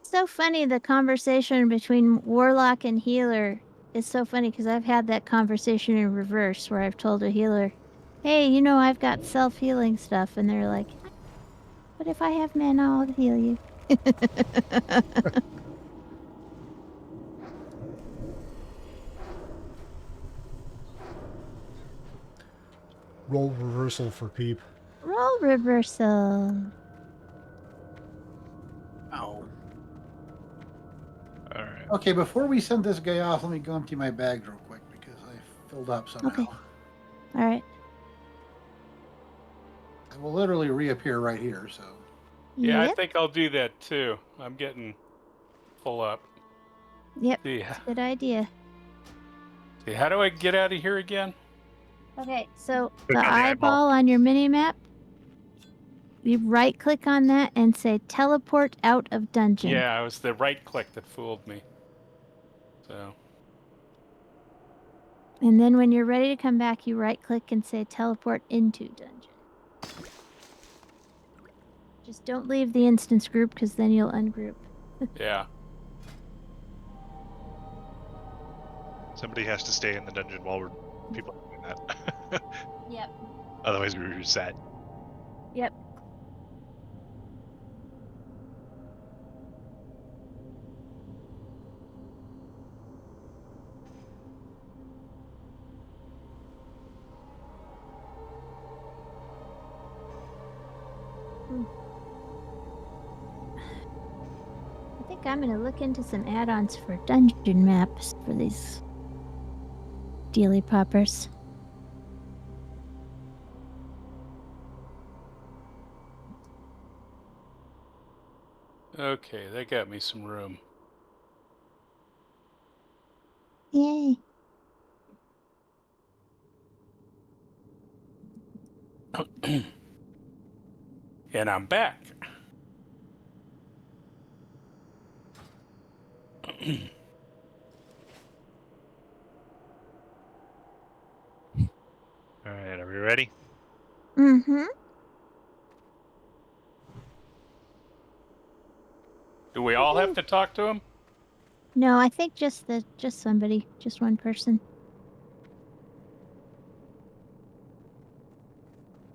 So funny, the conversation between Warlock and Healer is so funny because I've had that conversation in reverse where I've told a healer, hey, you know, I've got self-healing stuff. And they're like, but if I have mana, I'll heal you. Roll reversal for Peep. Roll reversal. Oh. All right. Okay, before we send this guy off, let me go empty my bags real quick because I filled up somehow. Okay. All right. I will literally reappear right here, so. Yeah, I Yep. think I'll do that too. I'm getting full up. Yep. See, It's a good idea. see, how do I get out of here again? Okay, so Click the on the eyeball. eyeball on your mini map, you right click on that and say teleport out of dungeon. Yeah, it was the right click that fooled me. So, And then when you're ready to come back, you right click and say teleport into dungeon. Just don't leave the instance group because then you'll ungroup. yeah. Somebody has to stay in the dungeon while people are doing that. Yep. Otherwise, we reset. Yep. I think I'm going to look into some add-ons for dungeon maps for these dealy poppers. Okay, that got me some room. Yay. And I'm back. All right, are we ready? Mm-hmm. Do we all have to talk to him? No, I think just somebody, just one person.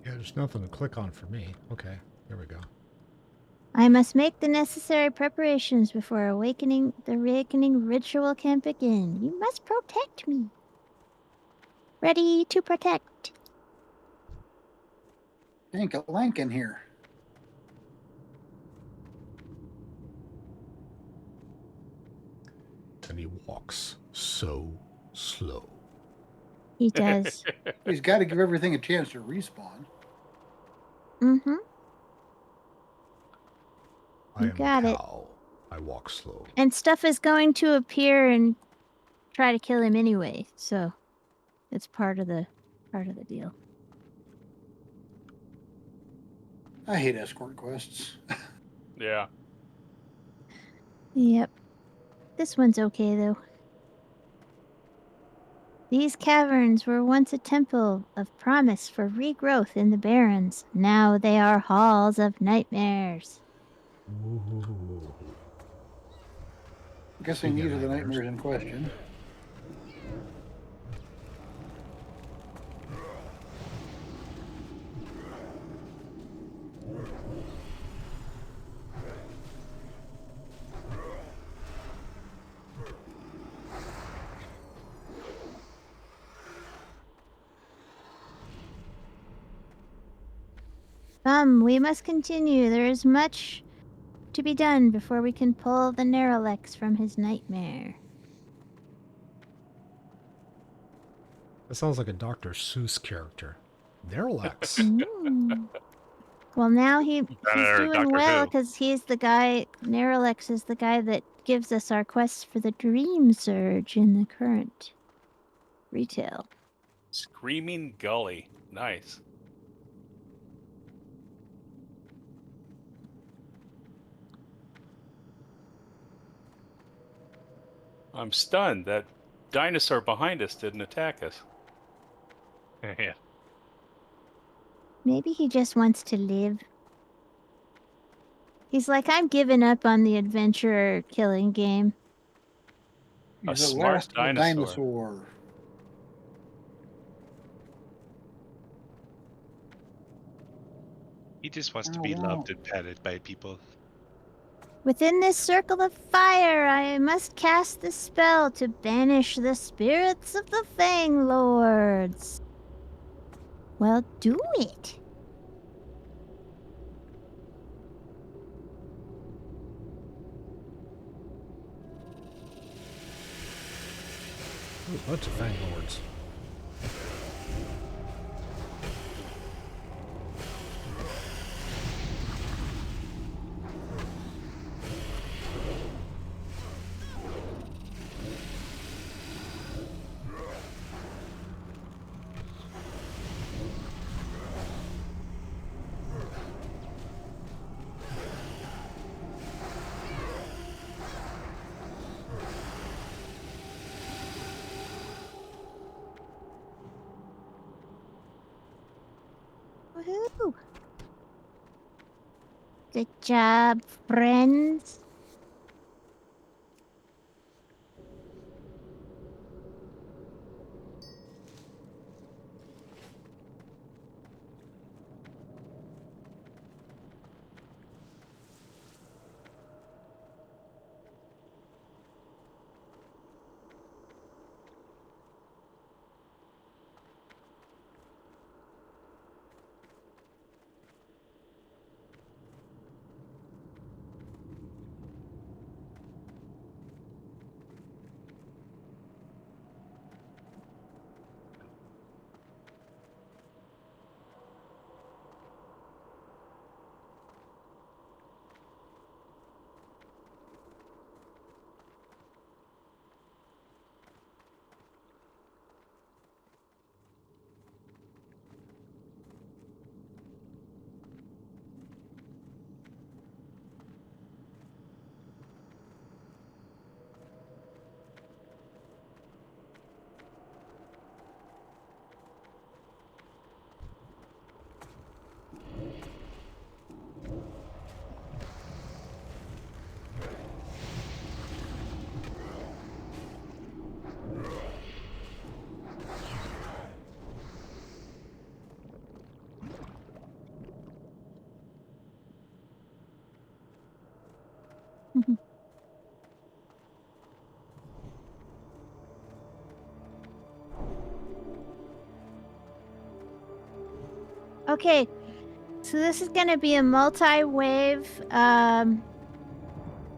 Yeah, there's nothing to click on for me. Okay, there we go. I must make the necessary preparations before the awakening ritual can begin. You must protect me. Ready to protect. Ain't a lank in here. And he walks so slow. He does. He's got to give everything a chance to respawn. Mm-hmm. I You am got a it. cow. I walk slow. And stuff is going to appear and try to kill him anyway, so it's part of the deal. I hate escort quests. Yeah. Yep. This one's okay though. These caverns were once a temple of promise for regrowth in the barrens. Now they are halls of nightmares. Ooh. Guessing Speaking of these are the nightmares. nightmares in question. Come, we must continue. There is much to be done before we can pull the Neralex from his nightmare. That sounds like a Dr. Seuss character. Nerlex. Mm. Well, now he's Or doing Doctor well Who. because he's the guy. Neralex is the guy that gives us our quests for the Dream Surge in the current retail. Screaming Gully. Nice. I'm stunned that dinosaur behind us didn't attack us. Yeah. Maybe he just wants to live. He's like, I'm giving up on the adventurer killing game. He's A the smart last of the dinosaur. dinosaur. He just wants to Oh, be wow. loved and petted by people. Within this circle of fire, I must cast the spell to banish the spirits of the Fang Lords. Well, do it. Ooh, a bunch of Fang Lords. Woohoo! Good job, friends. Okay, so this is gonna be a multi-wave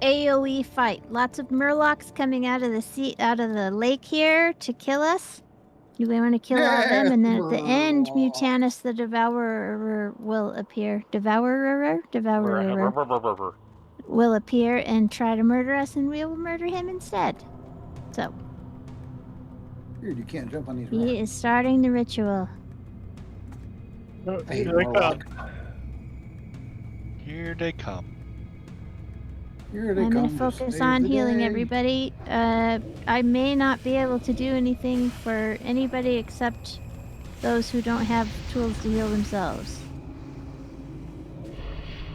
AoE fight. Lots of murlocs coming out of the lake here to kill us. You want to kill all of them, and then at the end, Murloc. Mutanus the Devourer will appear. Devourer will appear and try to murder us, and we will murder him instead. So Weird, you can't jump on these he rocks. is starting the ritual. I hate Murloc. Here they come. Here they I'm come going to to focus save on the healing day. everybody. I may not be able to do anything for anybody except those who don't have tools to heal themselves.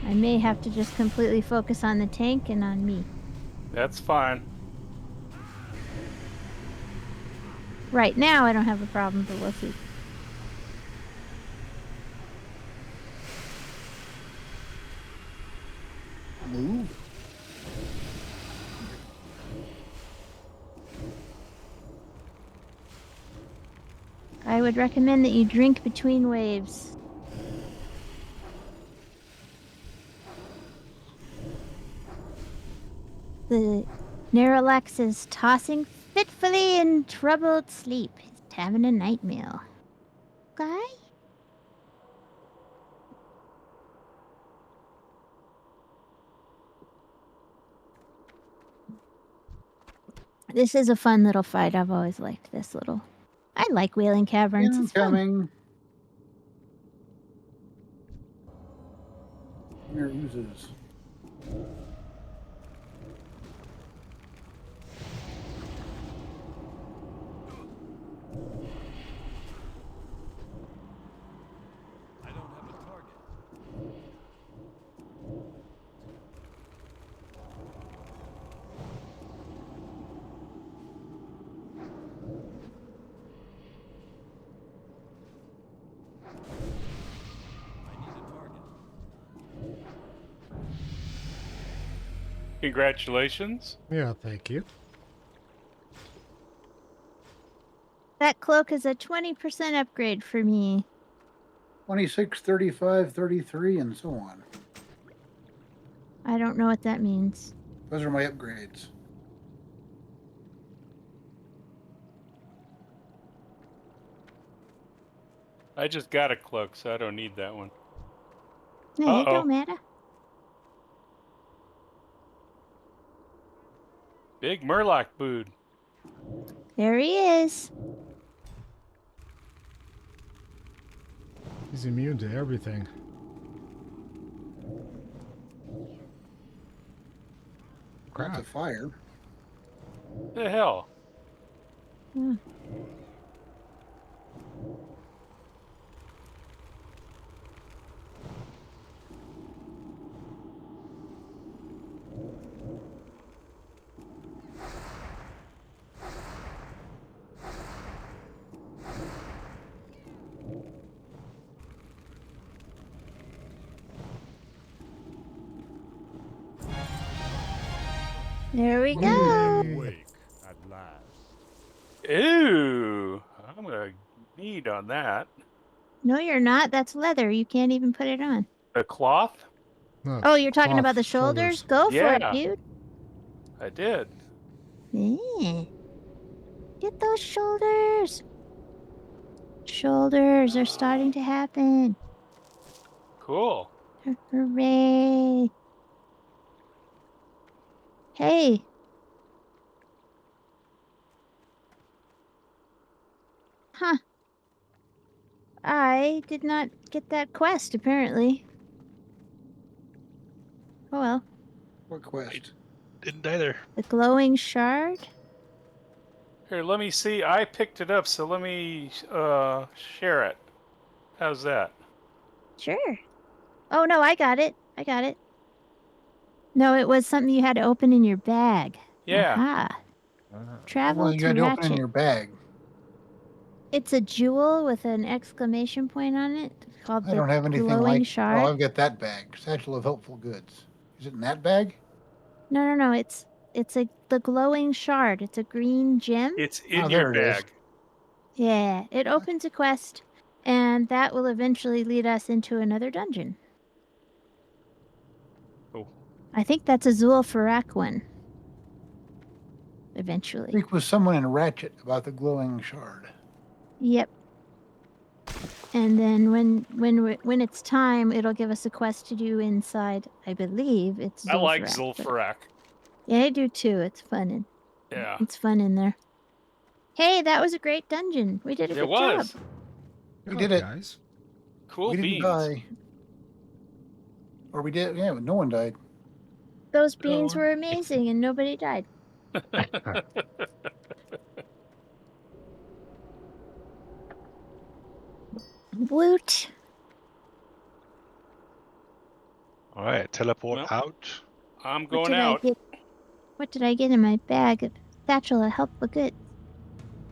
I may have to just completely focus on the tank and on me. That's fine. Right now, I don't have a problem, but we'll see. Move. I would recommend that you drink between waves. The Neralax is tossing fitfully in troubled sleep. He's having a nightmare. Okay? This is a fun little fight. I've always liked this little. I like Wailing Caverns. It's fun. Incoming. Mirror oozes. I don't have a target. I need a target. Congratulations. Yeah, thank you. That cloak is a 20% upgrade for me. 26, 35, 33, and so on. I don't know what that means. Those are my upgrades. I just got a cloak, so I don't need that one. Hey, it Uh-oh. don't matter. Big Murloc bood. There he is. He's immune to everything. Lots Crap. of fire. The hell? Hmm. There we go. Wake at last. Ooh, I'm gonna need on that. No, you're not. That's leather. You can't even put it on. The cloth? No, Oh, you're talking cloth about the shoulders? Go for it, Yeah. dude. I did. Yeah. Get those shoulders. Shoulders are starting to happen. Cool. Hooray. Hey. Huh. I did not get that quest, apparently. Oh well. What quest? Didn't either. The glowing shard? Here, let me see. I picked it up, so let me share it. How's that? Sure. Oh no, I got it. I got it. No, it was something you had to open in your bag. Yeah. Aha. What Travel was you to got to open in Ratchet. your bag? It's a jewel with an exclamation point on it called I the don't have anything glowing like. shard. Oh, I've got that bag. Satchel of helpful goods. Is it in that bag? No. It's the glowing shard. It's a green gem. It's in Oh, your there it is. bag. Yeah, it opens a quest, and that will eventually lead us into another dungeon. Oh. I think that's a Zul'Farrak one. Eventually. Speak with someone in Ratchet about the glowing shard. Yep. And then when it's time, it'll give us a quest to do inside. I believe it's Zul'Farrak. I like but- Zul'Farrak. Yeah, I do too. It's fun. Yeah. It's fun in there. Hey, that was a great dungeon. We did a It good was. job. We Good did it. guys. Cool We didn't beans. die. Or we did. Yeah, no one died. Those beans were amazing, and nobody died. Woot. All right, teleport Well, out. I'm What going did out. I get? What did I get in my bag? A satchel of helpful goods.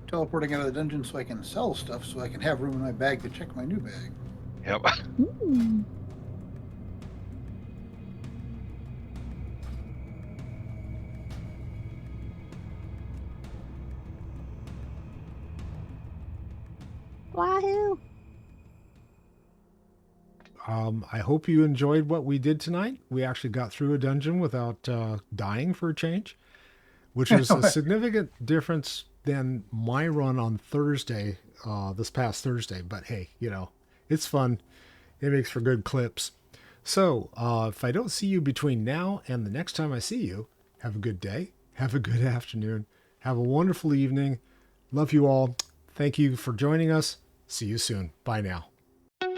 Teleporting out of the dungeon so I can sell stuff so I can have room in my bag to check my new bag. Yep. Hmm. Wahoo! I hope you enjoyed what we did tonight. We actually got through a dungeon without dying for a change, which is a significant difference than my run on Thursday, this past Thursday. But hey, it's fun. It makes for good clips. So if I don't see you between now and the next time I see you, have a good day. Have a good afternoon. Have a wonderful evening. Love you all. Thank you for joining us. See you soon. Bye now.